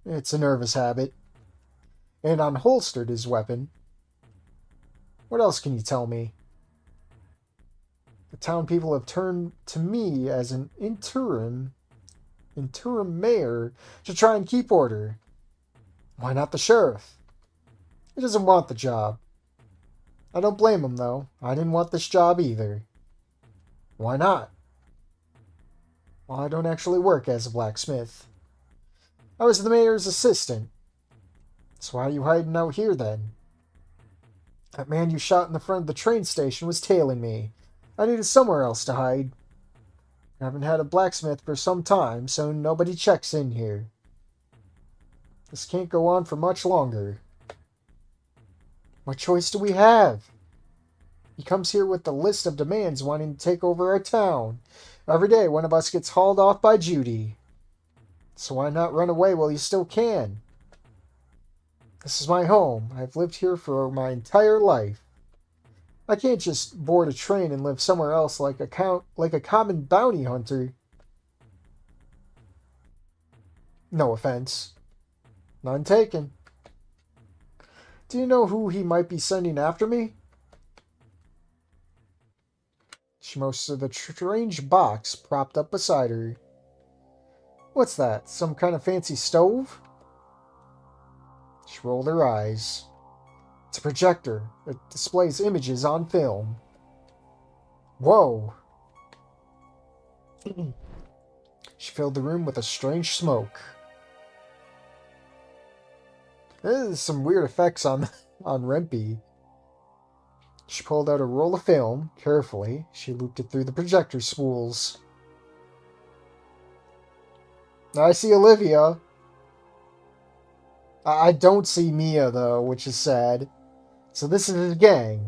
[SPEAKER 1] It's a nervous habit. Anon holstered his weapon. What else can you tell me? The town people have turned to me as an interim mayor to try and keep order. Why not the sheriff? He doesn't want the job. I don't blame him, though. I didn't want this job either. Why not? Well, I don't actually work as a blacksmith. I was the mayor's assistant. So why are you hiding out here, then? That man you shot in the front of the train station was tailing me. I needed somewhere else to hide. I haven't had a blacksmith for some time, so nobody checks in here. This can't go on for much longer. What choice do we have? He comes here with a list of demands wanting to take over our town. Every day one of us gets hauled off by Judy. So why not run away while you still can? This is my home. I've lived here for my entire life. I can't just board a train and live somewhere else like a common bounty hunter. No offense. None taken. Do you know who he might be sending after me? She motions to the strange box propped up beside her. What's that? Some kind of fancy stove? She rolled her eyes. It's a projector. It displays images on film. Whoa. She filled the room with a strange smoke. There's some weird effects on Rempy. She pulled out a roll of film. Carefully, she looped it through the projector spools. I see Olivia. I don't see Mia, though, which is sad. So this is his gang.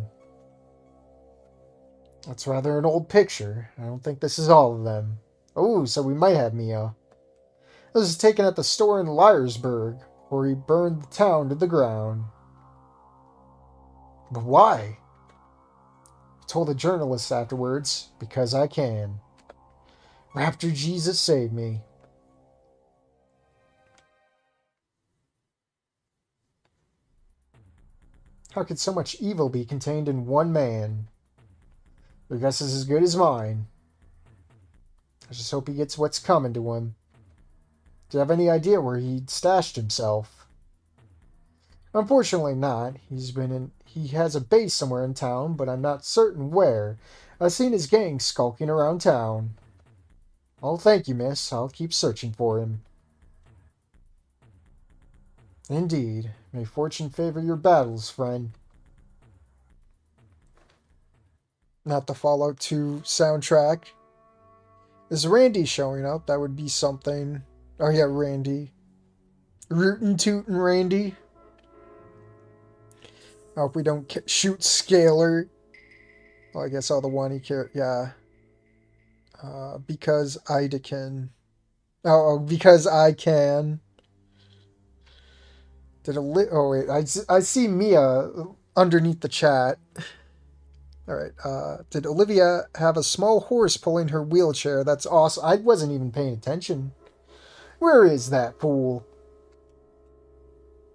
[SPEAKER 1] That's rather an old picture. I don't think this is all of them. Oh, so we might have Mia. This was taken at the store in Liarsburg, where he burned the town to the ground. But why? I told the journalist afterwards, because I can. Raptor Jesus saved me. How could so much evil be contained in one man? Your guess is as good as mine. I just hope he gets what's coming to him. Do you have any idea where he'd stashed himself? Unfortunately not. He has a base somewhere in town, but I'm not certain where. I've seen his gang skulking around town. Oh, thank you, miss. I'll keep searching for him. Indeed. May fortune favor your battles, friend. Not the Fallout 2 soundtrack. Is Randy showing up? That would be something. Oh yeah, Randy. Rootin' tootin' Randy. I hope we don't shoot Scalar. Well, I guess all the one he cared. Yeah. Because Ida can. Oh, because I can. Oh wait, I see Mia underneath the chat. Alright, did Olivia have a small horse pulling her wheelchair? That's awesome. I wasn't even paying attention. Where is that fool?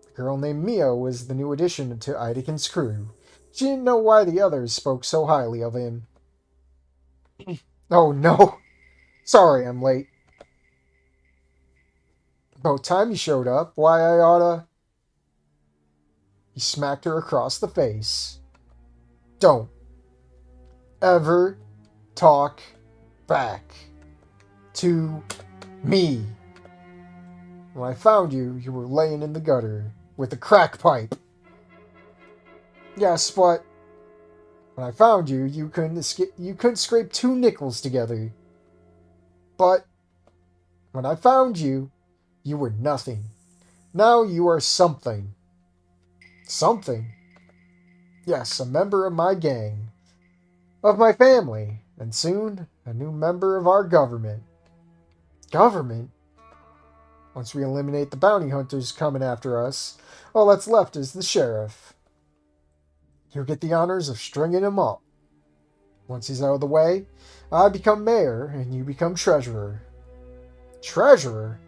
[SPEAKER 1] A girl named Mia was the new addition to Idakin's crew. She didn't know why the others spoke so highly of him. Oh no! Sorry I'm late. About time you showed up. Why I oughta... He smacked her across the face. Don't ever talk back to me. When I found you, you were laying in the gutter with a crack pipe. Yes, but when I found you, you couldn't scrape 2 nickels together. But when I found you, you were nothing. Now you are something. Something? Yes, a member of my gang. Of my family. And soon, a new member of our government. Government? Once we eliminate the bounty hunters coming after us, all that's left is the sheriff. You get the honors of stringing him up. Once he's out of the way, I become mayor and you become treasurer. Treasurer?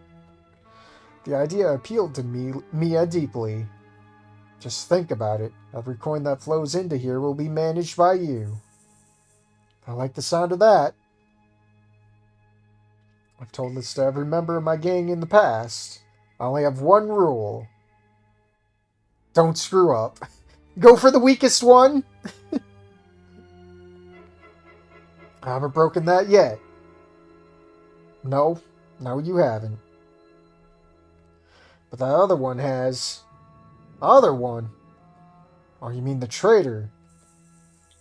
[SPEAKER 1] The idea appealed to Mia deeply. Just think about it. Every coin that flows into here will be managed by you. I like the sound of that. I've told this to every member of my gang in the past. I only have one rule. Don't screw up. Go for the weakest one. I haven't broken that yet. No, you haven't. But that other one has. Other one? Oh, you mean the traitor?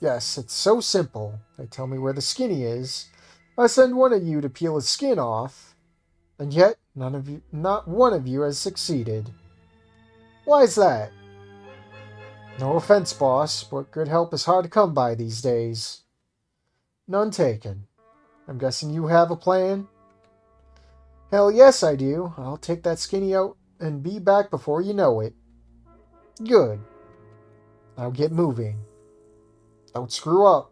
[SPEAKER 1] Yes, it's so simple. They tell me where the skinny is. I send one of you to peel his skin off. And yet, not one of you has succeeded. Why is that? No offense, boss, but good help is hard to come by these days. None taken. I'm guessing you have a plan? Hell yes, I do. I'll take that skinny out and be back before you know it. Good. Now get moving. Don't screw up.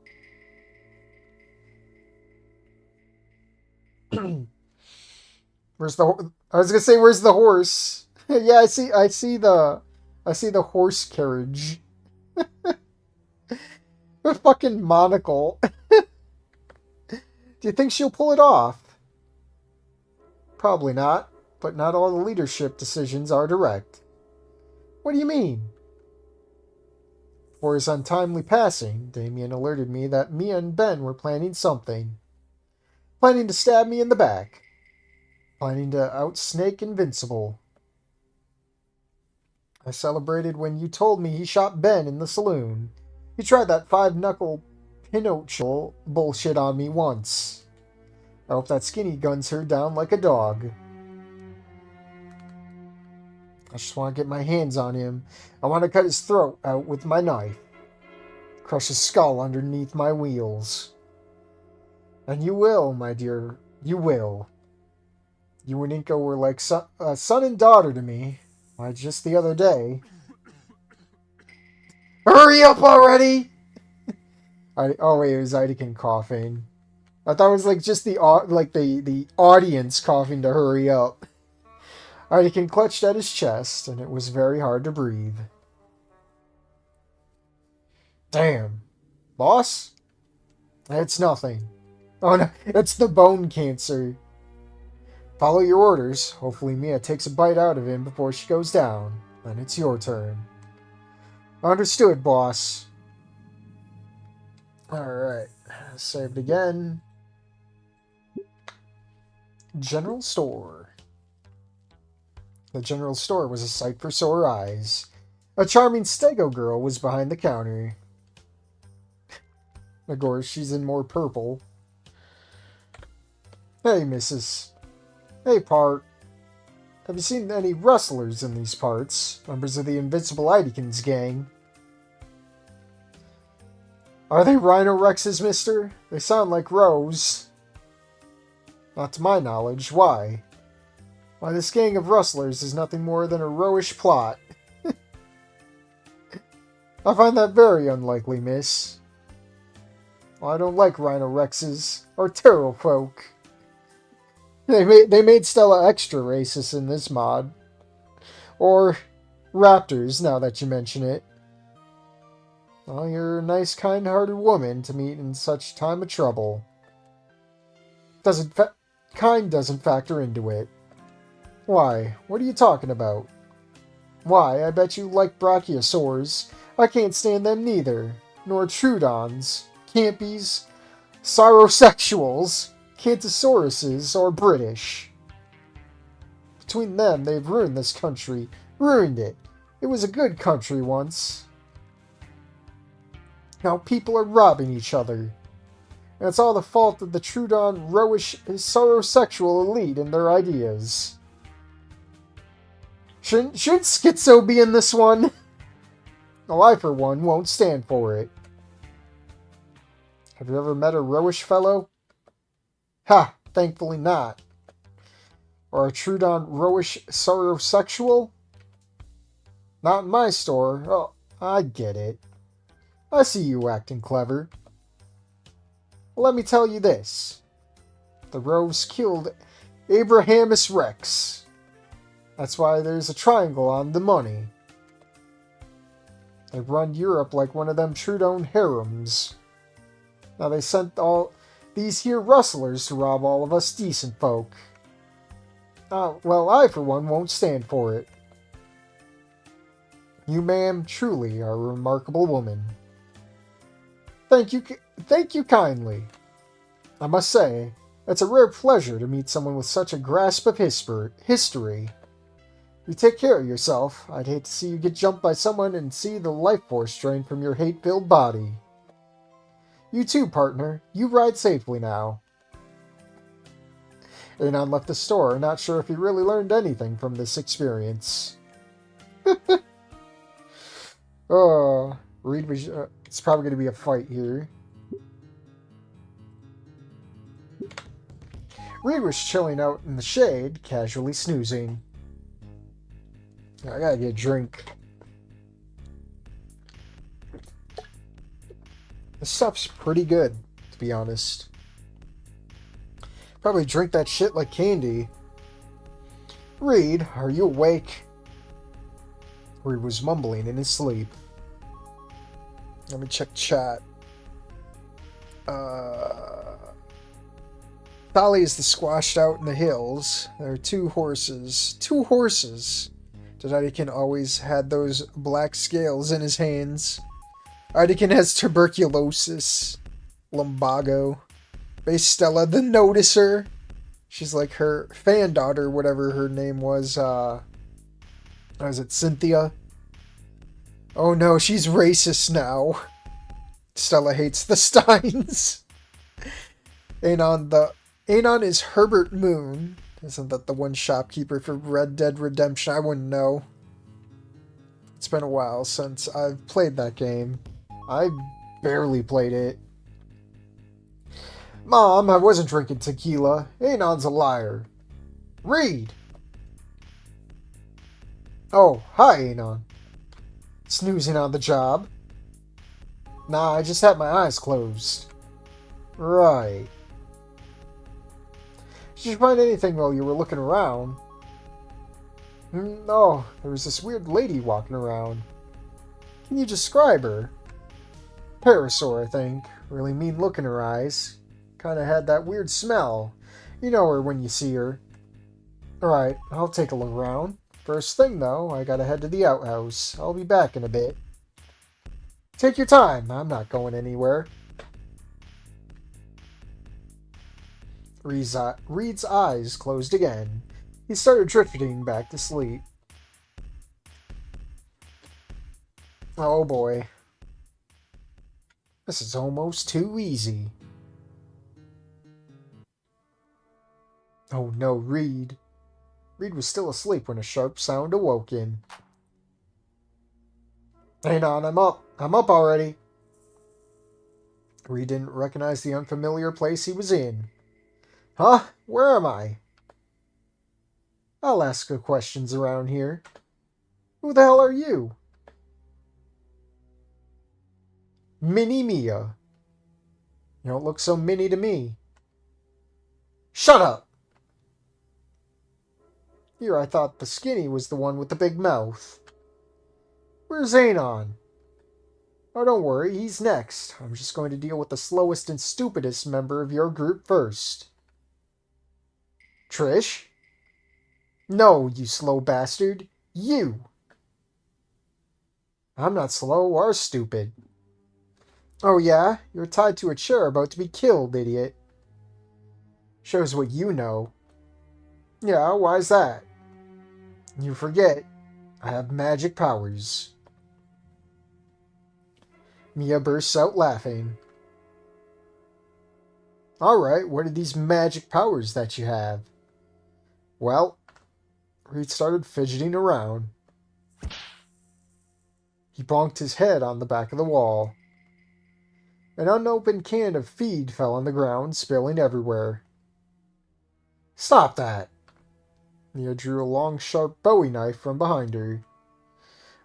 [SPEAKER 1] Where's the? I was gonna say, where's the horse? Yeah, I see the horse carriage. A fucking monocle. Do you think she'll pull it off? Probably not, but not all the leadership decisions are direct. What do you mean? For his untimely passing, Damien alerted me that Mia and Ben were planning something. Planning to stab me in the back. Planning to outsnake Invincible. I celebrated when you told me he shot Ben in the saloon. He tried that five-knuckle Pinocchio bullshit on me once. I hope that skinny guns her down like a dog. I just want to get my hands on him. I want to cut his throat out with my knife. Crush his skull underneath my wheels. And you will, my dear. You will. You and Inko were like son and daughter to me. Why, just the other day. Hurry up already! Oh wait, it was Idakin coughing. I thought it was like just the audience coughing to hurry up. Idakin clutched at his chest, and it was very hard to breathe. Damn. Boss? It's nothing. Oh no, it's the bone cancer. Follow your orders. Hopefully Mia takes a bite out of him before she goes down. Then it's your turn. Understood, boss. Alright. Saved again. General store. The general store was a sight for sore eyes. A charming stego girl was behind the counter. Of course, she's in more purple. Hey, missus. Hey, Part. Have you seen any rustlers in these parts? Members of the Invincible Idikins gang. Are they Rhino Rexes, mister? They sound like Rose. Not to my knowledge. Why? Why, this gang of rustlers is nothing more than a rowish plot. I find that very unlikely, miss. Well, I don't like Rhino Rexes, or Terror folk. They made Stella extra racist in this mod. Or raptors, now that you mention it. Well, you're a nice, kind-hearted woman to meet in such time of trouble. Kind doesn't factor into it. Why? What are you talking about? Why, I bet you like brachiosaurs. I can't stand them neither. Nor Trudons, Campies, Saurosexuals, Cantosauruses, or British. Between them, they've ruined this country. Ruined it. It was a good country once. Now people are robbing each other. And it's all the fault of the Trudon, rowish, saurosexual elite and their ideas. Shouldn't Schizo be in this one? Well, I, for one, won't stand for it. Have you ever met a rowish fellow? Ha! Thankfully not. Or a Trudon rowish saurosexual? Not in my store. Oh, I get it. I see you acting clever. Well, let me tell you this. The Roves killed Abrahamus Rex. That's why there's a triangle on the money. They run Europe like one of them Trudeau harems. Now they sent all these here rustlers to rob all of us decent folk. Well, I for one won't stand for it. You, ma'am, truly are a remarkable woman. Thank you kindly. I must say, it's a rare pleasure to meet someone with such a grasp of history. You take care of yourself. I'd hate to see you get jumped by someone and see the life force drained from your hate-filled body. You too, partner. You ride safely now. Anon left the store, not sure if he really learned anything from this experience. Oh, Reed was... it's probably going to be a fight here. Reed was chilling out in the shade, casually snoozing. I gotta get a drink. This stuff's pretty good, to be honest. Probably drink that shit like candy. Reed, are you awake? Reed was mumbling in his sleep. Let me check chat. Dolly is the squashed out in the hills. There are two horses. Two horses! Dodikin always had those black scales in his hands. Idikin has tuberculosis. Lumbago. Stella the Noticer. She's like her fan daughter, whatever her name was. Was it Cynthia? Oh no, she's racist now. Stella hates the Steins. Anon is Herbert Moon. Isn't that the one shopkeeper for Red Dead Redemption? I wouldn't know. It's been a while since I've played that game. I barely played it. Mom, I wasn't drinking tequila. Anon's a liar. Reed! Oh, hi, Anon. Snoozing on the job? Nah, I just had my eyes closed. Right. Did you find anything while you were looking around? Oh, there was this weird lady walking around. Can you describe her? Parasaur, I think. Really mean look in her eyes. Kinda had that weird smell. You know her when you see her. Alright, I'll take a look around. First thing, though, I gotta head to the outhouse. I'll be back in a bit. Take your time. I'm not going anywhere. Reed's eyes closed again. He started drifting back to sleep. Oh boy. This is almost too easy. Oh no, Reed. Reed was still asleep when a sharp sound awoke him. Hang on, I'm up. I'm up already. Reed didn't recognize the unfamiliar place he was in. Huh? Where am I? I'll ask the questions around here. Who the hell are you? Mini Mia. You don't look so mini to me. Shut up! Here, I thought the skinny was the one with the big mouth. Where's Anon? Oh, don't worry, he's next. I'm just going to deal with the slowest and stupidest member of your group first. Trish? No, you slow bastard. You! I'm not slow or stupid. Oh yeah? You're tied to a chair about to be killed, idiot. Shows what you know. Yeah, why's that? You forget. I have magic powers. Mia bursts out laughing. Alright, what are these magic powers that you have? Well, Reed started fidgeting around. He bonked his head on the back of the wall. An unopened can of feed fell on the ground, spilling everywhere. Stop that! Mia drew a long, sharp Bowie knife from behind her.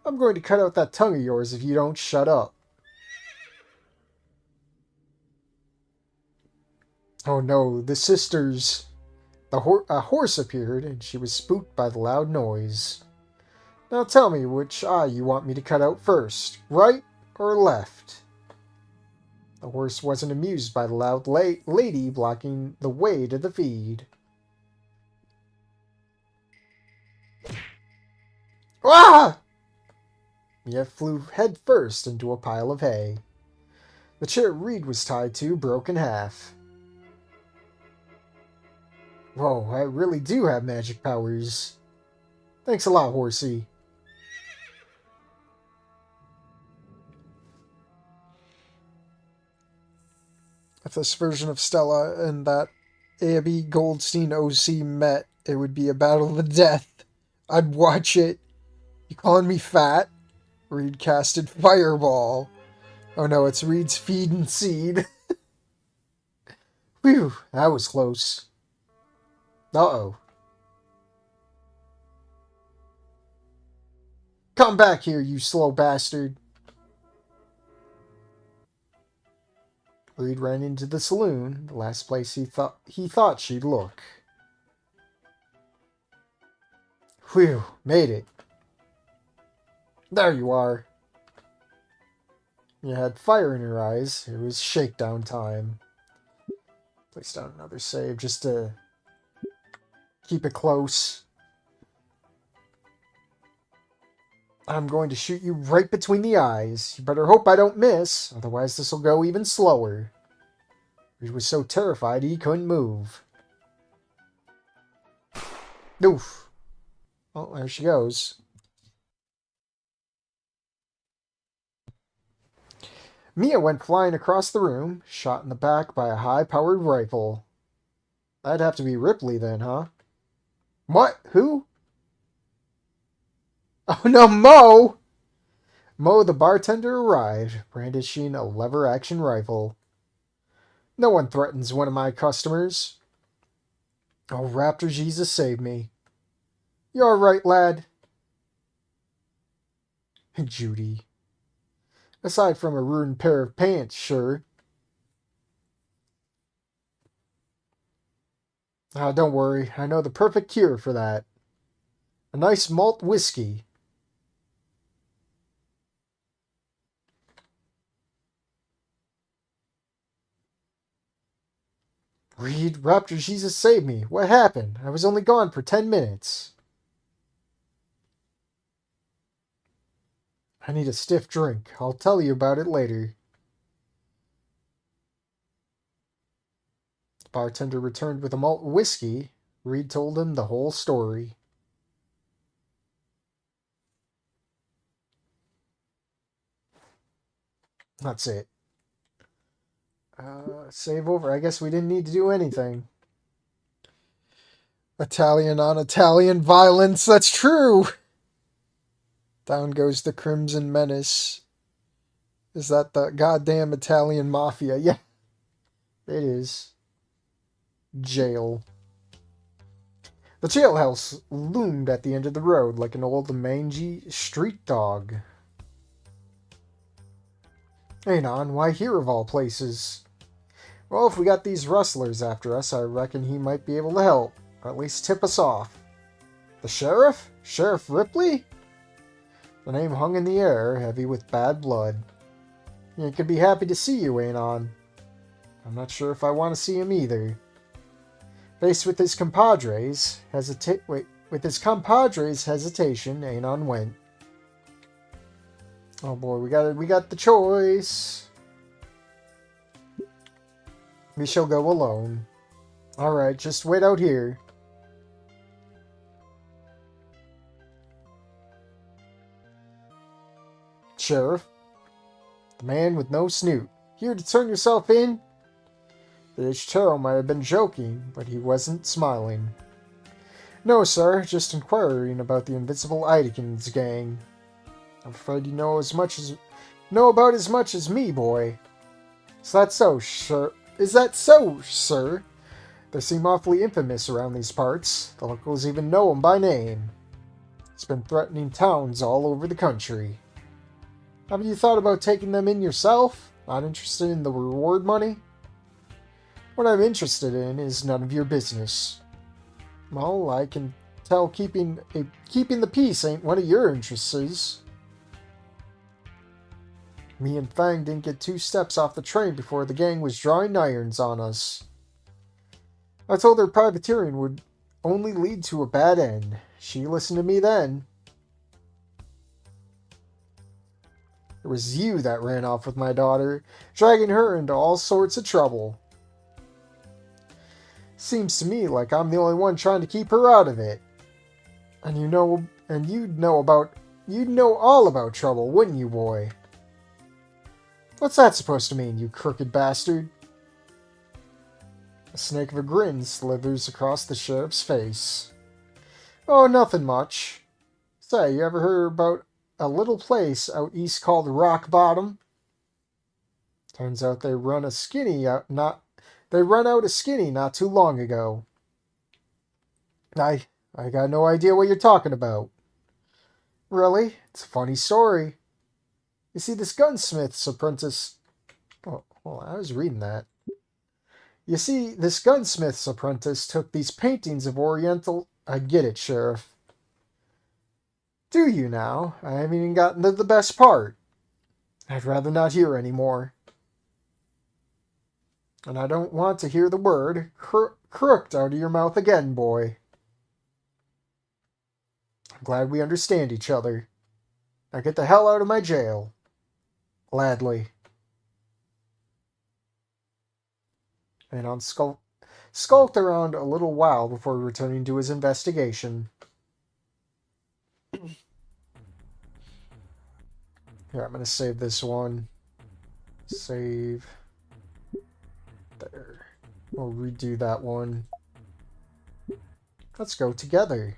[SPEAKER 1] I'm going to cut out that tongue of yours if you don't shut up. Oh no, the sisters. A horse appeared, and she was spooked by the loud noise. Now tell me which eye you want me to cut out first, right or left? The horse wasn't amused by the loud lady blocking the way to the feed. Ah! Mia flew head first into a pile of hay. The chair Reed was tied to broke in half. Whoa, I really do have magic powers. Thanks a lot, horsey. If this version of Stella and that Abby Goldstein OC met, it would be a battle of the death. I'd watch it. You calling me fat? Reed casted Fireball. Oh no, it's Reed's feed and seed. Whew, that was close. Uh-oh. Come back here, you slow bastard. Reed ran into the saloon, the last place he thought she'd look. Whew, made it. There you are. You had fire in your eyes. It was shakedown time. Place down another save just to keep it close. I'm going to shoot you right between the eyes. You better hope I don't miss, otherwise this'll go even slower. He was so terrified he couldn't move. Oof. Oh, there she goes. Mia went flying across the room, shot in the back by a high-powered rifle. That'd have to be Ripley then, huh? What? Who? Oh no, Mo! Mo the bartender arrived, brandishing a lever-action rifle. No one threatens one of my customers. Oh, Raptor Jesus save me. You alright, lad? Judy. Aside from a ruined pair of pants, sure. Ah, don't worry. I know the perfect cure for that. A nice malt whiskey. Reed, Raptor Jesus save me. What happened? I was only gone for 10 minutes. I need a stiff drink. I'll tell you about it later. The bartender returned with a malt whiskey. Reed told him the whole story. That's it. Save over. I guess we didn't need to do anything. Italian on Italian violence. That's true. Down goes the Crimson Menace. Is that the goddamn Italian mafia? Yeah, it is. Jail. The jailhouse loomed at the end of the road like an old mangy street dog. Anon, why here of all places? Well, if we got these rustlers after us, I reckon he might be able to help, or at least tip us off. The sheriff? Sheriff Ripley? The name hung in the air, heavy with bad blood. You could be happy to see you, Anon. I'm not sure if I want to see him either. Faced with his compadres' hesitation, Anon went. Oh boy, we got the choice. We shall go alone. Alright, just wait out here. Sheriff, the man with no snoot, here to turn yourself in? The Ichitaro might have been joking, but he wasn't smiling. No, sir, just inquiring about the Invincible Idikins gang. I'm afraid you know about as much as me, boy. Is that so, sir? They seem awfully infamous around these parts. The locals even know him by name. He's been threatening towns all over the country. Haven't you thought about taking them in yourself? Not interested in the reward money? What I'm interested in is none of your business. Well, I can tell keeping the peace ain't one of your interests. Me and Fang didn't get 2 steps off the train before the gang was drawing irons on us. I told her privateering would only lead to a bad end. She listened to me then. It was you that ran off with my daughter, dragging her into all sorts of trouble. Seems to me like I'm the only one trying to keep her out of it. And you'd know all about trouble, wouldn't you, boy? What's that supposed to mean, you crooked bastard? A snake of a grin slithers across the sheriff's face. Oh, nothing much. Say, you ever heard about a little place out east called Rock Bottom? Turns out they run out of skinny not too long ago. I got no idea what you're talking about. Really? It's a funny story. You see, this gunsmith's apprentice... Oh, I was reading that. You see, this gunsmith's apprentice took these paintings of Oriental... I get it, Sheriff. Do you now? I haven't even gotten to the best part. I'd rather not hear any more. And I don't want to hear the word crooked out of your mouth again, boy. I'm glad we understand each other. Now get the hell out of my jail. Gladly. And skulked around a little while before returning to his investigation. Here, I'm going to save this one. Save. There. We'll redo that one. Let's go together.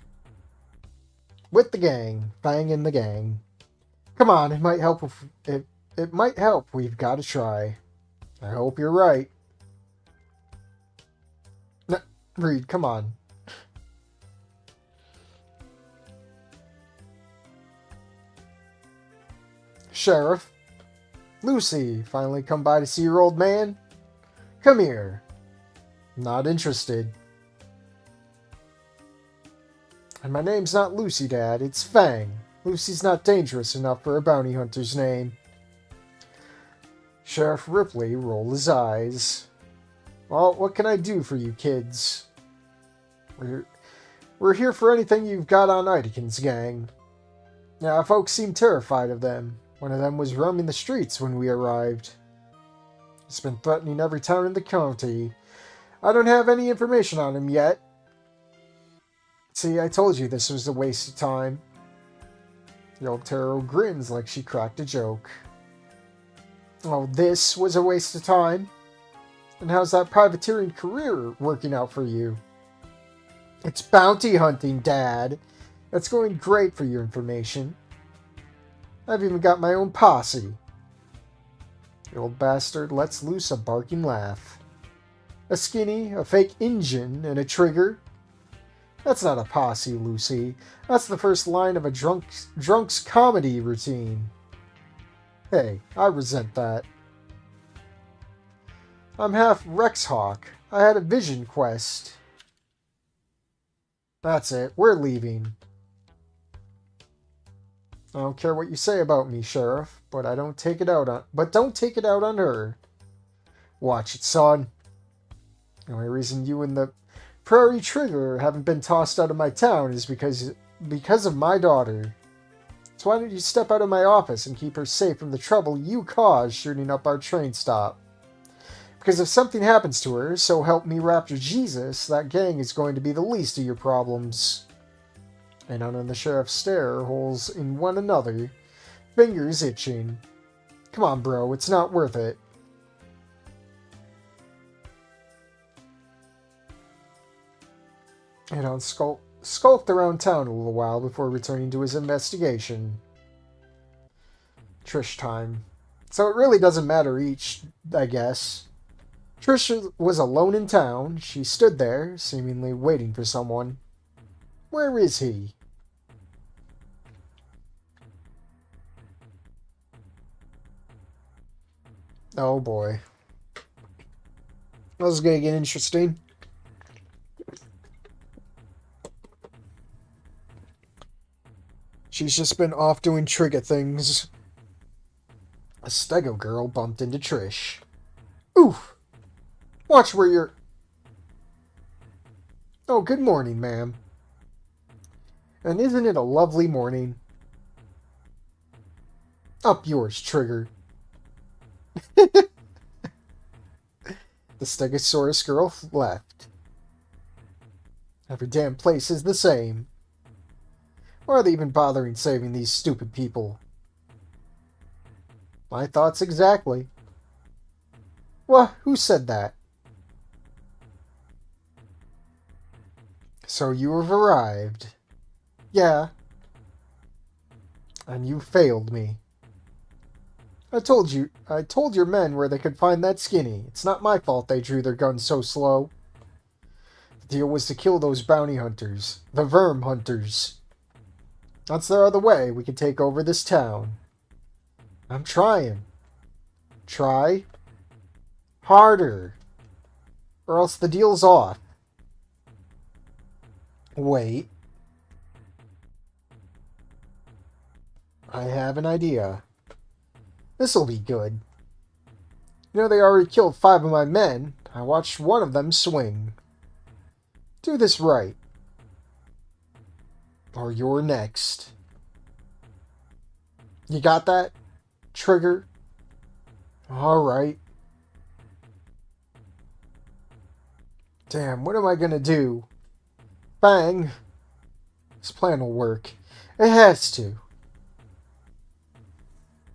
[SPEAKER 1] With the gang. Bang in the gang. Come on, it might help if it might help. We've got to try. I hope you're right. No, Reed, come on. Sheriff. Lucy, finally come by to see your old man? Come here. Not interested. And my name's not Lucy, Dad. It's Fang. Lucy's not dangerous enough for a bounty hunter's name. Sheriff Ripley rolled his eyes. Well, what can I do for you kids? We're here for anything you've got on Idakin's gang. Now, folks seem terrified of them. One of them was roaming the streets when we arrived. He's been threatening every town in the county. I don't have any information on him yet. See, I told you this was a waste of time. The old Taro grins like she cracked a joke. Oh, this was a waste of time? And how's that privateering career working out for you? It's bounty hunting, Dad. That's going great for your information. I've even got my own posse. The old bastard lets loose a barking laugh. A skinny, a fake engine, and a trigger? That's not a posse, Lucy. That's the first line of a drunk's comedy routine. Hey, I resent that. I'm half Rexhawk. I had a vision quest. That's it. We're leaving. I don't care what you say about me, Sheriff, but don't take it out on her. Watch it, son. The only reason you and the Prairie Trigger haven't been tossed out of my town is because of my daughter. So why don't you step out of my office and keep her safe from the trouble you caused shooting up our train stop? Because if something happens to her, so help me Raptor Jesus, that gang is going to be the least of your problems. And on the sheriff stare holes in one another, fingers itching. Come on, bro, it's not worth it. And skulked around town a little while before returning to his investigation. Trish time. So it really doesn't matter I guess. Trish was alone in town. She stood there, seemingly waiting for someone. Where is he? Oh boy. This is gonna get interesting. She's just been off doing trigger things. A stego girl bumped into Trish. Oof! Watch where you're... Oh, good morning, ma'am. And isn't it a lovely morning? Up yours, Trigger. The Stegosaurus girl left. Every damn place is the same. Why are they even bothering saving these stupid people? My thoughts exactly. What? Who said that? So you have arrived. Yeah. And you failed me. I told your men where they could find that skinny. It's not my fault they drew their guns so slow. The deal was to kill those bounty hunters. The verm hunters. That's the other way we can take over this town. I'm trying. Try harder. Or else the deal's off. Wait. I have an idea. This'll be good. You know, they already killed 5 of my men. I watched one of them swing. Do this right. Or you're next. You got that? Trigger? Alright. Damn, what am I gonna do? Bang! This plan will work. It has to.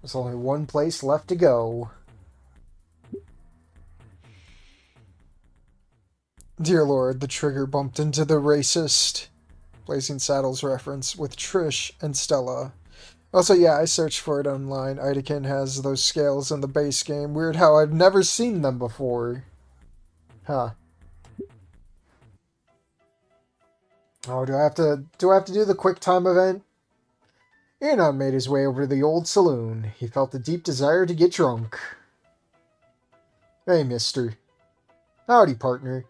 [SPEAKER 1] There's only one place left to go. Dear Lord, the Trigger bumped into the racist. Blazing Saddles reference with Trish and Stella. Also, yeah, I searched for it online. Idakin has those scales in the base game. Weird how I've never seen them before. Huh. Oh, do I have to do the quick time event? Anon made his way over to the old saloon. He felt a deep desire to get drunk. Hey, mister. Howdy, partner.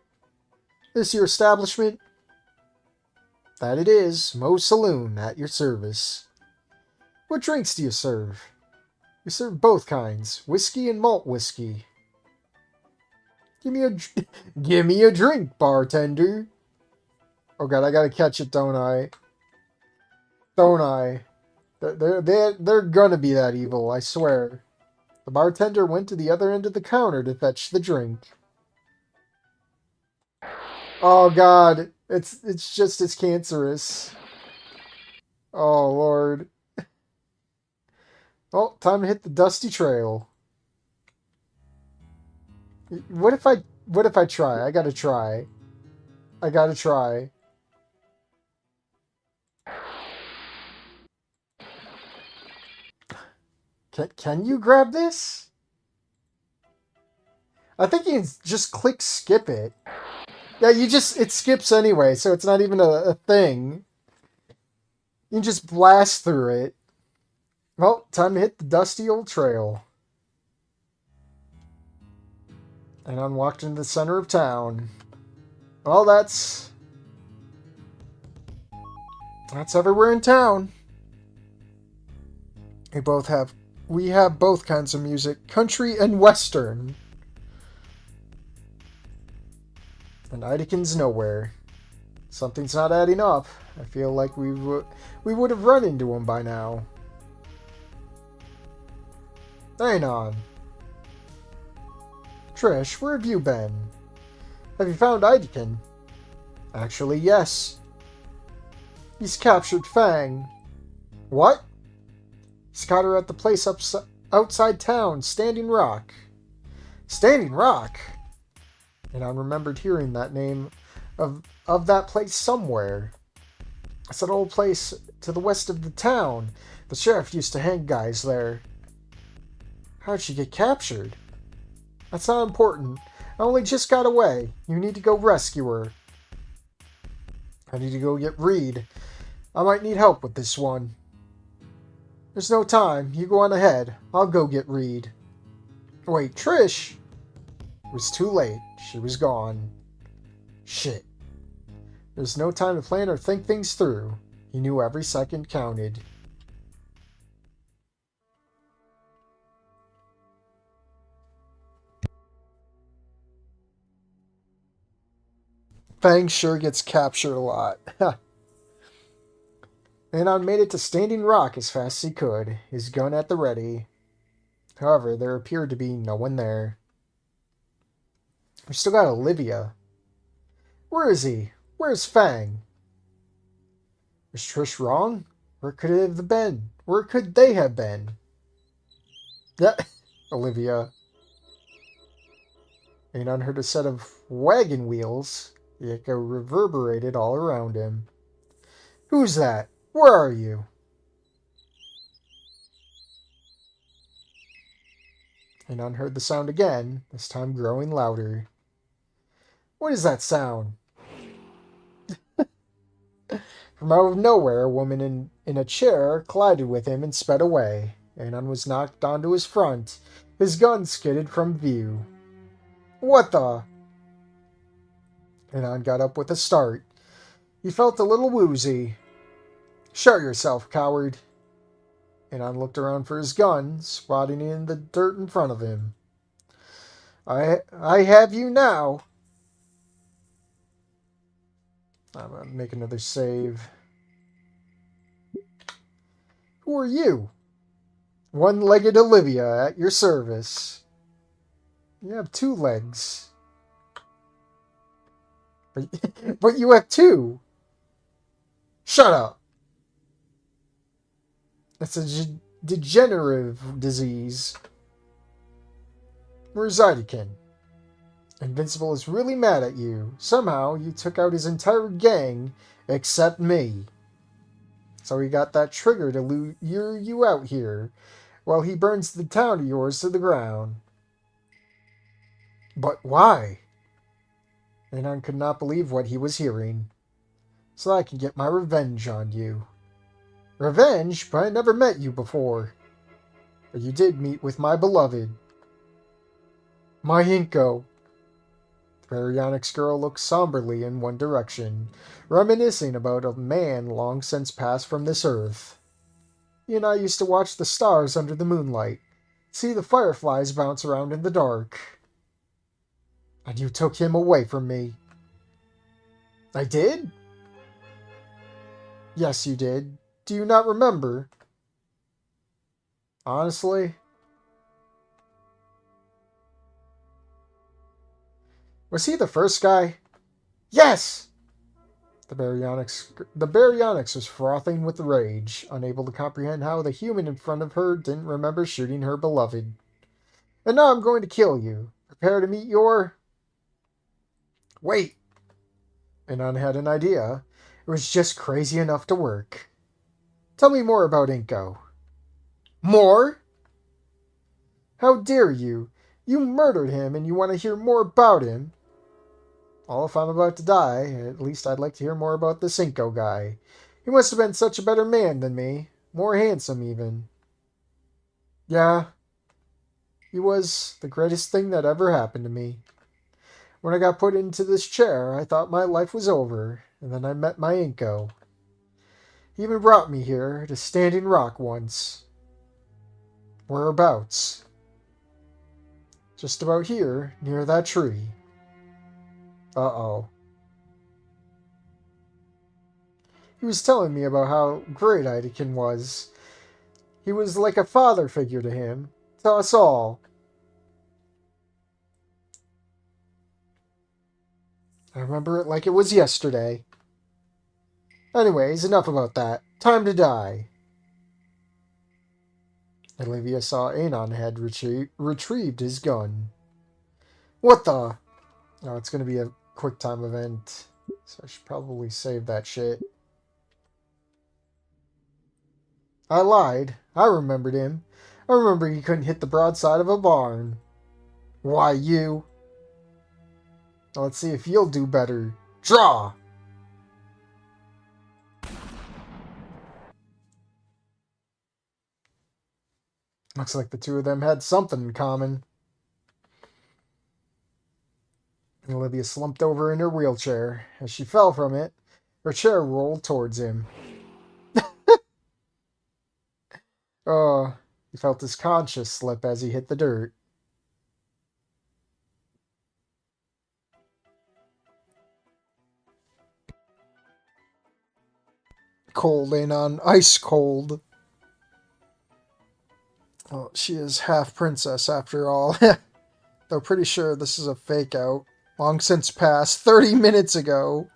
[SPEAKER 1] This your establishment? That it is. Moe's Saloon, at your service. What drinks do you serve? We serve both kinds. Whiskey and malt whiskey. Give me a drink, bartender. Oh god, I gotta catch it, don't I? Don't I? They're gonna be that evil, I swear. The bartender went to the other end of the counter to fetch the drink. Oh god, it's cancerous. Oh lord. Oh, time to hit the dusty trail. What if I try? I gotta try. I gotta try. Can you grab this? I think you can just click skip it. Yeah, it skips anyway, so it's not even a thing. You can just blast through it. Well, time to hit the dusty old trail. And unwalked into the center of town. Well, that's everywhere in town. We have both kinds of music, country and western. And Idakin's nowhere. Something's not adding up. I feel like we would have run into him by now. Hang on. Trish, where have you been? Have you found Idakin? Actually, yes. He's captured Fang. What? He's got her at the place outside town, Standing Rock. Standing Rock? And I remembered hearing that name of that place somewhere. It's an old place to the west of the town. The sheriff used to hang guys there. How'd she get captured? That's not important. I only just got away. You need to go rescue her. I need to go get Reed. I might need help with this one. There's no time. You go on ahead. I'll go get Reed. Wait, Trish! It was too late. she was gone. Shit. There's no time to plan or think things through. He knew every second counted. Fang sure gets captured a lot. Anon made it to Standing Rock as fast as he could, his gun at the ready. However, there appeared to be no one there. We still got Olivia. Where is he? Where's Fang? Was Trish wrong? Where could it have been? Where could they have been? Yeah, Olivia. Anon heard a set of wagon wheels. The echo reverberated all around him. Who's that? Where are you? Anon heard the sound again, this time growing louder. What is that sound? From out of nowhere, a woman in a chair collided with him and sped away. Anon was knocked onto his front. His gun skidded from view. What the? Anon got up with a start. He felt a little woozy. Show yourself, coward. Anon looked around for his gun, spotting it in the dirt in front of him. I have you now. I'm gonna make another save. Who are you? One-legged Olivia at your service. You have 2 legs. But you have 2. Shut up. That's a degenerative disease. Where's Zydekin? Invincible is really mad at you. Somehow, you took out his entire gang, except me. So he got that trigger to lure you out here, while he burns the town of yours to the ground. But why? Anon could not believe what he was hearing. So I can get my revenge on you. Revenge? But I never met you before. But you did meet with my beloved. My Inko. The baryonyx girl looked somberly in one direction, reminiscing about a man long since passed from this earth. He and I used to watch the stars under the moonlight, see the fireflies bounce around in the dark. And you took him away from me. I did? Yes, you did. Do you not remember? Honestly? Was he the first guy? Yes! The baryonyx was frothing with rage, unable to comprehend how the human in front of her didn't remember shooting her beloved. And now I'm going to kill you. Prepare to meet your... Wait! Anon had an idea. It was just crazy enough to work. Tell me more about Inko. More? How dare you? You murdered him and you want to hear more about him? Well, if I'm about to die, at least I'd like to hear more about this Inko guy. He must have been such a better man than me. More handsome, even. Yeah. He was the greatest thing that ever happened to me. When I got put into this chair, I thought my life was over, and then I met my Inko. He even brought me here to Standing Rock once. Whereabouts? Just about here, near that tree. Uh-oh. He was telling me about how great Zydekin was. He was like a father figure to him, to us all. I remember it like it was yesterday. Anyways, enough about that. Time to die. Olivia saw Anon had retrieved his gun. What the? Oh, it's going to be a quick time event, so I should probably save that shit. I lied. I remembered him. I remember he couldn't hit the broadside of a barn. Why, you? Now let's see if you'll do better. Draw! Looks like the two of them had something in common. Olivia slumped over in her wheelchair. As she fell from it, her chair rolled towards him. Oh, he felt his conscience slip as he hit the dirt. Cold ain't on ice cold. Oh, she is half princess after all. Though pretty sure this is a fake out. Long since passed, 30 minutes ago.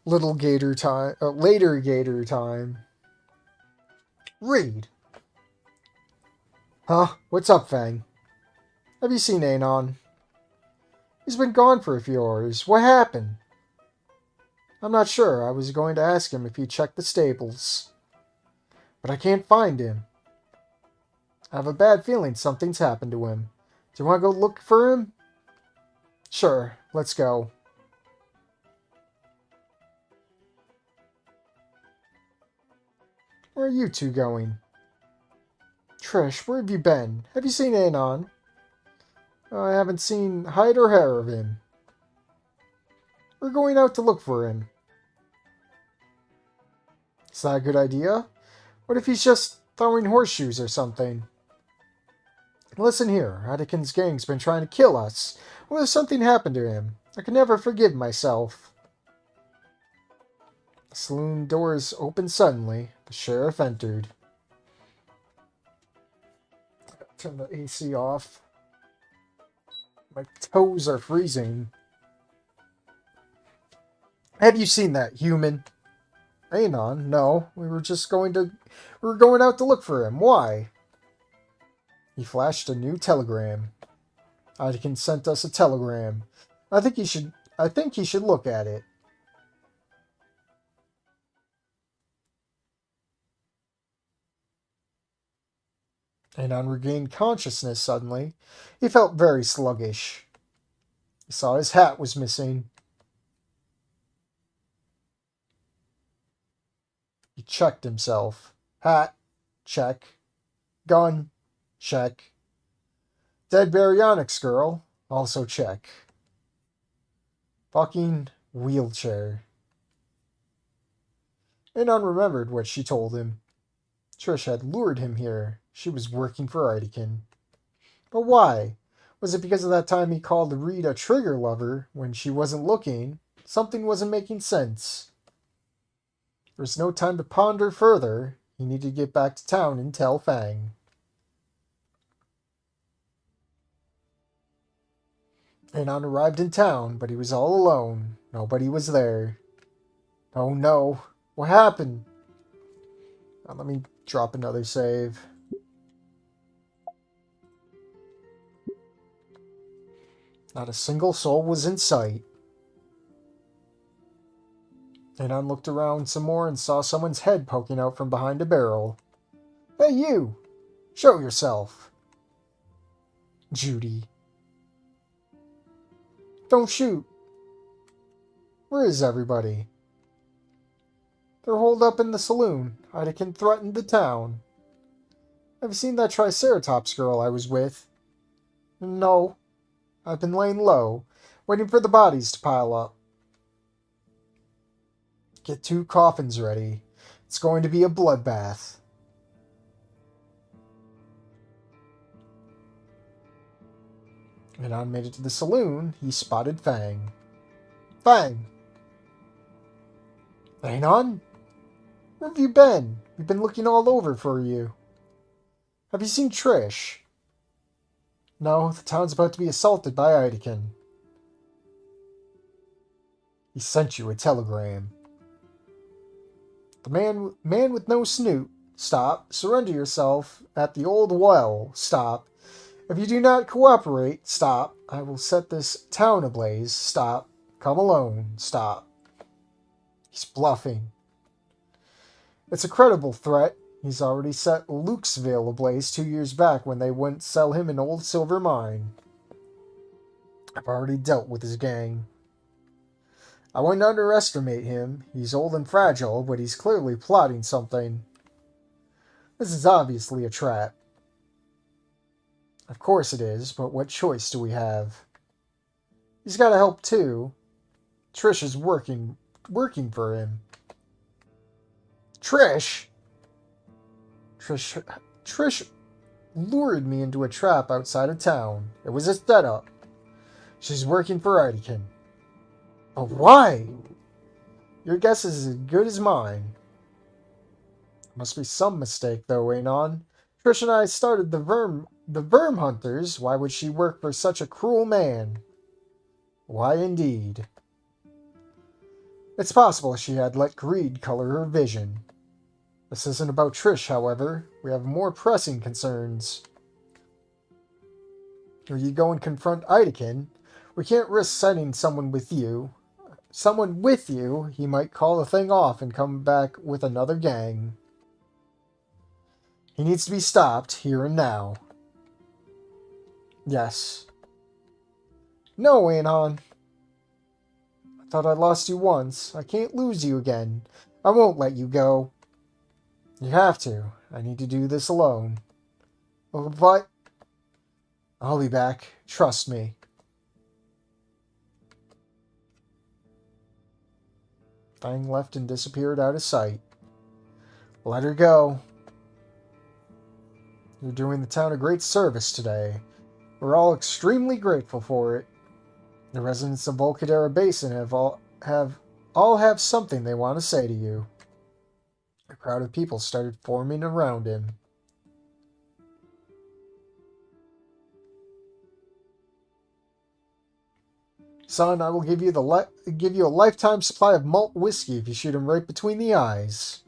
[SPEAKER 1] Little gator time, later gator time. Read. Huh? What's up, Fang? Have you seen Anon? He's been gone for a few hours. What happened? I'm not sure. I was going to ask him if he checked the stables. But I can't find him. I have a bad feeling something's happened to him. Do you want to go look for him? Sure, let's go. Where are you two going? Trish, where have you been? Have you seen Anon? I haven't seen hide or hair of him. We're going out to look for him. Is that a good idea? What if he's just throwing horseshoes or something? Listen here, Anakin's gang's been trying to kill us. What if something happened to him? I can never forgive myself. The saloon doors opened suddenly. The sheriff entered. Turn the AC off. My toes are freezing. Have you seen that, human? Anon? No. We were going out to look for him. Why? He flashed a new telegram. Anakin sent us a telegram. I think he should look at it. Anon regained consciousness suddenly. He felt very sluggish. He saw his hat was missing. He checked himself. Hat, check. Gun, check. Dead baryonyx girl, also check. Fucking wheelchair. Anon remembered what she told him. Trish had lured him here. She was working for Artican. But why? Was it because of that time he called Reed a trigger lover when she wasn't looking? Something wasn't making sense. There was no time to ponder further. He needed to get back to town and tell Fang. Anon arrived in town, but he was all alone. Nobody was there. Oh no. What happened? Let me drop another save. Not a single soul was in sight. Anon looked around some more and saw someone's head poking out from behind a barrel. Hey, you! Show yourself! Judy. Don't shoot! Where is everybody? They're holed up in the saloon. Anakin threatened the town. Have you seen that Triceratops girl I was with? No. I've been laying low, waiting for the bodies to pile up. Get 2 coffins ready. It's going to be a bloodbath. Anon made it to the saloon. He spotted Fang. Fang! Anon? Where have you been? We've been looking all over for you. Have you seen Trish? No, the town's about to be assaulted by Idakin. He sent you a telegram. The man with no snoot. Stop. Surrender yourself at the old well. Stop. If you do not cooperate, stop. I will set this town ablaze. Stop. Come alone. Stop. He's bluffing. It's a credible threat. He's already set Lukesville ablaze 2 years back when they wouldn't sell him an old silver mine. I've already dealt with his gang. I wouldn't underestimate him. He's old and fragile, but he's clearly plotting something. This is obviously a trap. Of course it is, but what choice do we have? He's got to help too. Trish is working for him. Trish? Trish lured me into a trap outside of town. It was a setup. She's working for Artican. But why? Your guess is as good as mine. Must be some mistake, though, Anon. Trish and I started the Verm Hunters. Why would she work for such a cruel man? Why, indeed. It's possible she had let greed color her vision. This isn't about Trish, however. We have more pressing concerns. Will you go and confront Eidekin? We can't risk sending someone with you. He might call the thing off and come back with another gang. He needs to be stopped, here and now. Yes. No, Anon. I thought I lost you once. I can't lose you again. I won't let you go. You have to. I need to do this alone. But I'll be back. Trust me. Fang left and disappeared out of sight. Let her go. You're doing the town a great service today. We're all extremely grateful for it. The residents of Volcadera Basin all have something they want to say to you. A crowd of people started forming around him. Son, I will give you a lifetime supply of malt whiskey if you shoot him right between the eyes.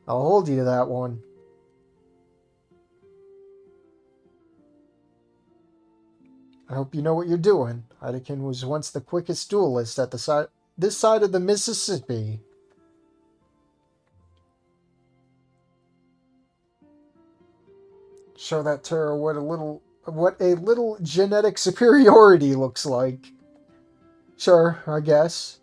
[SPEAKER 1] I'll hold you to that one. I hope you know what you're doing. Heidekin was once the quickest duelist at this side of the Mississippi. Show that terror what a little genetic superiority looks like. Sure, I guess.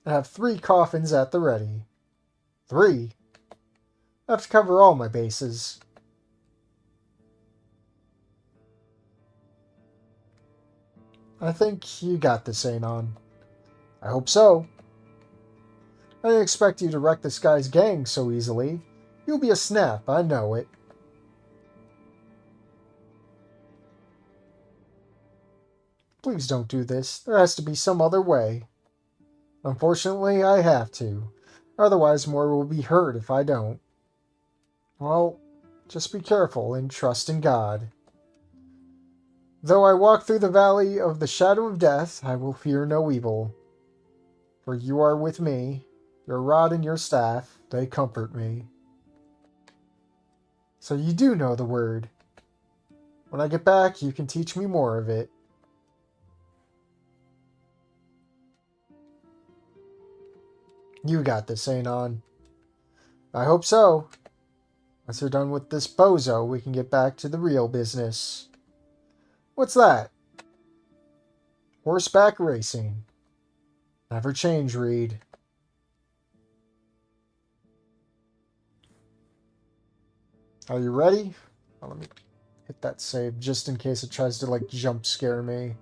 [SPEAKER 1] I have 3 coffins at the ready. 3? I have to cover all my bases. I think you got this, Anon. I hope so. I didn't expect you to wreck this guy's gang so easily. You'll be a snap, I know it. Please don't do this. There has to be some other way. Unfortunately, I have to. Otherwise, more will be hurt if I don't. Well, just be careful and trust in God. Though I walk through the valley of the shadow of death, I will fear no evil. For you are with me. Your rod and your staff, they comfort me. So you do know the word. When I get back, you can teach me more of it. You got this, Anon. I hope so. Once we're done with this bozo, we can get back to the real business. What's that? Horseback racing. Never change, Reed. Are you ready? Let me hit that save just in case it tries to, like, jump scare me.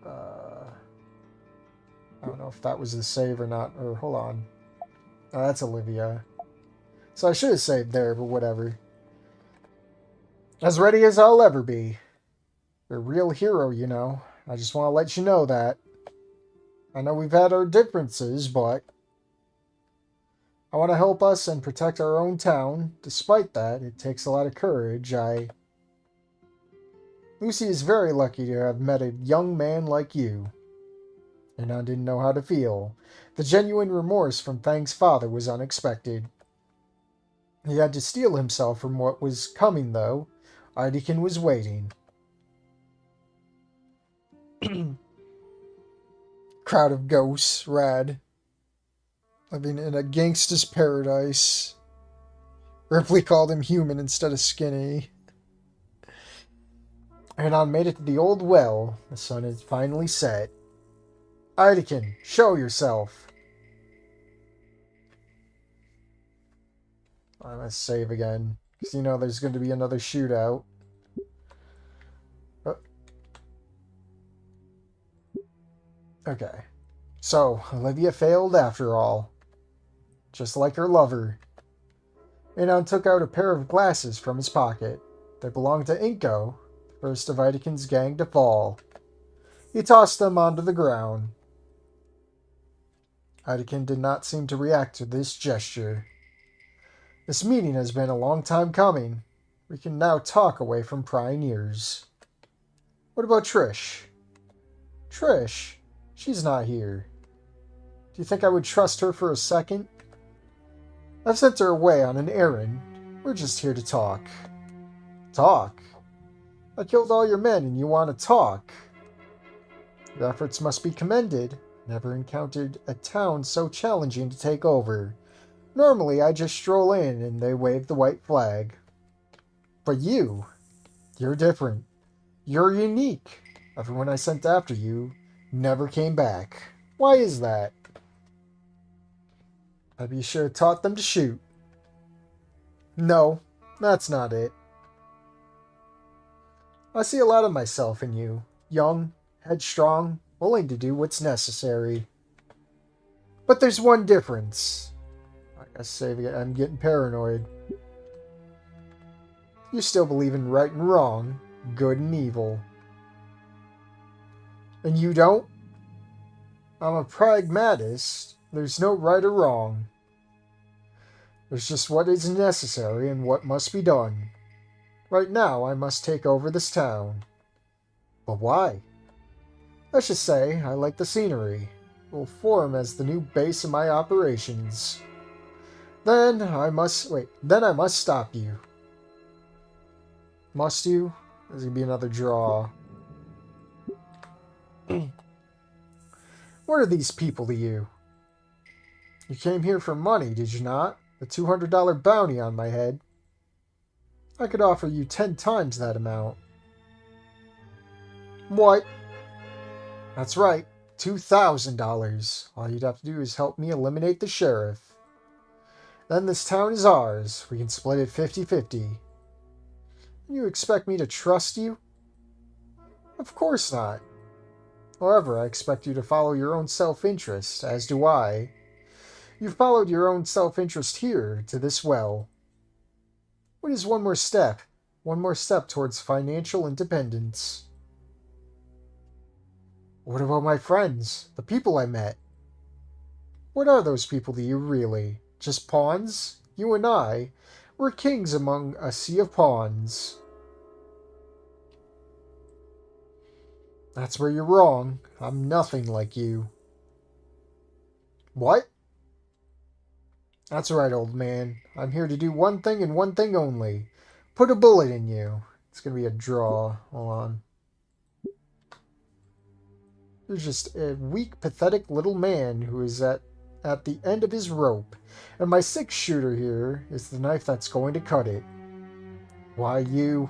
[SPEAKER 1] I don't know if that was the save or not. Or, hold on. Oh, that's Olivia. So I should have saved there, but whatever. As ready as I'll ever be. You're a real hero, you know. I just want to let you know that. I know we've had our differences, but I want to help us and protect our own town. Despite that, it takes a lot of courage. Lucy is very lucky to have met a young man like you. And I didn't know how to feel. The genuine remorse from Fang's father was unexpected. He had to steel himself from what was coming, though. Eidekin was waiting. Crowd of ghosts, rad. Living in a gangsta's paradise. Ripley called him human instead of skinny. Anon made it to the old well. The sun had finally set. Eidekin, show yourself. I must save again. Because you know there's going to be another shootout. Okay. So, Olivia failed after all. Just like her lover. Anon took out a pair of glasses from his pocket. They belonged to Inko, the first of Idakin's gang to fall. He tossed them onto the ground. Idakin did not seem to react to this gesture. This meeting has been a long time coming. We can now talk away from prying ears. What about Trish? Trish? She's not here. Do you think I would trust her for a second? I've sent her away on an errand. We're just here to talk. Talk? I killed all your men and you want to talk? Your efforts must be commended. Never encountered a town so challenging to take over. Normally, I just stroll in and they wave the white flag. But you're different. You're unique. Everyone I sent after you never came back. Why is that? Maybe you should have taught them to shoot. No, that's not it. I see a lot of myself in you. Young, headstrong, willing to do what's necessary. But there's one difference. I guess I'm getting paranoid. You still believe in right and wrong, good and evil. And you don't? I'm a pragmatist. There's no right or wrong. There's just what is necessary and what must be done. Right now, I must take over this town. But why? Let's just say I like the scenery. It will form as the new base of my operations. Then I must stop you. Must you? There's gonna be another draw. What are these people to you? You came here for money, did you not? The $200 bounty on my head. I could offer you 10 times that amount. What? That's right, $2,000. All you'd have to do is help me eliminate the sheriff. Then this town is ours. We can split it 50-50. You expect me to trust you? Of course not. However, I expect you to follow your own self-interest, as do I. You've followed your own self-interest here, to this well. What is one more step? One more step towards financial independence. What about my friends? The people I met? What are those people to you, really? Just pawns? You and I, we're kings among a sea of pawns. That's where you're wrong. I'm nothing like you. What? That's right, old man. I'm here to do one thing and one thing only. Put a bullet in you. It's gonna be a draw. Hold on. You're just a weak, pathetic little man who is at the end of his rope. And my 6-shooter here is the knife that's going to cut it. Why, you...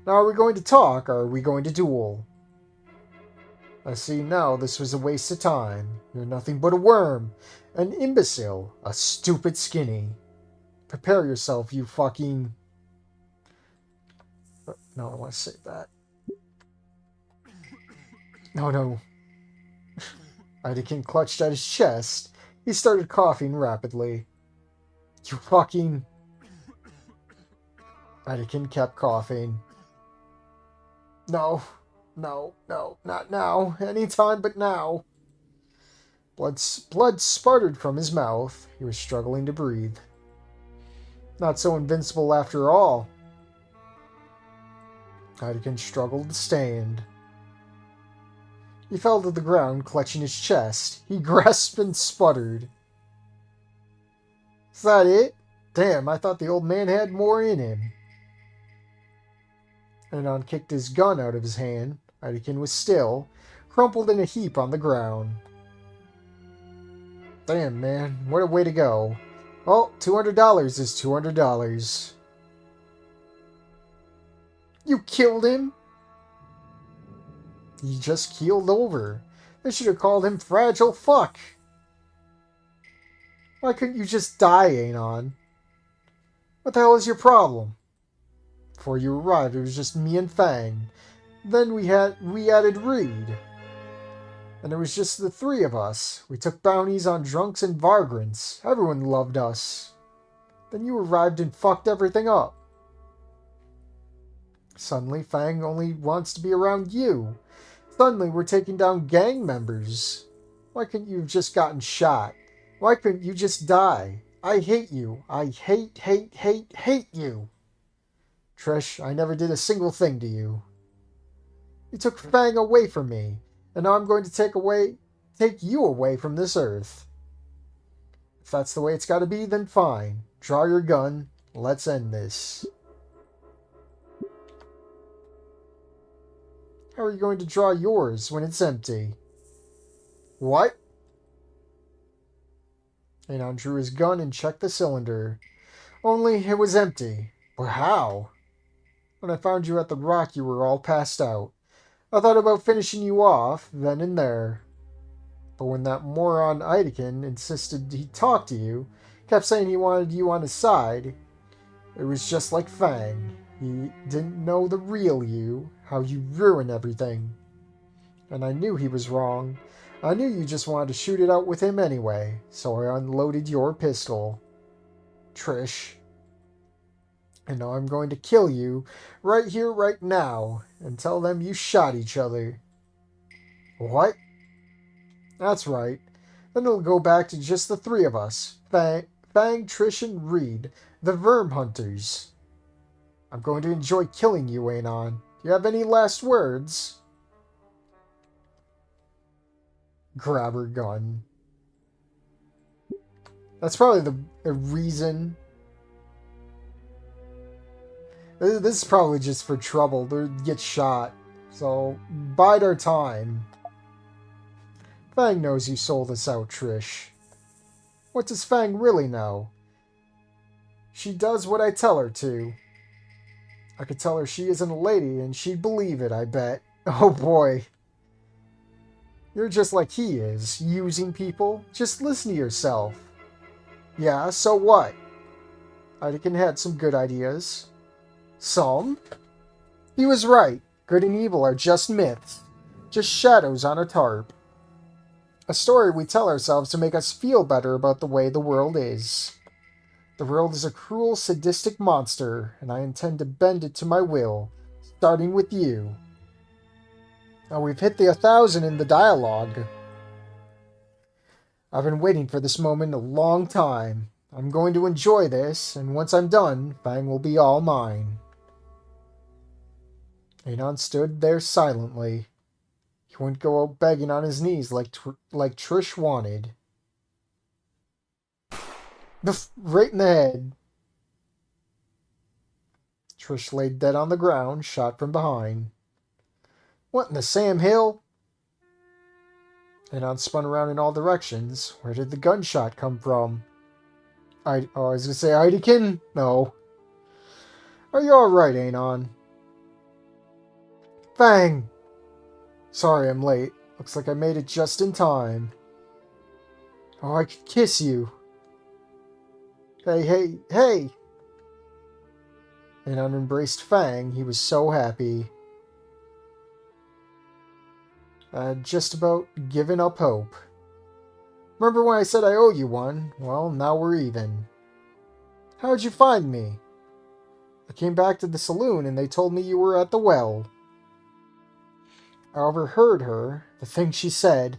[SPEAKER 1] Now, are we going to talk, or are we going to duel? I see now this was a waste of time. You're nothing but a worm, an imbecile, a stupid skinny. Prepare yourself, you fucking... No, I want to save that. No. Idakin clutched at his chest. He started coughing rapidly. You fucking... Idakin kept coughing. No, not now. Anytime but now. Blood sputtered from his mouth. He was struggling to breathe. Not so invincible after all. Idakin struggled to stand. He fell to the ground, clutching his chest. He grasped and sputtered. Is that it? Damn, I thought the old man had more in him. Anon kicked his gun out of his hand. Idakin was still, crumpled in a heap on the ground. Damn, man, what a way to go. Well, $200 is $200. You killed him? He just keeled over. They should have called him Fragile Fuck. Why couldn't you just die, Anon? What the hell is your problem? Before you arrived, it was just me and Fang. Then we added Reed. And it was just the three of us. We took bounties on drunks and vagrants. Everyone loved us. Then you arrived and fucked everything up. Suddenly, Fang only wants to be around you. Suddenly, we're taking down gang members. Why couldn't you have just gotten shot? Why couldn't you just die? I hate you. I hate you. Trish, I never did a single thing to you. You took Fang away from me, and now I'm going to take you away from this earth. If that's the way it's got to be, then fine. Draw your gun. Let's end this. How are you going to draw yours when it's empty? What? Anon drew his gun and checked the cylinder. Only it was empty. But how? When I found you at the rock, you were all passed out. I thought about finishing you off, then and there. But when that moron Eidekin insisted he'd talk to you, kept saying he wanted you on his side, it was just like Fang. He didn't know the real you, how you ruin everything. And I knew he was wrong. I knew you just wanted to shoot it out with him anyway, so I unloaded your pistol. Trish. And now I'm going to kill you, right here, right now, and tell them you shot each other. What? That's right. Then it'll go back to just the three of us. Fang, Trish, and Reed, the Verm Hunters. I'm going to enjoy killing you, Anon. Do you have any last words? Grab her gun. That's probably the reason. This is probably just for trouble. They get shot. So, bide our time. Fang knows you sold us out, Trish. What does Fang really know? She does what I tell her to. I could tell her she isn't a lady, and she'd believe it, I bet. Oh boy. You're just like he is, using people. Just listen to yourself. Yeah, so what? Eidekin had some good ideas. Some? He was right. Good and evil are just myths. Just shadows on a tarp. A story we tell ourselves to make us feel better about the way the world is. The world is a cruel, sadistic monster, and I intend to bend it to my will, starting with you. Now we've hit the 1,000 in the dialogue. I've been waiting for this moment a long time. I'm going to enjoy this, and once I'm done, Fang will be all mine. Anon stood there silently. He wouldn't go out begging on his knees like Trish wanted. Right in the head. Trish lay dead on the ground, shot from behind. What in the Sam Hill? Anon spun around in all directions. Where did the gunshot come from? I was gonna say Eidekin? No. Are you alright, Anon? Fang! Sorry I'm late. Looks like I made it just in time. Oh, I could kiss you. Hey! Anon embraced Fang. He was so happy. Just about given up hope. Remember when I said I owe you one? Well, now we're even. How'd you find me? I came back to the saloon and they told me you were at the well. I overheard her, the thing she said.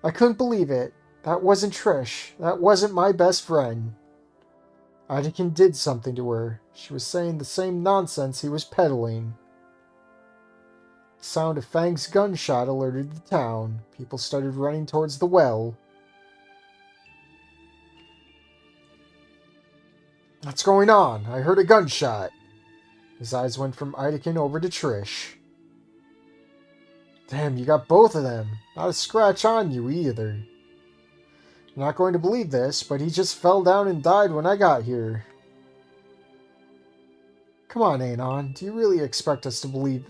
[SPEAKER 1] I couldn't believe it. That wasn't Trish. That wasn't my best friend. Eidekin did something to her. She was saying the same nonsense he was peddling. The sound of Fang's gunshot alerted the town. People started running towards the well. What's going on? I heard a gunshot. His eyes went from Eidekin over to Trish. Damn, you got both of them. Not a scratch on you either. You're not going to believe this, but he just fell down and died when I got here. Come on, Anon. Do you really expect us to believe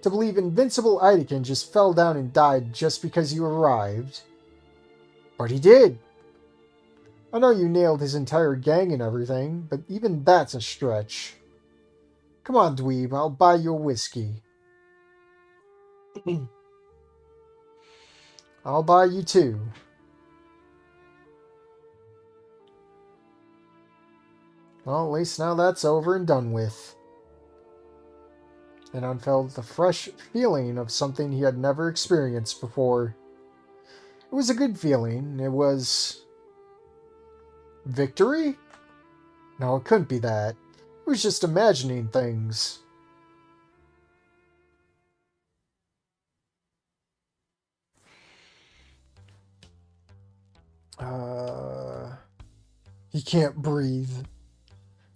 [SPEAKER 1] Invincible Eidekin just fell down and died just because you arrived? But he did. I know you nailed his entire gang and everything, but even that's a stretch. Come on, dweeb, I'll buy you a whiskey. I'll buy you two. Well, at least now that's over and done with. And felt the fresh feeling of something he had never experienced before. It was a good feeling. It was... victory? No, it couldn't be that. It was just imagining things. He can't breathe.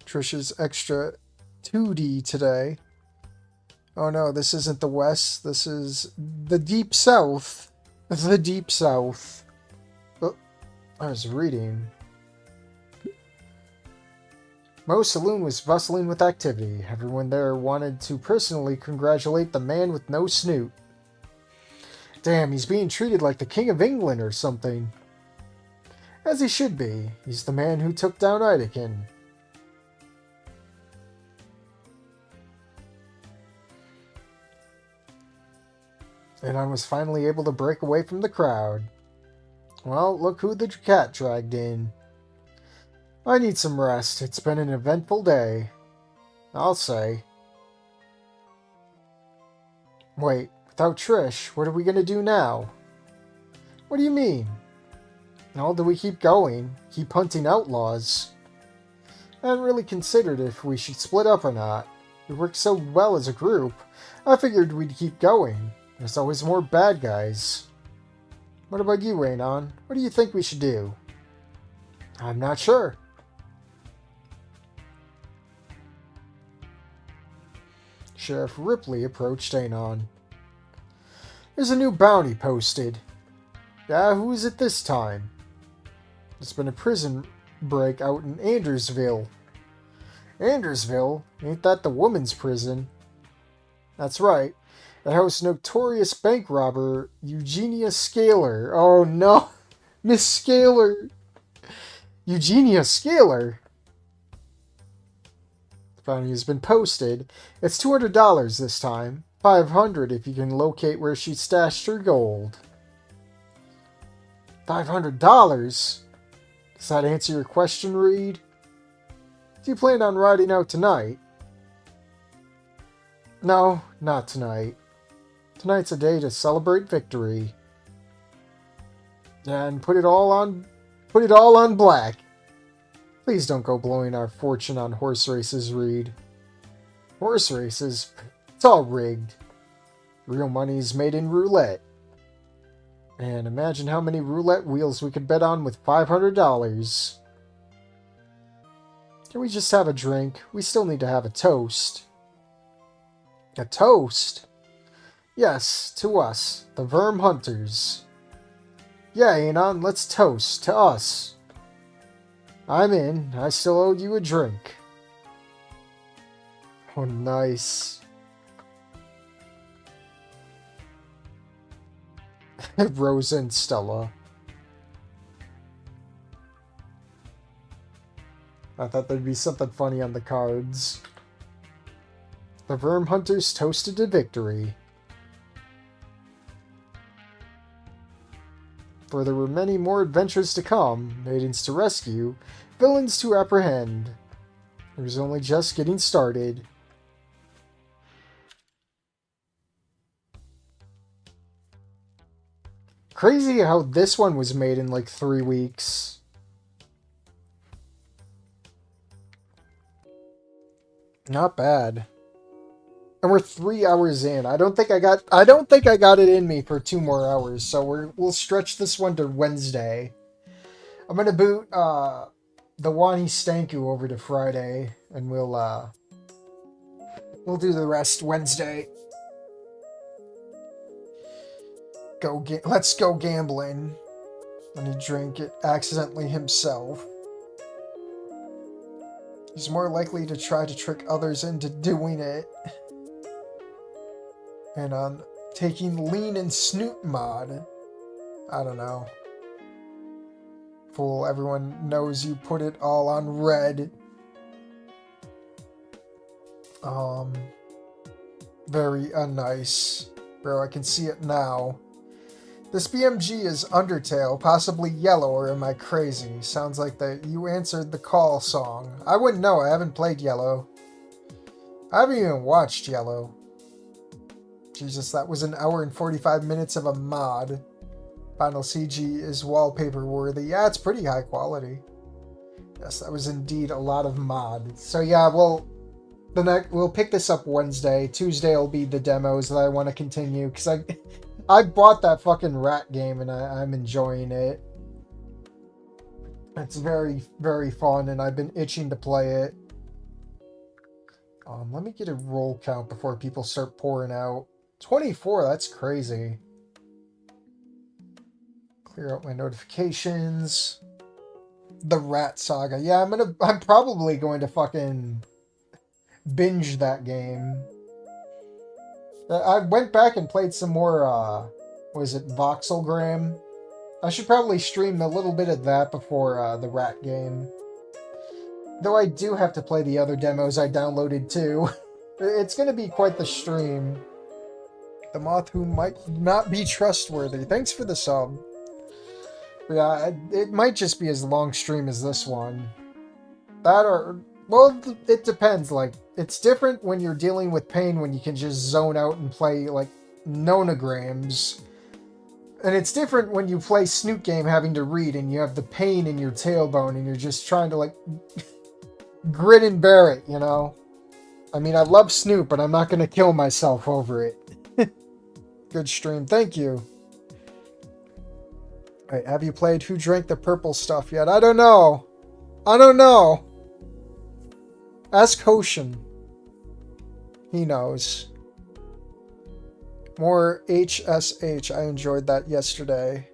[SPEAKER 1] Trisha's extra 2D today. Oh no, this isn't the West. This is the Deep South. The Deep South. Oh, I was reading. Moe's saloon was bustling with activity. Everyone there wanted to personally congratulate the man with no snoot. Damn, he's being treated like the King of England or something. As he should be. He's the man who took down Ideken. And I was finally able to break away from the crowd. Well, look who the cat dragged in. I need some rest. It's been an eventful day. I'll say. Wait, without Trish, what are we gonna do now? What do you mean? Well, do we keep going? Keep hunting outlaws? I hadn't really considered if we should split up or not. We work so well as a group. I figured we'd keep going. There's always more bad guys. What about you, Raynon? What do you think we should do? I'm not sure. Sheriff Ripley approached Anon. There's a new bounty posted. Yeah, who is it this time? There's been a prison break out in Andersville. Andersville? Ain't that the woman's prison? That's right. It hosts notorious bank robber Eugenia Scaler. Oh no! Miss Scaler! Eugenia Scaler! The bounty has been posted. It's $200 this time. $500 if you can locate where she stashed her gold. $500? Does that answer your question, Reed? Do you plan on riding out tonight? No, not tonight. Tonight's a day to celebrate victory. And put it all on black. Please don't go blowing our fortune on horse races, Reed. Horse races? It's all rigged. Real money's made in roulette. And imagine how many roulette wheels we could bet on with $500. Can we just have a drink? We still need to have a toast. A toast? Yes, to us, the Verm Hunters. Yeah, Anon, let's toast to us. I'm in. I still owe you a drink. Oh, nice. Rosa and Stella. I thought there'd be something funny on the cards. The Verm Hunters toasted to victory. For there were many more adventures to come, maidens to rescue, villains to apprehend. It was only just getting started. Crazy how this one was made in like 3 weeks. Not bad. And we're 3 hours in. I don't think I got it in me for 2 more hours, so we'll stretch this one to Wednesday. I'm gonna boot the Wani Stanku over to Friday, and we'll do the rest Wednesday. Let's go gambling. And he drank it accidentally himself. He's more likely to try to trick others into doing it. And on taking lean and snoot mod. I don't know. fool. Everyone knows you put it all on red. Very unnice. Bro, I can see it now. This BMG is Undertale, possibly Yellow, or am I crazy? Sounds like the You Answered the Call song. I wouldn't know, I haven't played Yellow. I haven't even watched Yellow. Jesus, that was an hour and 45 minutes of a mod. Final CG is wallpaper worthy. Yeah, it's pretty high quality. Yes, that was indeed a lot of mod. So yeah, we'll pick this up Wednesday. Tuesday will be the demos that I want to continue, because I bought that fucking rat game and I'm enjoying it. It's very, very fun and I've been itching to play it. Let me get a roll count before people start pouring out. 24, that's crazy. Clear out my notifications. The Rat Saga. Yeah, I'm probably going to fucking binge that game. I went back and played some more, what is it, Voxelgram? I should probably stream a little bit of that before the rat game. Though I do have to play the other demos I downloaded too. It's gonna be quite the stream. The Moth Who Might Not Be Trustworthy. Thanks for the sub. But yeah, it might just be as long stream as this one. That or... Well, it depends. Like, it's different when you're dealing with pain when you can just zone out and play, like, nonograms. And it's different when you play Snoot game having to read and you have the pain in your tailbone and you're just trying to, like, grit and bear it, you know? I mean, I love Snoot, but I'm not going to kill myself over it. Good stream. Thank you. Alright, have you played Who Drank the Purple Stuff yet? I don't know. I don't know. Ask Hoshin. He knows. More HSH. I enjoyed that yesterday.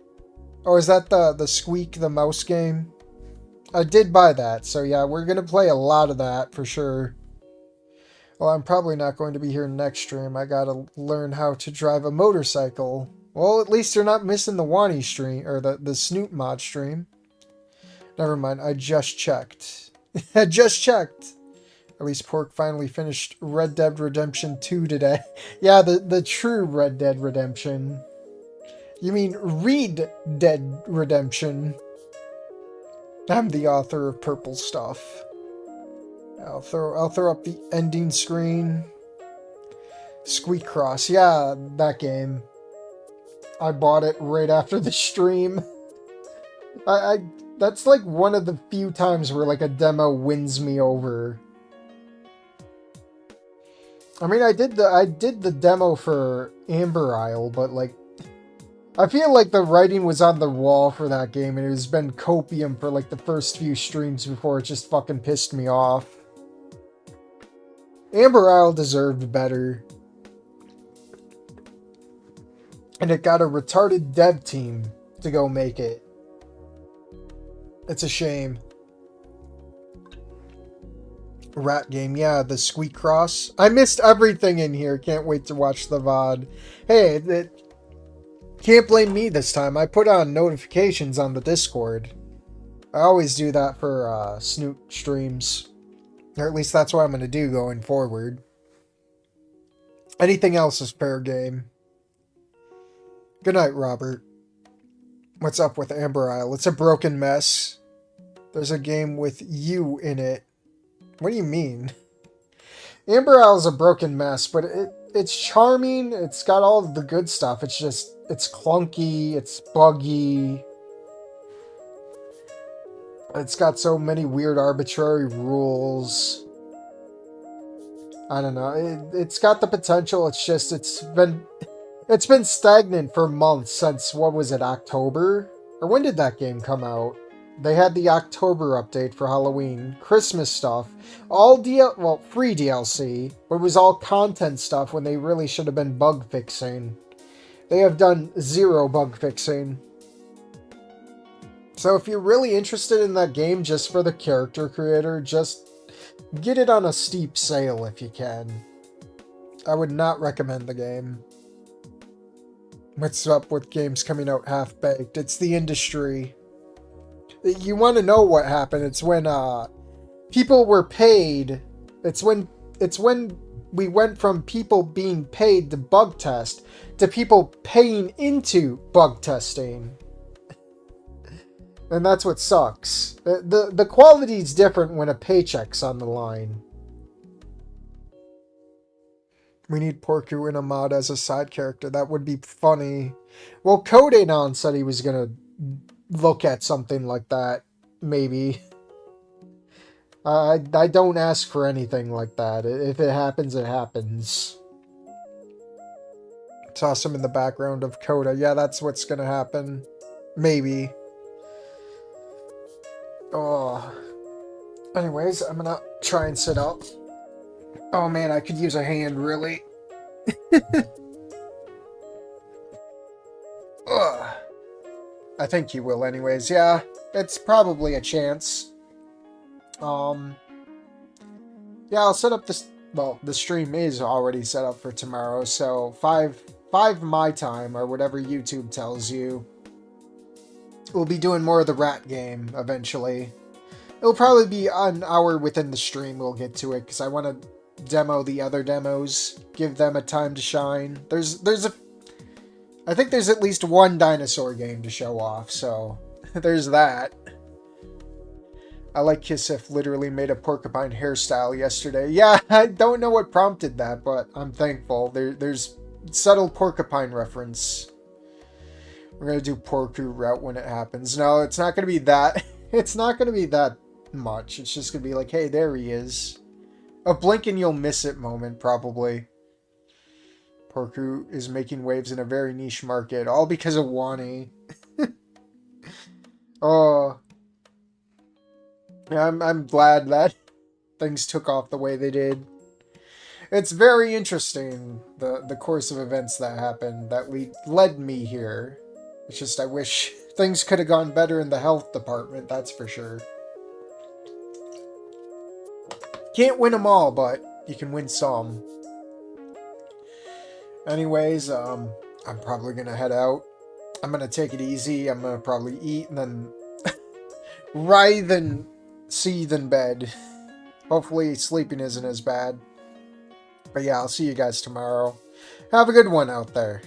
[SPEAKER 1] Oh, is that the Squeak the Mouse game? I did buy that, so yeah, we're going to play a lot of that for sure. Well, I'm probably not going to be here next stream. I gotta learn how to drive a motorcycle. Well, at least you're not missing the Wani stream, or the Snoot mod stream. Never mind, I just checked. I just checked. At least Pork finally finished Red Dead Redemption 2 today. Yeah, the true Red Dead Redemption. You mean Read Dead Redemption. I'm the author of Purple Stuff. I'll throw up the ending screen. Squeak Cross. Yeah, that game. I bought it right after the stream. That's like one of the few times where like a demo wins me over. I mean, I did the demo for Amber Isle, but like I feel like the writing was on the wall for that game and it has been copium for like the first few streams before it just fucking pissed me off. Amber Isle deserved better. And it got a retarded dev team to go make it. It's a shame. Rat game, yeah, the Squeak Cross. I missed everything in here. Can't wait to watch the VOD. Hey, can't blame me this time. I put on notifications on the Discord. I always do that for Snoot streams. Or at least that's what I'm going to do going forward. Anything else is fair game. Good night, Robert. What's up with Amber Isle? It's a broken mess. There's a game with you in it. What do you mean? Amber Isle is a broken mess, but it's charming. It's got all of the good stuff. It's just, it's clunky. It's buggy. It's got so many weird arbitrary rules. I don't know. It's got the potential. It's just, it's been stagnant for months since, what was it, October? Or when did that game come out? They had the October update for Halloween. Christmas stuff. All free DLC. But it was all content stuff when they really should have been bug fixing. They have done zero bug fixing. So if you're really interested in that game just for the character creator, just get it on a steep sale if you can. I would not recommend the game. What's up with games coming out half-baked? It's the industry. You want to know what happened? It's when people were paid. It's when we went from people being paid to bug test to people paying into bug testing. And that's what sucks. The quality's different when a paycheck's on the line. We need Porku in a mod as a side character. That would be funny. Well, Conanon said he was gonna look at something like that. Maybe. I don't ask for anything like that. If it happens, it happens. Toss him in the background of Coda. Yeah, that's what's gonna happen. Maybe. Oh. Anyways, I'm gonna try and sit up. Oh man, I could use a hand, really. Ugh. I think he will anyways. Yeah, it's probably a chance. Yeah, I'll set up this. Well, the stream is already set up for tomorrow, so 5 my time, or whatever YouTube tells you. We'll be doing more of the rat game eventually. It'll probably be an hour within the stream we'll get to it, because I want to demo the other demos, give them a time to shine. I think there's at least one dinosaur game to show off, so there's that. I like Kissif literally made a porcupine hairstyle yesterday. Yeah, I don't know what prompted that, but I'm thankful. There's subtle porcupine reference. We're gonna do Porku route when it happens. No, it's not gonna be that. It's not gonna be that much. It's just gonna be like, hey, there he is. A blink and you'll miss it moment, probably. Porku is making waves in a very niche market, all because of Wani. Oh. Yeah, I'm glad that things took off the way they did. It's very interesting, the course of events that happened, that led me here. It's just I wish things could have gone better in the health department, that's for sure. Can't win them all, but you can win some. Anyways, I'm probably gonna head out. I'm gonna take it easy. I'm gonna probably eat and then writhe and seethe in bed. Hopefully sleeping isn't as bad. But yeah, I'll see you guys tomorrow. Have a good one out there.